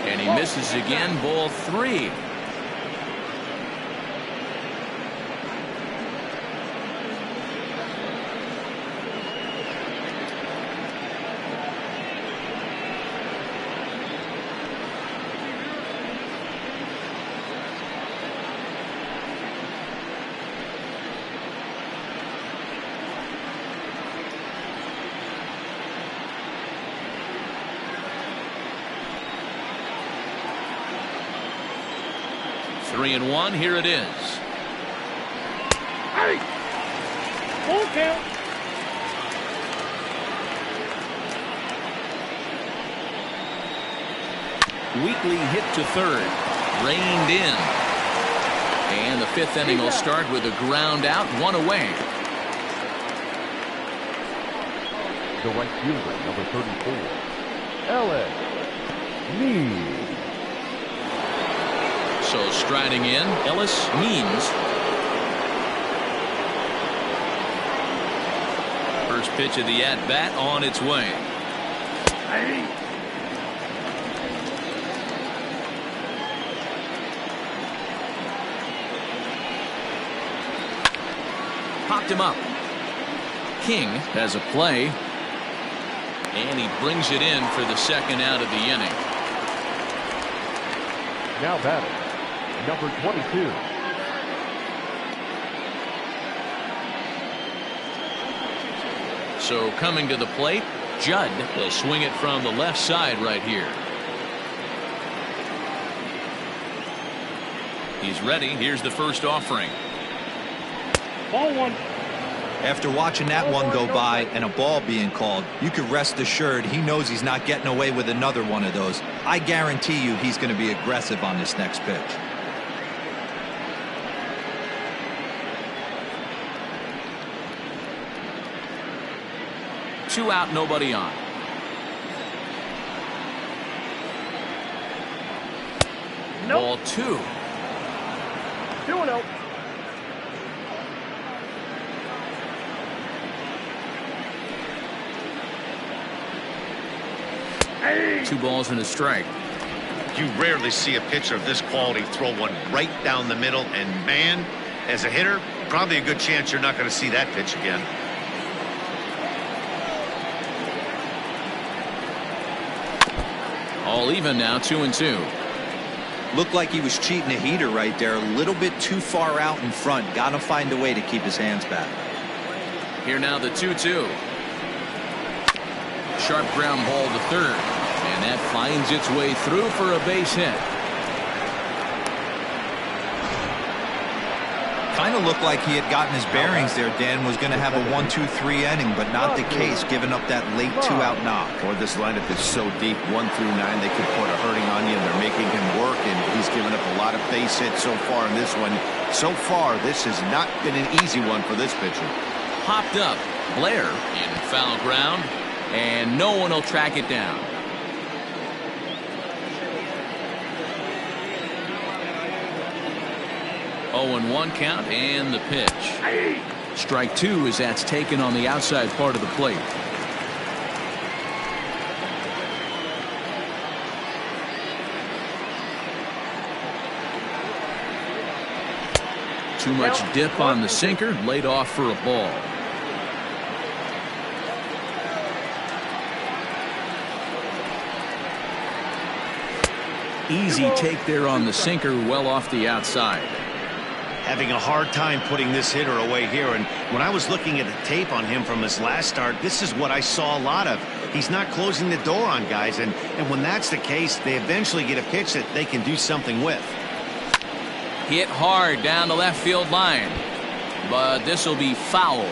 And he misses again, ball three. Three and one, here it is. Hey! Full count. Weekly hit to third, reined in. And the fifth inning will start with a ground out, one away. The right fielder, number 34, Alex Lee. So striding in, Ellis Means. First pitch of the at-bat on its way. Popped him up. King has a play. And he brings it in for the second out of the inning. Now batting, number 22. So coming to the plate, Judd will swing it from the left side right here. He's ready. Here's the first offering. Ball one. After watching that one go by and a ball being called, you can rest assured he knows he's not getting away with another one of those. I guarantee you he's going to be aggressive on this next pitch. Two out, nobody on. Nope. Ball two. 2-0. Two balls and a strike. You rarely see a pitcher of this quality throw one right down the middle, and man, as a hitter, probably a good chance you're not going to see that pitch again. All even now, 2-2. Looked like he was cheating a heater right there, a little bit too far out in front. Got to find a way to keep his hands back. Here now the 2-2. Sharp ground ball to third, and that finds its way through for a base hit. Kind of looked like he had gotten his bearings there. Dan was going to have a 1-2-3 inning, but not the case, giving up that late 2-out knock. Or this lineup is so deep, 1 through 9, they could put a hurting on you, and they're making him work, and he's given up a lot of base hits so far in this one. So far, this has not been an easy one for this pitcher. Popped up. Blair in foul ground, and no one will track it down. Oh, and 1 count, and the pitch. Strike two as that's taken on the outside part of the plate. Too much dip on the sinker, laid off for a ball. Easy take there on the sinker, well off the outside. Having a hard time putting this hitter away here, and when I was looking at the tape on him from his last start, this is what I saw a lot of. He's not closing the door on guys, and when that's the case, they eventually get a pitch that they can do something with. Hit hard down the left field line, but this will be foul.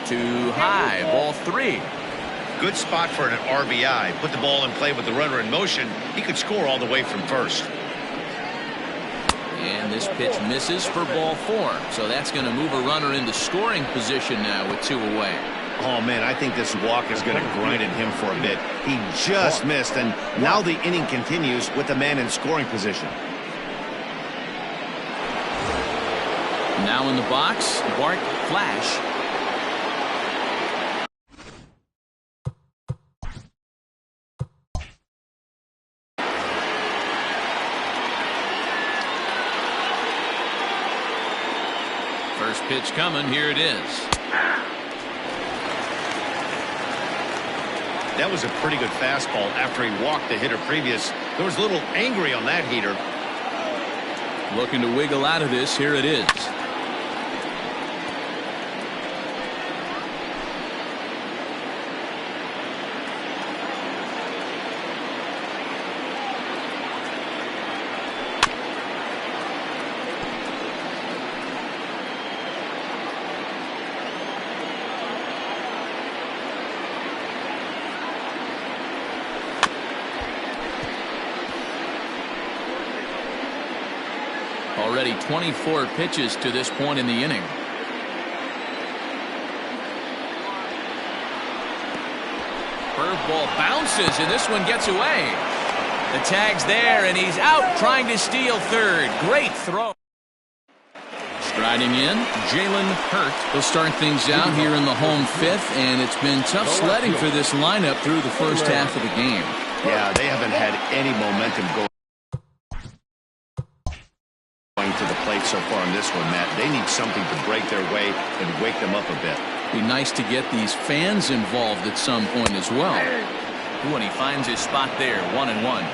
Too high, ball 3. Good spot for an RBI. Put the ball in play with the runner in motion. He could score all the way from first. And this pitch misses for ball 4. So that's going to move a runner into scoring position now with 2 away. Oh, man, I think this walk is going to grind at him for a bit. He just missed, and now the inning continues with the man in scoring position. Now in the box, Bart Flash. First pitch coming, here it is. That was a pretty good fastball after he walked the hitter previous. There was a little angry on that heater. Looking to wiggle out of this, here it is. Already 24 pitches to this point in the inning. Curveball bounces, and this one gets away. The tag's there, and he's out trying to steal third. Great throw. Striding in, Jalen Hurt. He'll start things out here in the home fifth, and it's been tough sledding for this lineup through the first half of the game. Yeah, they haven't had any momentum going to the plate so far in this one, Matt. They need something to break their way and wake them up a bit. Be nice to get these fans involved at some point as well. Ooh, and he finds his spot there, 1-1.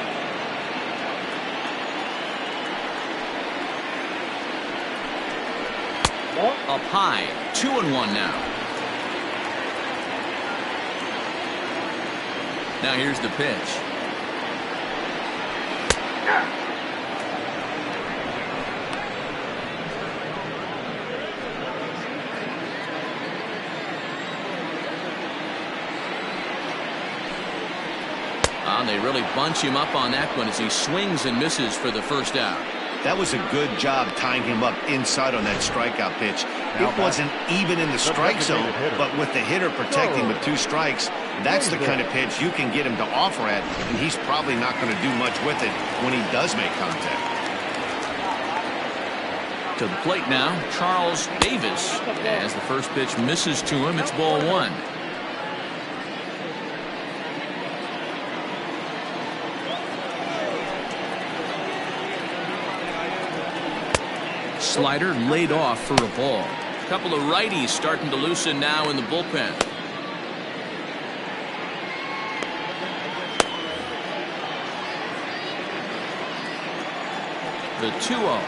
Up high, 2-1 now. Now here's the pitch. They really bunch him up on that one as he swings and misses for the first out. That was a good job tying him up inside on that strikeout pitch. It wasn't even in the strike zone, but with the hitter protecting with 2 strikes, that's the kind of pitch you can get him to offer at, and he's probably not going to do much with it when he does make contact. To the plate now, Charles Davis. As the first pitch misses to him, it's ball 1. Slider laid off for a ball. A couple of righties starting to loosen now in the bullpen. The 2-0.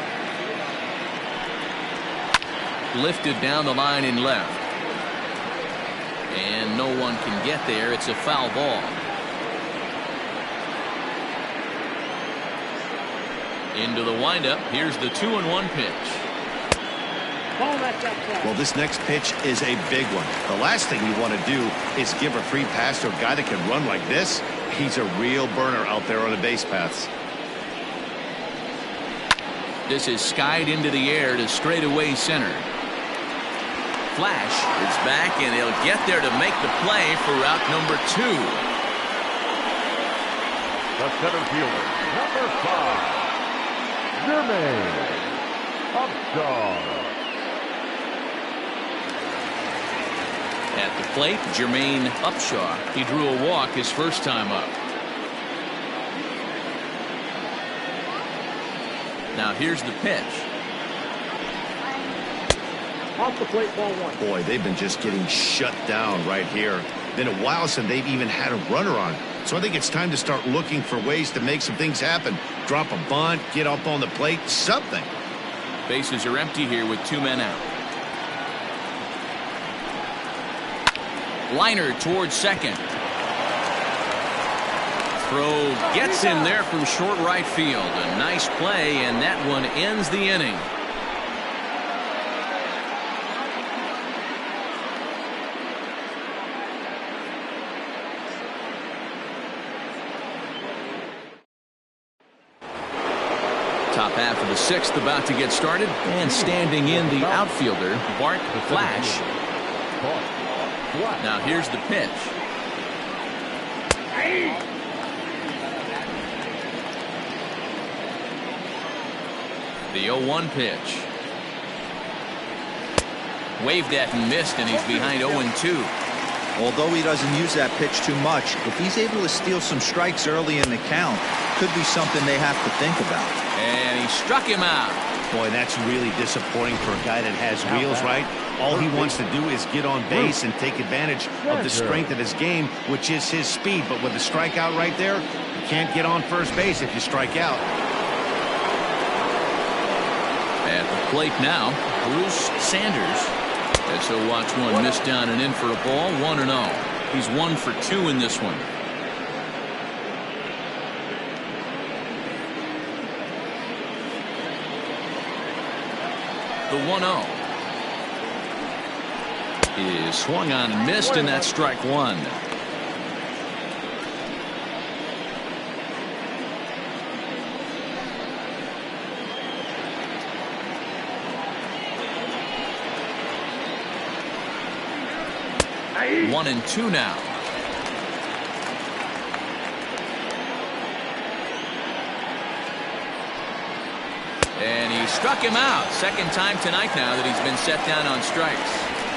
Lifted down the line in left. And no one can get there. It's a foul ball. Into the windup. Here's the 2-1 pitch. Well, this next pitch is a big one. The last thing you want to do is give a free pass to a guy that can run like this. He's a real burner out there on the base paths. This is skied into the air to straightaway center. Flash is back, and he'll get there to make the play for route number 2. The center fielder, number 5. Jermaine Upshaw. At the plate, Jermaine Upshaw. He drew a walk his first time up. Now here's the pitch. Off the plate, ball 1. Boy, they've been just getting shut down right here. Been a while since they've even had a runner on. So I think it's time to start looking for ways to make some things happen. Drop a bunt, get up on the plate, something. Bases are empty here with 2 men out. Liner towards second. Throw gets in there from short right field. A nice play, and that one ends the inning. Top half of the 6th about to get started, and standing in the outfielder, Bart Flash. Now here's the pitch. The 0-1 pitch. Waved at and missed, and he's behind 0-2. Although he doesn't use that pitch too much, if he's able to steal some strikes early in the count, could be something they have to think about. And he struck him out. Boy, that's really disappointing for a guy that has wheels, right? All he wants to do is get on base and take advantage of the strength of his game, which is his speed. But with a strikeout right there, you can't get on first base if you strike out. At the plate now, Bruce Sanders. As he'll watch one miss down and in for a ball, 1-0. He's 1 for 2 in this one. The 1-0 is swung on and missed, and that's strike 1. One and 2 now. struck him out. Second time tonight now that he's been set down on strikes.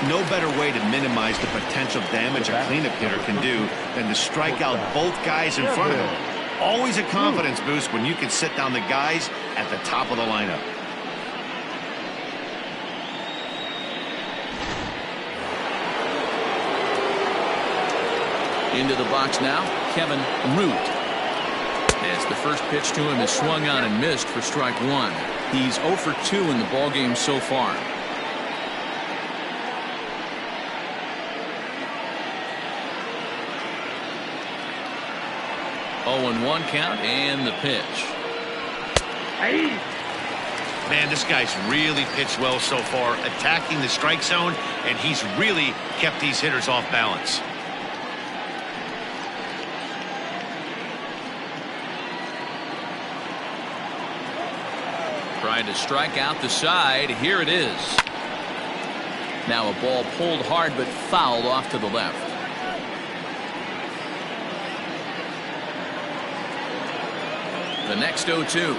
No better way to minimize the potential damage a cleanup hitter can do than to strike out both guys in front of him. Always a confidence boost when you can sit down the guys at the top of the lineup. Into the box now, Kevin Root. As the first pitch to him is swung on and missed for strike one. He's 0 for 2 in the ballgame so far. 0-1 count and the pitch. Man, this guy's really pitched well so far, attacking the strike zone, and he's really kept these hitters off balance. Trying to strike out the side. Here it is. Now a ball pulled hard but fouled off to the left. The next 0-2.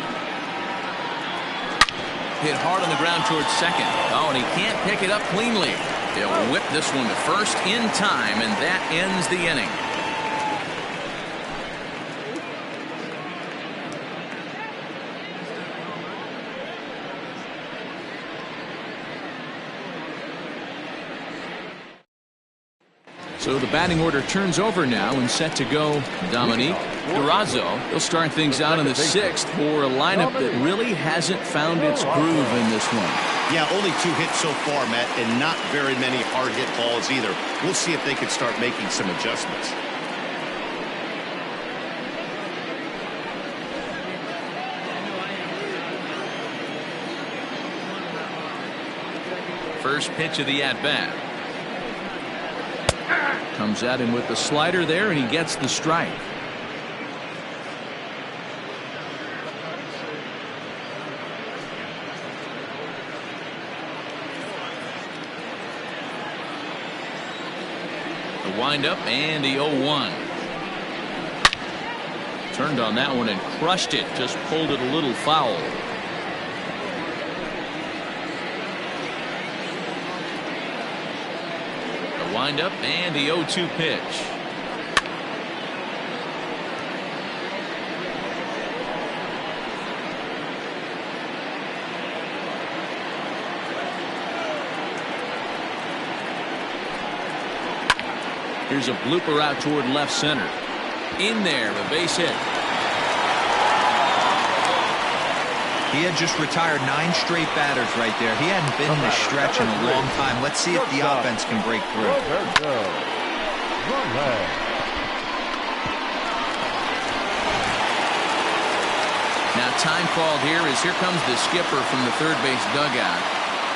Hit hard on the ground towards second. Oh, and he can't pick it up cleanly. They'll whip this one to first in time, and that ends the inning. So the batting order turns over now and set to go. Dominique Durazo. He'll start things out in the 6th for a lineup that really hasn't found its groove in this one. Yeah, only 2 hits so far, Matt, and not very many hard hit balls either. We'll see if they can start making some adjustments. First pitch of the at-bat. Comes at him with the slider there, and he gets the strike. The windup and the 0-1. Turned on that one and crushed it. Just pulled it a little foul. Windup and the 0-2 pitch. Here's a blooper out toward left center. In there, a base hit. He had just retired 9 straight batters right there. He hadn't been in this stretch in a long time. Let's see if the offense can break through. Now time called here as here comes the skipper from the third base dugout.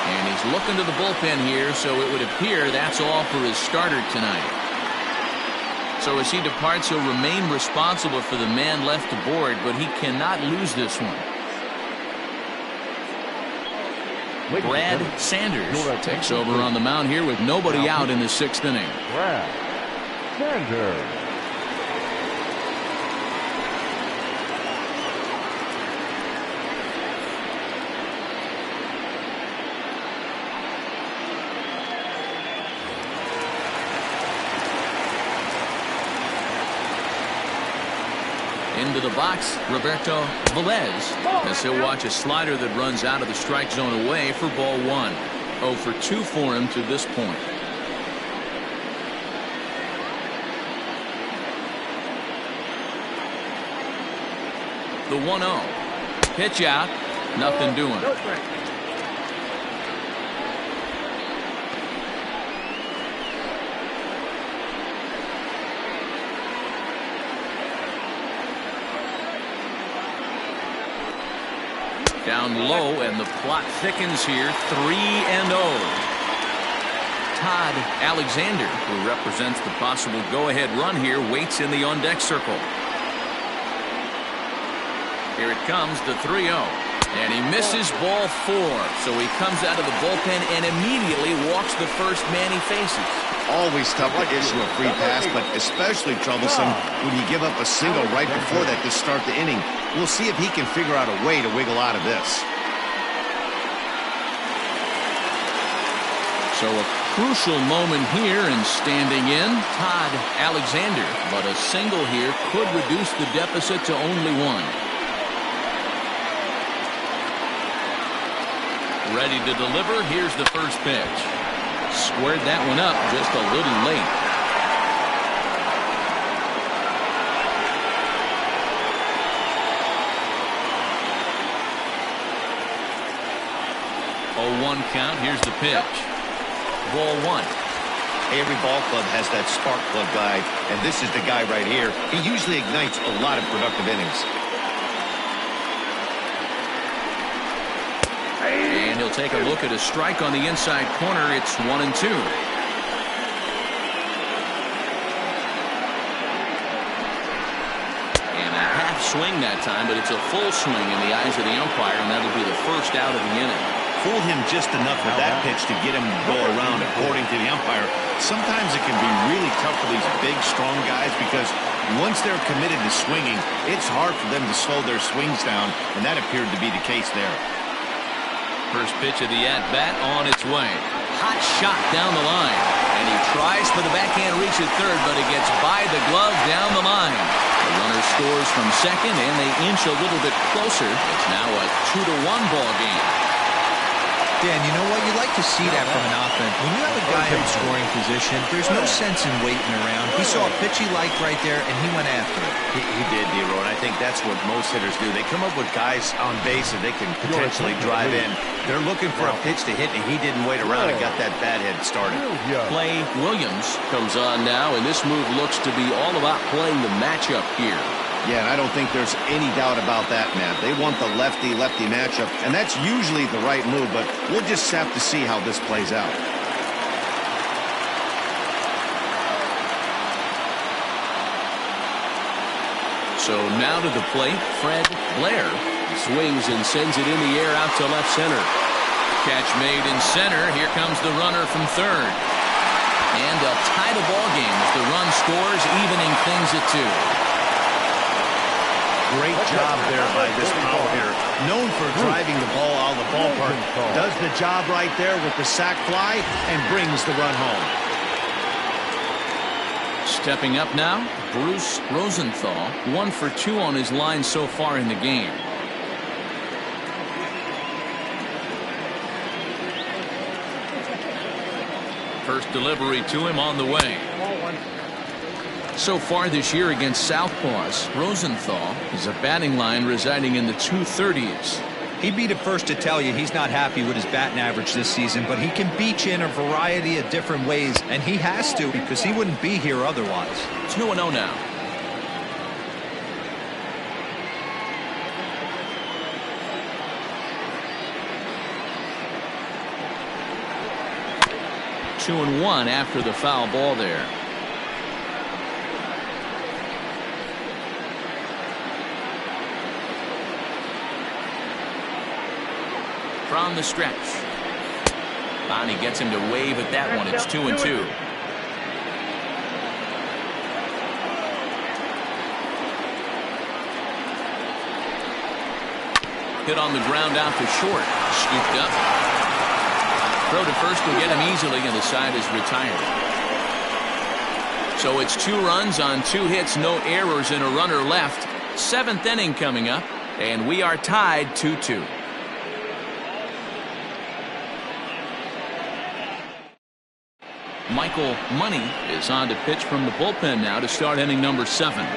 And he's looking to the bullpen here, so it would appear that's all for his starter tonight. So as he departs, he'll remain responsible for the man left aboard, but he cannot lose this one. Brad Sanders takes over on the mound here with nobody out in the 6th inning. Brad Sanders. Into the box, Roberto Velez, as he'll watch a slider that runs out of the strike zone away for ball 1. 0 for 2 for him to this point. The 1-0. Pitch out. Nothing doing. Down low, and the plot thickens here. 3-0. Todd Alexander, who represents the possible go-ahead run here, waits in the on-deck circle. Here it comes, the 3-0. And he misses ball 4. So he comes out of the bullpen and immediately walks the first man he faces. Always tough to issue a free pass, but especially troublesome when you give up a single right before that to start the inning. We'll see if he can figure out a way to wiggle out of this. So a crucial moment here, and standing in, Todd Alexander. But a single here could reduce the deficit to only one. Ready to deliver. Here's the first pitch. Squared that one up just a little late. Oh, 1 count. Here's the pitch. Ball 1. Every ball club has that spark plug guy, and this is the guy right here. He usually ignites a lot of productive innings. And he'll take a look at a strike on the inside corner. It's 1-2. And a half swing that time, but it's a full swing in the eyes of the umpire, and that'll be the first out of the inning. Fooled him just enough with that pitch to get him to go around, according to the umpire. Sometimes it can be really tough for these big, strong guys because once they're committed to swinging, it's hard for them to slow their swings down, and that appeared to be the case there. First pitch of the at-bat on its way. Hot shot down the line. And he tries for the backhand reach at third, but it gets by the glove down the line. The runner scores from second, and they inch a little bit closer. It's now a 2-1 ball game. Dan, you know what? You like to see that from an offense. When you have a guy in scoring position, there's no sense in waiting around. He saw a pitch he liked right there, and he went after it. He did, D-Row, and I think that's what most hitters do. They come up with guys on base that they can potentially drive in. They're looking for a pitch to hit, and he didn't wait around and got that bat head started. Clay Williams comes on now, and this move looks to be all about playing the matchup here. Yeah, and I don't think there's any doubt about that, Matt. They want the lefty-lefty matchup, and that's usually the right move, but we'll just have to see how this plays out. So now to the plate, Fred Blair. He swings and sends it in the air out to left center. Catch made in center. Here comes the runner from third. And a tie the ball game as the run scores, evening things at 2. Great job there by this power hitter. Known for driving the ball out of the ballpark. Does the job right there with the sac fly and brings the run home. Stepping up now, Bruce Rosenthal. 1 for 2 on his line so far in the game. First delivery to him on the way. So far this year against Southpaws, Rosenthal is a batting line residing in the 230s. He'd be the first to tell you he's not happy with his batting average this season, but he can beat you in a variety of different ways, and he has to because he wouldn't be here otherwise. 2-0 now. Two and one after the foul ball there. From the stretch. Bonnie gets him to wave at that one. It's 2-2. Hit on the ground out to short. Scooped up. Throw to first will get him easily, and the side is retired. So it's 2 runs on 2 hits, no errors, and a runner left. 7th inning coming up, and we are tied 2-2. Michael Money is on to pitch from the bullpen now to start inning number 7.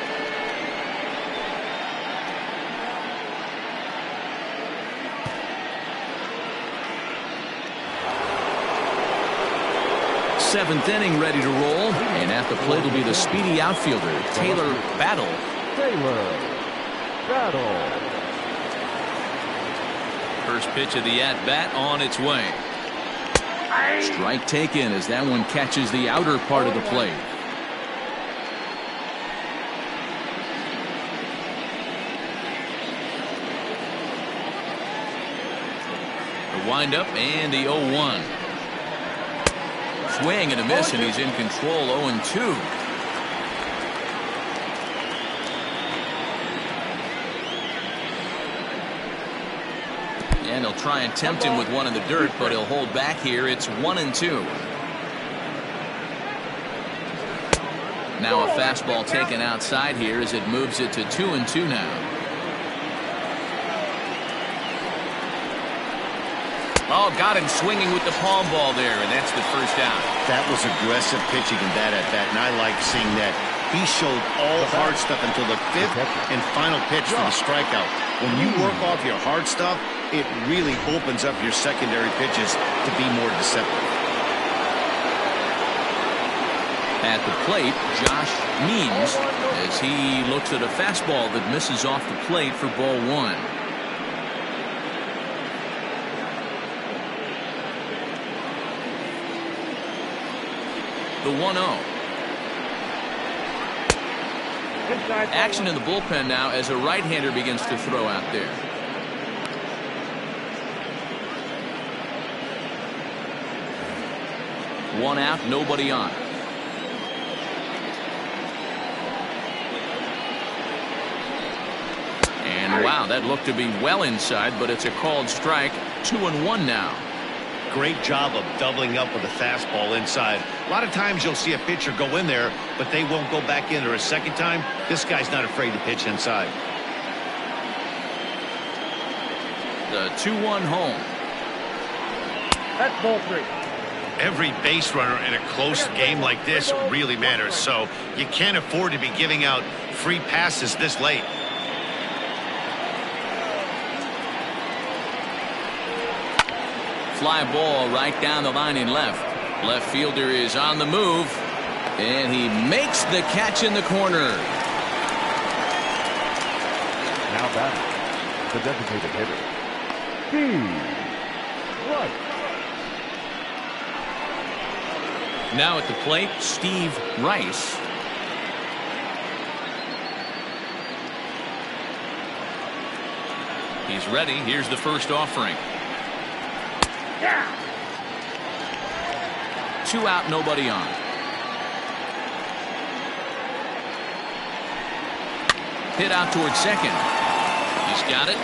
Seventh inning ready to roll, and at the plate will be the speedy outfielder Taylor Battle. First pitch of the at-bat on its way. Strike taken as that one catches the outer part of the plate. The windup and the 0-1. Swing and a miss, and he's in control. 0-2. And he'll try and tempt him with one in the dirt, but he'll hold back here. It's 1-2. Now a fastball taken outside here as it moves it to 2-2 now. Oh, got him swinging with the palm ball there, and that's the first out. That was aggressive pitching in that at bat, and I like seeing that. He showed all hard stuff until the fifth and final pitch for the strikeout. When you work off your hard stuff, it really opens up your secondary pitches to be more deceptive. At the plate, Josh Means, as he looks at a fastball that misses off the plate for ball one. The 1-0. Action in the bullpen now as a right-hander begins to throw out there. One out, nobody on. And wow, that looked to be well inside, but it's a called strike. 2-1 now. Great job of doubling up with a fastball inside. A lot of times you'll see a pitcher go in there, but they won't go back in there a second time. This guy's not afraid to pitch inside. The 2-1 home. That's ball three. Every base runner in a close game like this really matters, so you can't afford to be giving out free passes this late. Fly ball right down the line in left. Left fielder is on the move, and he makes the catch in the corner. Now batting, the designated hitter, Steve Rice. Now at the plate, Steve Rice. He's ready. Here's the first offering. Yeah. 2 out, nobody on. Hit out towards second. He's got it.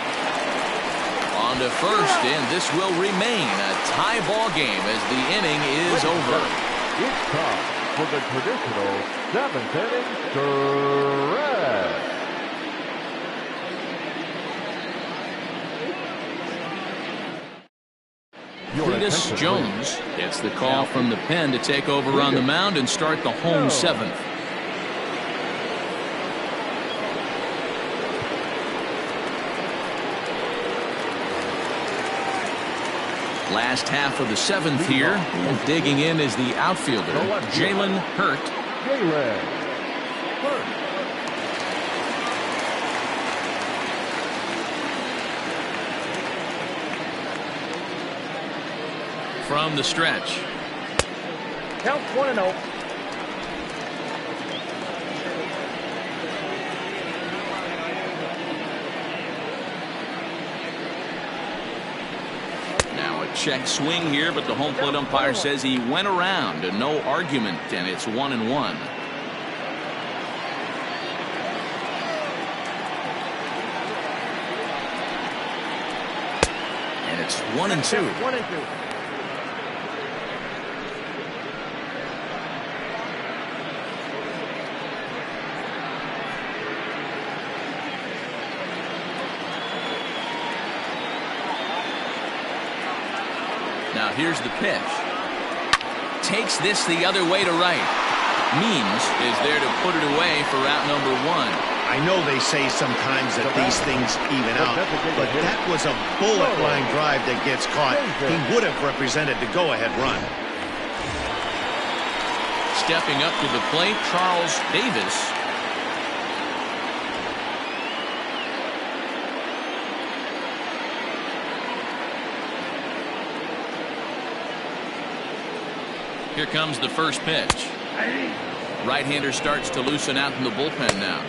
On to first, and this will remain a tie ball game as the inning is over. It's time for the traditional 7th inning stretch. Cletus Jones gets the call from the pen to take over on the mound and start the home 7th. Last half of the 7th here, and digging in is the outfielder, Jalen Hurt. Jalen Hurt. From the stretch. Count 1-0. Now a check swing here, but the home plate umpire says he went around and no argument, and it's 1-1. And it's 1-2. 1-2. Now here's the pitch. Takes this the other way to right. Means is there to put it away for out number 1. I know they say sometimes that these things even out, but that was a bullet line drive that gets caught. He would have represented the go-ahead run. Stepping up to the plate, Charles Davis. Here comes the first pitch. Right-hander starts to loosen out in the bullpen now.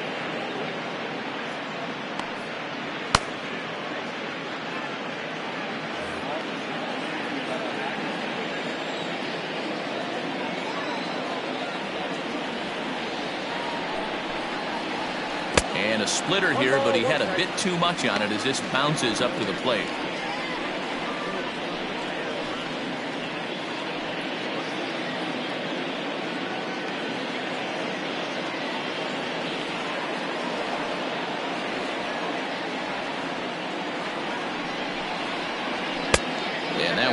And a splitter here, but he had a bit too much on it as this bounces up to the plate.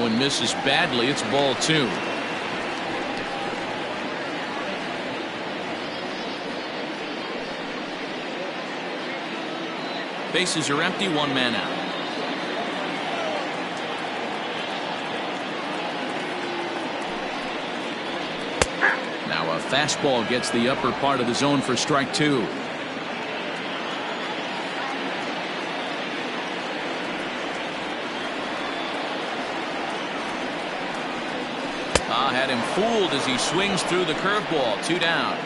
That one misses badly. It's ball 2. Bases are empty. 1 man out. Now a fastball gets the upper part of the zone for strike 2. Had him fooled as he swings through the curveball. 2 down.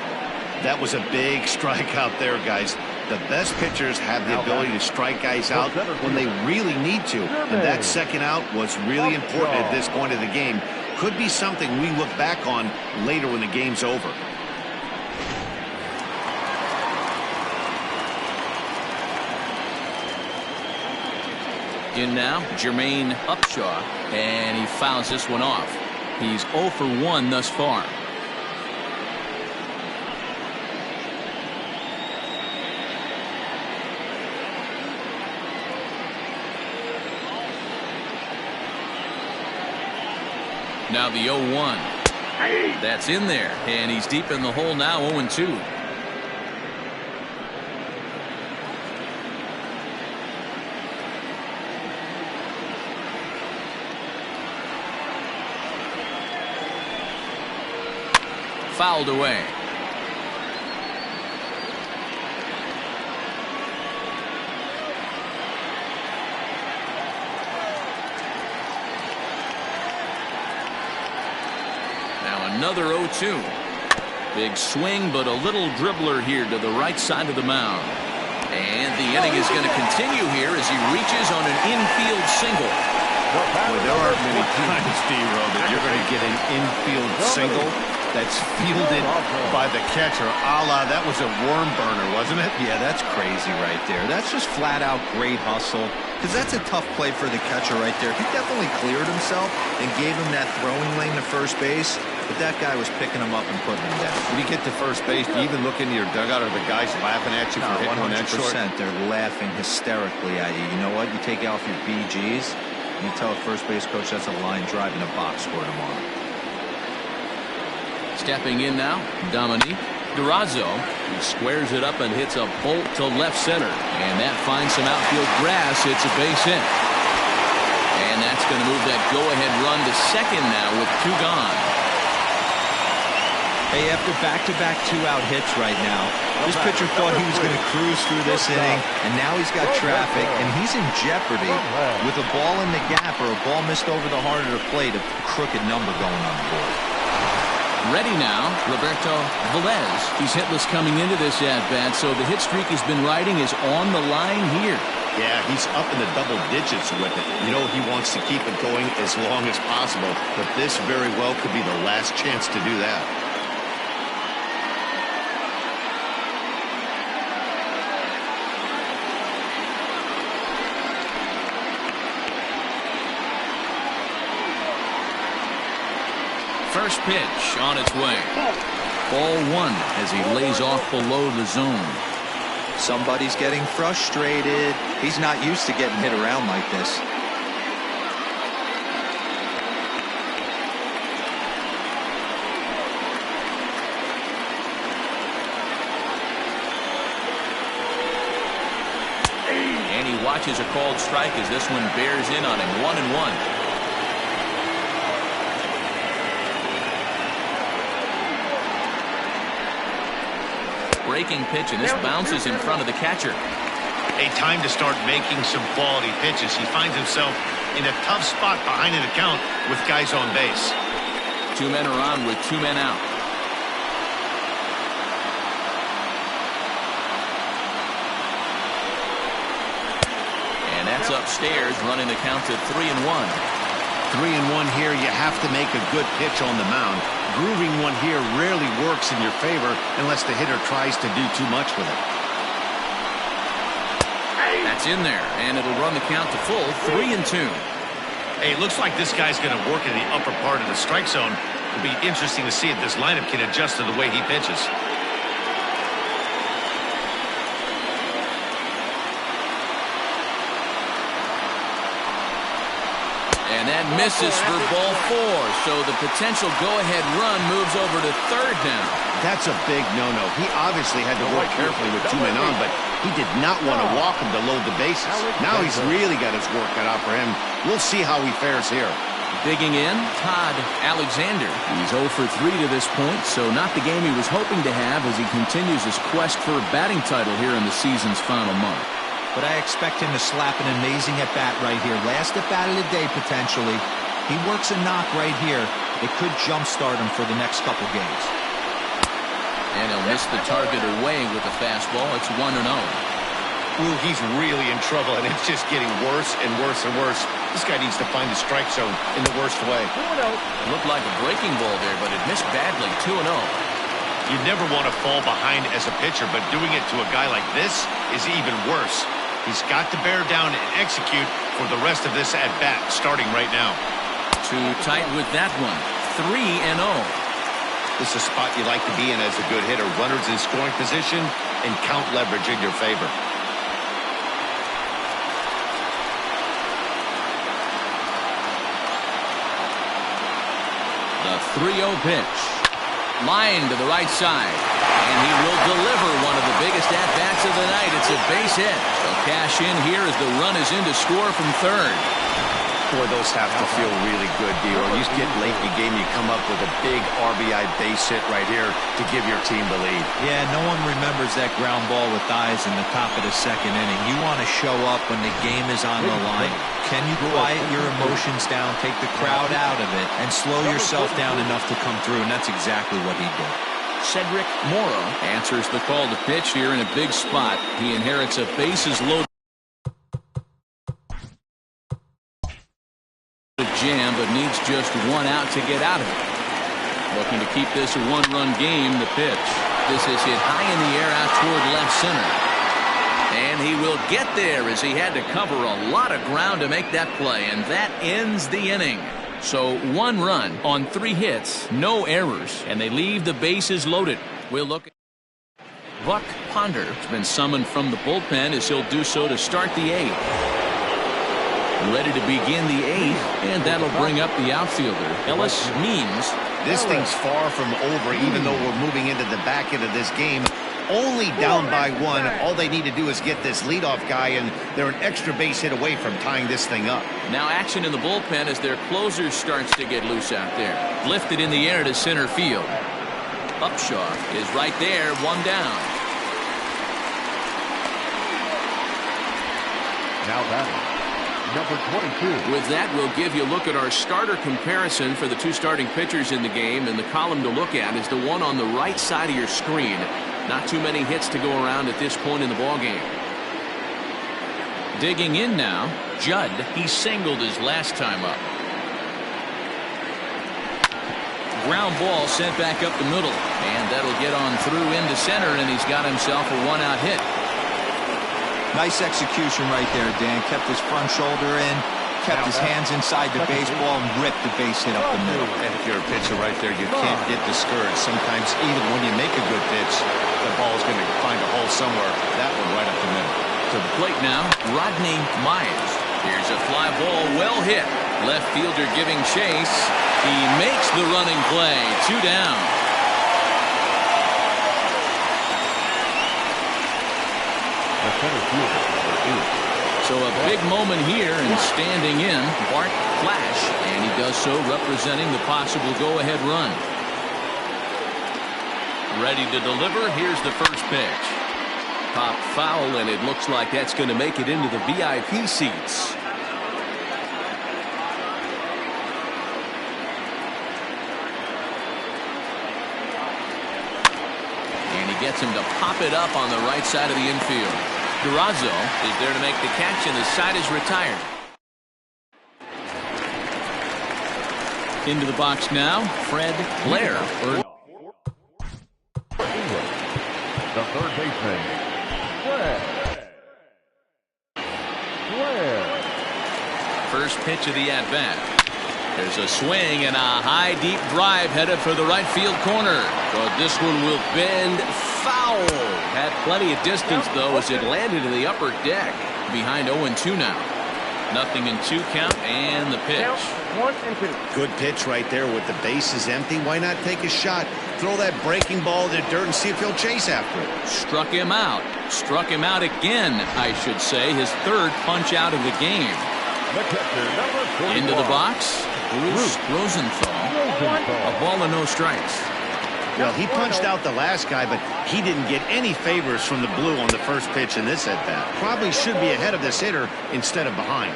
That was a big strikeout there, guys. The best pitchers have the ability to strike guys out when they really need to. And that second out was really important at this point of the game. Could be something we look back on later when the game's over. In now, Jermaine Upshaw, and he fouls this one off. He's 0 for 1 thus far. Now the 0-1. That's in there, and he's deep in the hole now. 0-2. Fouled away. Now another 0-2. Big swing, but a little dribbler here to the right side of the mound. And the inning is going to continue here as he reaches on an infield single. Boy, there aren't many times, D-Ro, that you're going to get an infield single that's fielded by the catcher. A la, that was a worm burner, wasn't it? Yeah, that's crazy right there. That's just flat out great hustle, because that's a tough play for the catcher right there. He definitely cleared himself and gave him that throwing lane to first base, but that guy was picking him up and putting him down. When you get to first base, do you even look into your dugout, or the guys laughing at you for hitting on that short? 100%. They're laughing hysterically at you. You know what? You take off your BGs, and you tell a first base coach that's a line drive in a box score tomorrow. Stepping in now, Dominique Durazo. He squares it up and hits a bolt to left center. And that finds some outfield grass. It's a base hit. And that's going to move that go-ahead run to second now with 2 gone. Hey, after back-to-back 2-out hits right now, this pitcher thought he was going to cruise through this inning, and now he's got traffic, and he's in jeopardy with a ball in the gap or a ball missed over the heart of the plate, a crooked number going on the board. Ready now, Roberto Velez. He's hitless coming into this at-bat, so the hit streak he's been riding is on the line here. Yeah, he's up in the double digits with it. You know, he wants to keep it going as long as possible, but this very well could be the last chance to do that. First pitch on its way. Ball 1 as he lays off below the zone. Somebody's getting frustrated. He's not used to getting hit around like this. And he watches a called strike as this one bears in on him. 1-1. Breaking pitch, and this bounces in front of the catcher. A time to start making some quality pitches. He finds himself in a tough spot behind an account with guys on base. 2 men are on with 2 men out. And that's upstairs, running the count to 3-1. 3-1 here. You have to make a good pitch on the mound. Grooving one here rarely works in your favor unless the hitter tries to do too much with it. That's in there, and it'll run the count to full. 3-2. Hey, it looks like this guy's going to work in the upper part of the strike zone. It'll be interesting to see if this lineup can adjust to the way he pitches. And that misses for ball 4. So the potential go-ahead run moves over to third down. That's a big no-no. He obviously had to work carefully with 2 men on, but he did not want to walk him to load the bases. Now he's really got his work cut out for him. We'll see how he fares here. Digging in, Todd Alexander. He's 0 for 3 to this point, so not the game he was hoping to have as he continues his quest for a batting title here in the season's final month. But I expect him to slap an amazing at-bat right here. Last at-bat of the day, potentially. He works a knock right here. It could jumpstart him for the next couple games. And he'll miss the target away with the fastball. It's 1-0. Ooh, he's really in trouble, and it's just getting worse and worse and worse. This guy needs to find the strike zone in the worst way. 2-0. Looked like a breaking ball there, but it missed badly. 2-0. You never want to fall behind as a pitcher, but doing it to a guy like this is even worse. He's got to bear down and execute for the rest of this at-bat, starting right now. Too tight with that one. 3-0. This is a spot you like to be in as a good hitter. Runners in scoring position and count leverage in your favor. The 3-0 pitch. Line to the right side. And he will deliver one of the biggest at-bats of the night. It's a base hit. They'll cash in here as the run is in to score from third. Boy, those have to feel really good, Dio. You get late in the game, you come up with a big RBI base hit right here to give your team the lead. Yeah, no one remembers that ground ball with eyes in the top of the second inning. You want to show up when the game is on the line. Can you quiet your emotions down, take the crowd out of it, and slow yourself down enough to come through? And that's exactly what he did. Cedric Morrow answers the call to pitch here in a big spot. He inherits a bases loaded jam, but needs just 1 out to get out of it. Looking to keep this a 1-run game. The pitch. This is hit high in the air out toward left center. And he will get there as he had to cover a lot of ground to make that play, and that ends the inning. So 1 run on 3 hits, no errors, and they leave the bases loaded. We'll look at Buck Ponder has been summoned from the bullpen as he'll do so to start the 8th. Ready to begin the 8th, and that'll bring up the outfielder, Ellis Means. This thing's far from over, even though we're moving into the back end of this game. Only down by 1. All they need to do is get this leadoff guy, and they're an extra base hit away from tying this thing up. Now action in the bullpen as their closer starts to get loose out there. Lifted in the air to center field. Upshaw is right there, 1 down. Now batting, number 22. With that, we'll give you a look at our starter comparison for the 2 starting pitchers in the game, and the column to look at is the one on the right side of your screen. Not too many hits to go around at this point in the ballgame. Digging in now, Judd. He singled his last time up. Ground ball sent back up the middle, and that'll get on through into center, and he's got himself a 1-out hit. Nice execution right there, Dan. Kept his front shoulder in, kept his hands inside the baseball, and ripped the base hit up the middle. And if you're a pitcher right there, you can't get discouraged. Sometimes even when you make a good pitch, the ball's going to find a hole somewhere. That one right up the middle. To the plate now, Rodney Myers. Here's a fly ball, well hit. Left fielder giving chase. He makes the running play. 2 down. The center fielder, number 8. So a big moment here, and standing in, Bart Flash, and he does so representing the possible go-ahead run. Ready to deliver. Here's the first pitch. Pop foul, and it looks like that's going to make it into the VIP seats. And he gets him to pop it up on the right side of the infield. Durazo is there to make the catch, and the side is retired. Into the box now, Fred Blair. The third baseman, Fred Blair. First pitch of the at-bat. There's a swing and a high, deep drive headed for the right field corner. But this one will bend foul. Had plenty of distance, though, as it landed in the upper deck. Behind 0-2 now. 0-2 count and the pitch. Count 1-2. Good pitch right there with the bases empty. Why not take a shot? Throw that breaking ball in the dirt and see if he'll chase after it. Struck him out. Struck him out again, I should say. His third punch out of the game. The catcher, number 41. Into the box, Bruce Rosenthal. A ball and no strikes. Well, he punched out the last guy, but he didn't get any favors from the blue on the first pitch in this at-bat. Probably should be ahead of this hitter instead of behind.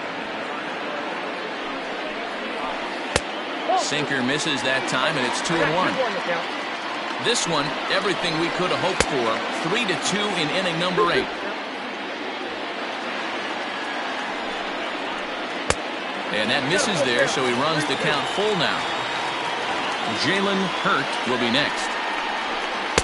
Sinker misses that time, and it's 2-1. This one, everything we could have hoped for. 3-2 in inning number 8. And that misses there, so he runs the count full now. Jalen Hurt will be next.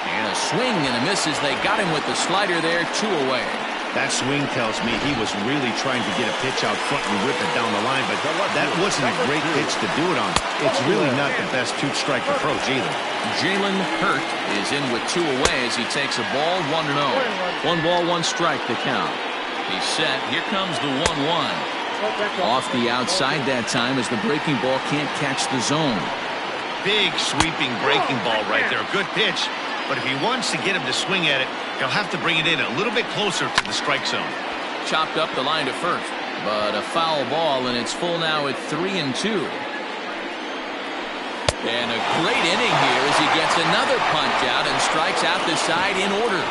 And a swing and a miss as they got him with the slider there, 2 away. That swing tells me he was really trying to get a pitch out front and whip it down the line, but that wasn't a great pitch to do it on. It's really not the best two-strike approach either. Jalen Hurt is in with 2 away as he takes a ball, 1-0. 1 ball, 1 strike the count. He's set. Here comes the 1-1. Off the outside that time as the breaking ball can't catch the zone. Big sweeping breaking ball right there. Good pitch. But if he wants to get him to swing at it, he'll have to bring it in a little bit closer to the strike zone. Chopped up the line to first. But a foul ball, and it's full now at 3-2. And a great inning here as he gets another punch out and strikes out the side in order.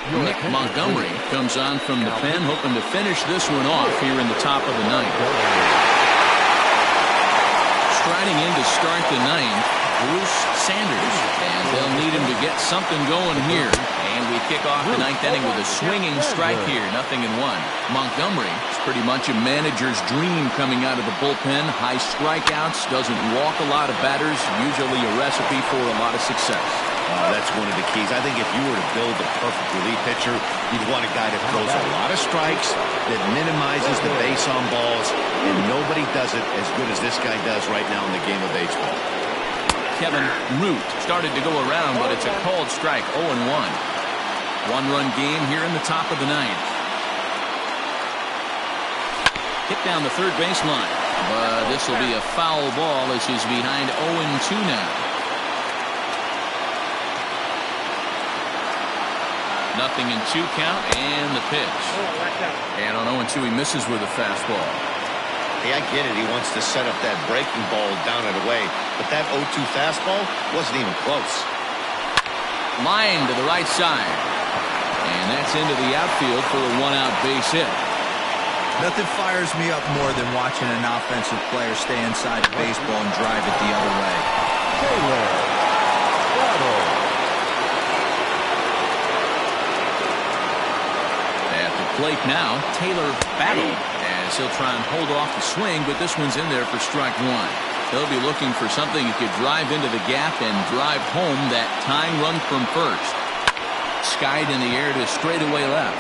Nick Montgomery comes on from the pen, hoping to finish this one off here in the top of the 9th. Striding in to start the 9th, Bruce Sanders, and they'll need him to get something going here. And we kick off the 9th inning with a swinging strike here, 0-1. Montgomery is pretty much a manager's dream coming out of the bullpen. High strikeouts, doesn't walk a lot of batters, usually a recipe for a lot of success. That's one of the keys. I think if you were to build a perfect relief pitcher, you'd want a guy that throws a lot of strikes, that minimizes the base on balls, and nobody does it as good as this guy does right now in the game of baseball. Kevin Root started to go around, but it's a called strike, 0-1. 1-run game here in the top of the 9th. Hit down the third baseline, but this will be a foul ball as he's behind 0-2 now. 0-2 count and the pitch. And on 0-2 he misses with a fastball. Hey, I get it. He wants to set up that breaking ball down and away, but that 0-2 fastball wasn't even close. Line to the right side. And that's into the outfield for a 1-out base hit. Nothing fires me up more than watching an offensive player stay inside the baseball and drive it the other way. Plate now, Taylor Battle, as he'll try and hold off the swing, but this one's in there for strike 1. He'll be looking for something he could drive into the gap and drive home that tying run from first. Skied in the air to straightaway left.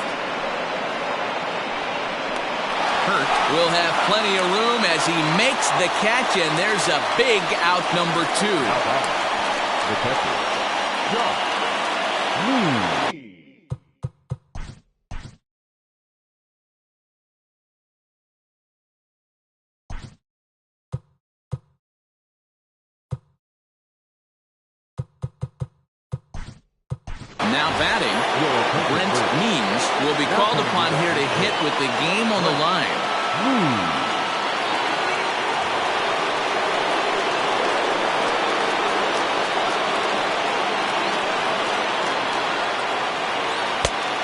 Hurt will have plenty of room as he makes the catch, and there's a big out number 2. The catcher, Josh Lee. Now batting, Brent Means will be called upon here to hit with the game on the line.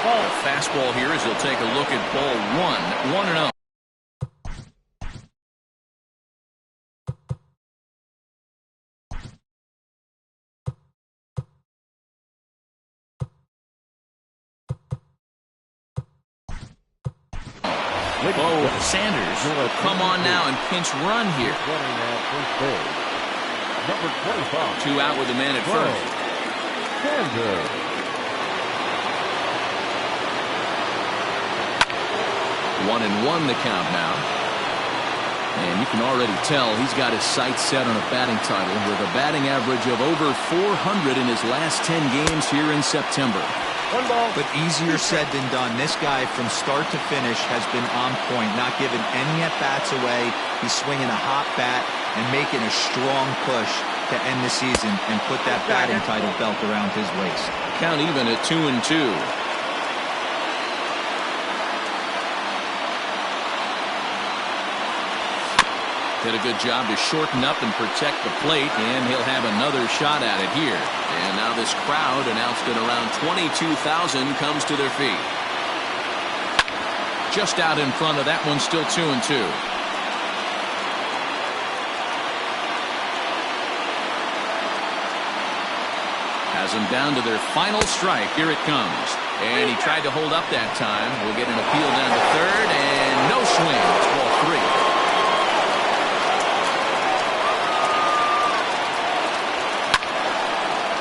A fastball here as he'll take a look at ball 1, 1-0. Bo Sanders will come on now and pinch run here. Number 25. 2 out with a man at first. Sanders. 1-1 the count now. And you can already tell he's got his sights set on a batting title with a batting average of over 400 in his last 10 games here in September. One ball. But easier said than done. This guy from start to finish has been on point, not giving any at-bats away. He's swinging a hot bat and making a strong push to end the season and put that batting title belt around his waist. Count even at 2-2. Did a good job to shorten up and protect the plate, and he'll have another shot at it here. And now this crowd, announced at around 22,000, comes to their feet. Just out in front of that one, still 2-2. Has them down to their final strike. Here it comes. And he tried to hold up that time. We'll get an appeal down to third, and no swing. It's ball 3.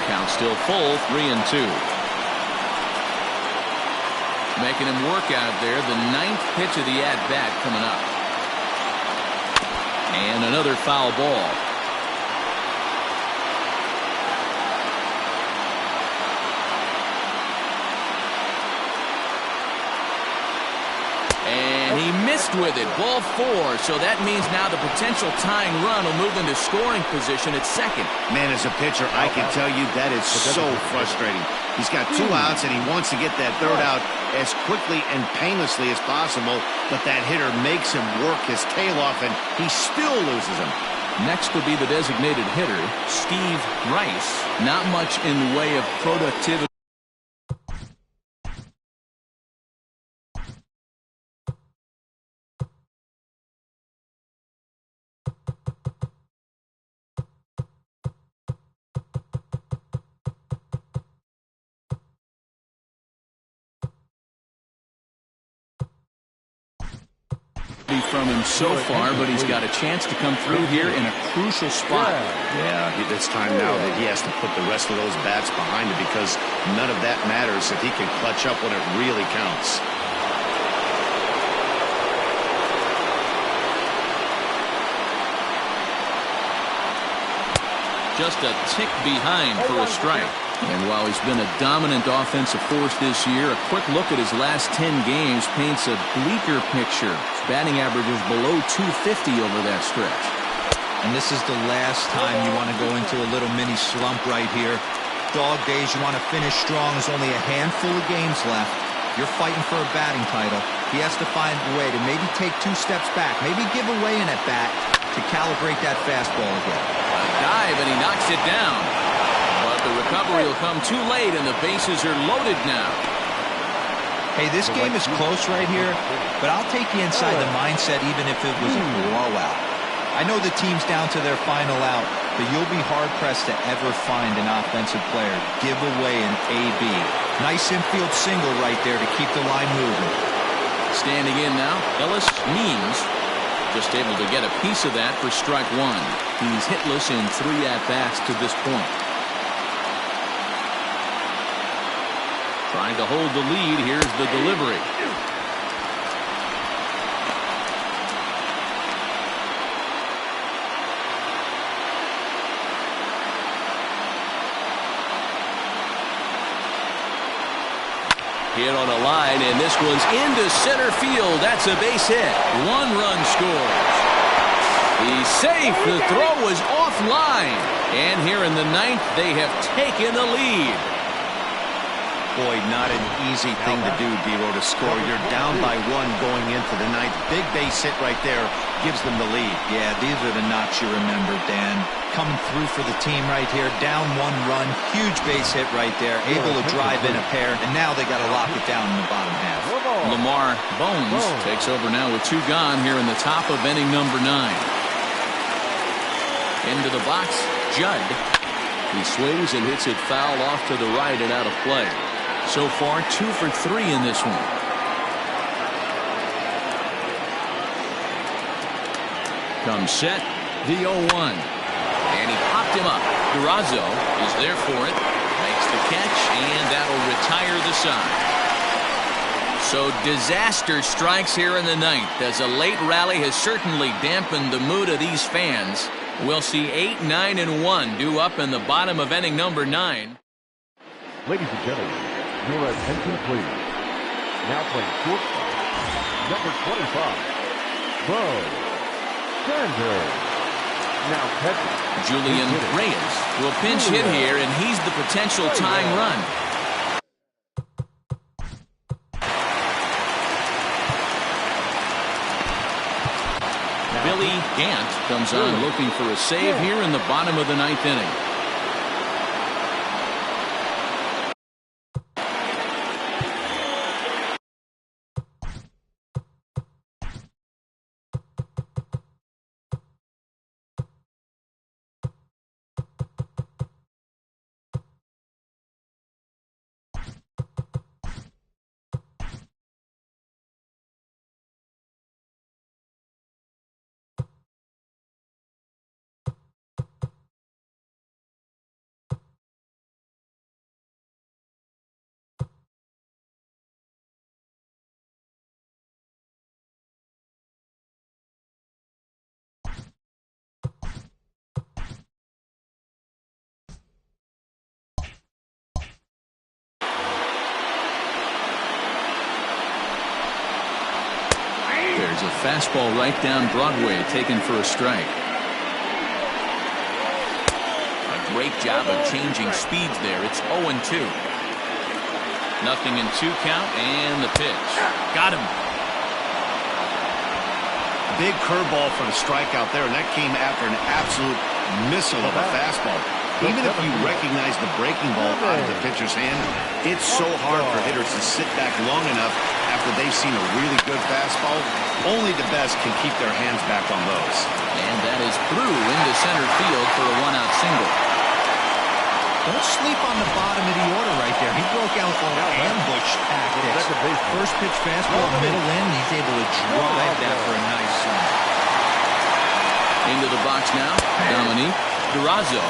Count still full, 3-2. Making him work out there. The 9th pitch of the at-bat coming up. And another foul ball. And he missed with it. Ball 4. So that means now the potential tying run will move into scoring position at second. Man, as a pitcher, I can tell you that is so frustrating. He's got 2 outs, and he wants to get that 3rd out as quickly and painlessly as possible, but that hitter makes him work his tail off, and he still loses him. Next will be the designated hitter, Steve Rice. Not much in the way of productivity. From him so far, but he's got a chance to come through here in a crucial spot. Yeah, it's time now that he has to put the rest of those bats behind him, because none of that matters if he can clutch up when it really counts. Just a tick behind for a strike. And while he's been a dominant offensive force this year, a quick look at his last 10 games paints a bleaker picture. His batting average is below 250 over that stretch. And this is the last time you want to go into a little mini slump right here. Dog days, you want to finish strong. There's only a handful of games left. You're fighting for a batting title. He has to find a way to maybe take 2 steps back, maybe give away an at-bat to calibrate that fastball again. A dive, and he knocks it down. But the recovery will come too late, and the bases are loaded now. Hey, this game is close right here, but I'll take you inside the mindset even if it was a blowout. I know the team's down to their final out, but you'll be hard-pressed to ever find an offensive player give away an AB. Nice infield single right there to keep the line moving. Standing in now, Ellis Means. Just able to get a piece of that for strike 1. He's hitless in 3 at-bats to this point. Trying to hold the lead. Here's the delivery. Hit on a line, and this one's into center field. That's a base hit. 1 run scores. He's safe. The throw was offline. And here in the 9th, they have taken the lead. Boy, not an easy thing to do, D-Row, to score. You're down by 1 going into the 9th. Big base hit right there gives them the lead. Yeah, these are the knocks you remember, Dan. Coming through for the team right here. Down 1 run. Huge base hit right there. Able to drive in a pair. And now they got to lock it down in the bottom half. Lamar Bones takes over now with 2 gone here in the top of inning number 9. Into the box, Judd. He swings and hits it foul off to the right and out of play. So far, 2 for 3 in this one. Comes set, the 0-1. And he popped him up. Durazo is there for it. Makes the catch, and that'll retire the side. So disaster strikes here in the ninth, as a late rally has certainly dampened the mood of these fans. We'll see 8, 9, and 1 due up in the bottom of inning number 9. Ladies and gentlemen, your attention please. Now playing shortstop, number 25, Bo Sanders. Now catching, Julian Reyes will pinch hit here, and he's the potential tying run. Billy Gant comes on looking for a save here in the bottom of the ninth inning. There's a fastball right down Broadway taken for a strike. A great job of changing speeds there. It's 0-2. Nothing in 2 count, and the pitch. Got him. Big curveball for the strikeout there, and that came after an absolute missile of a fastball. Even if you recognize the breaking ball out of the pitcher's hand, it's so hard for hitters to sit back long enough after they've seen a really good fastball. Only the best can keep their hands back on those. And that is through into center field for a 1-out single. Don't sleep on the bottom of the order right there. He broke out on ambush tactics. First pitch fastball, middle in. He's able to drive that for a nice swing. Into the box now, Dominique Durazo.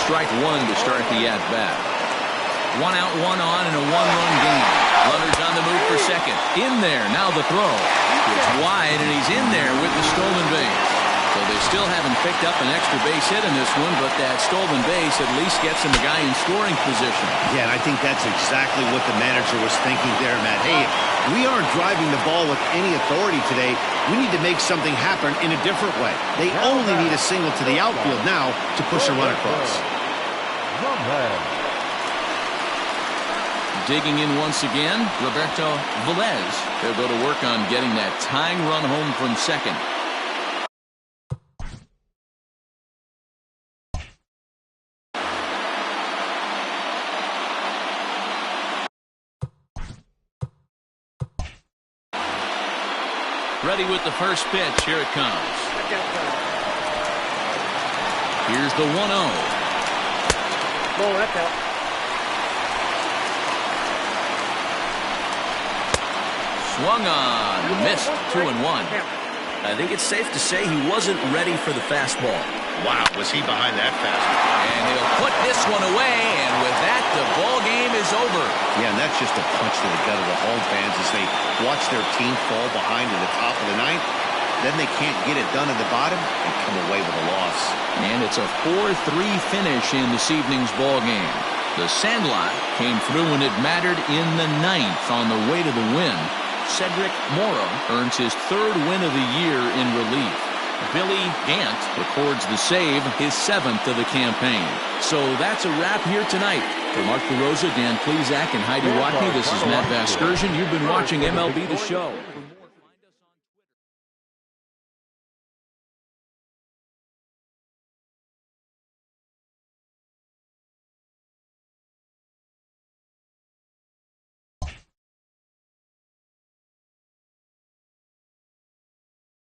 Strike 1 to start the at-bat. 1 out, 1 on, and a 1-run game. Runners on the move for second. In there, now the throw. It's wide, and he's in there with the stolen base. So they still haven't picked up an extra base hit in this one, but that stolen base at least gets him a guy in scoring position. Yeah, and I think that's exactly what the manager was thinking there, Matt. Hey, we aren't driving the ball with any authority today. We need to make something happen in a different way. They only need a single to the outfield now to push a run across. Digging in once again, Roberto Velez. They'll go to work on getting that tying run home from second. Ready with the first pitch. Here it comes. Here's the 1-0. Oh, that's out. Swung on, missed. 2-1. I think it's safe to say he wasn't ready for the fastball. Wow, was he behind that fastball? And he'll put this one away, and with that, the ball game is over. Yeah, and that's just a punch to the gut of the home fans as they watch their team fall behind at the top of the ninth. Then they can't get it done at the bottom and come away with a loss. And it's a 4-3 finish in this evening's ball game. The Sandlot came through when it mattered in the ninth on the way to the win. Cedric Morrow earns his 3rd win of the year in relief. Billy Gant records the save, his 7th of the campaign. So that's a wrap here tonight. For Mark DeRosa, Dan Plezak, and Heidi Watney, this is Matt Vasgersian. You've been watching MLB The Show.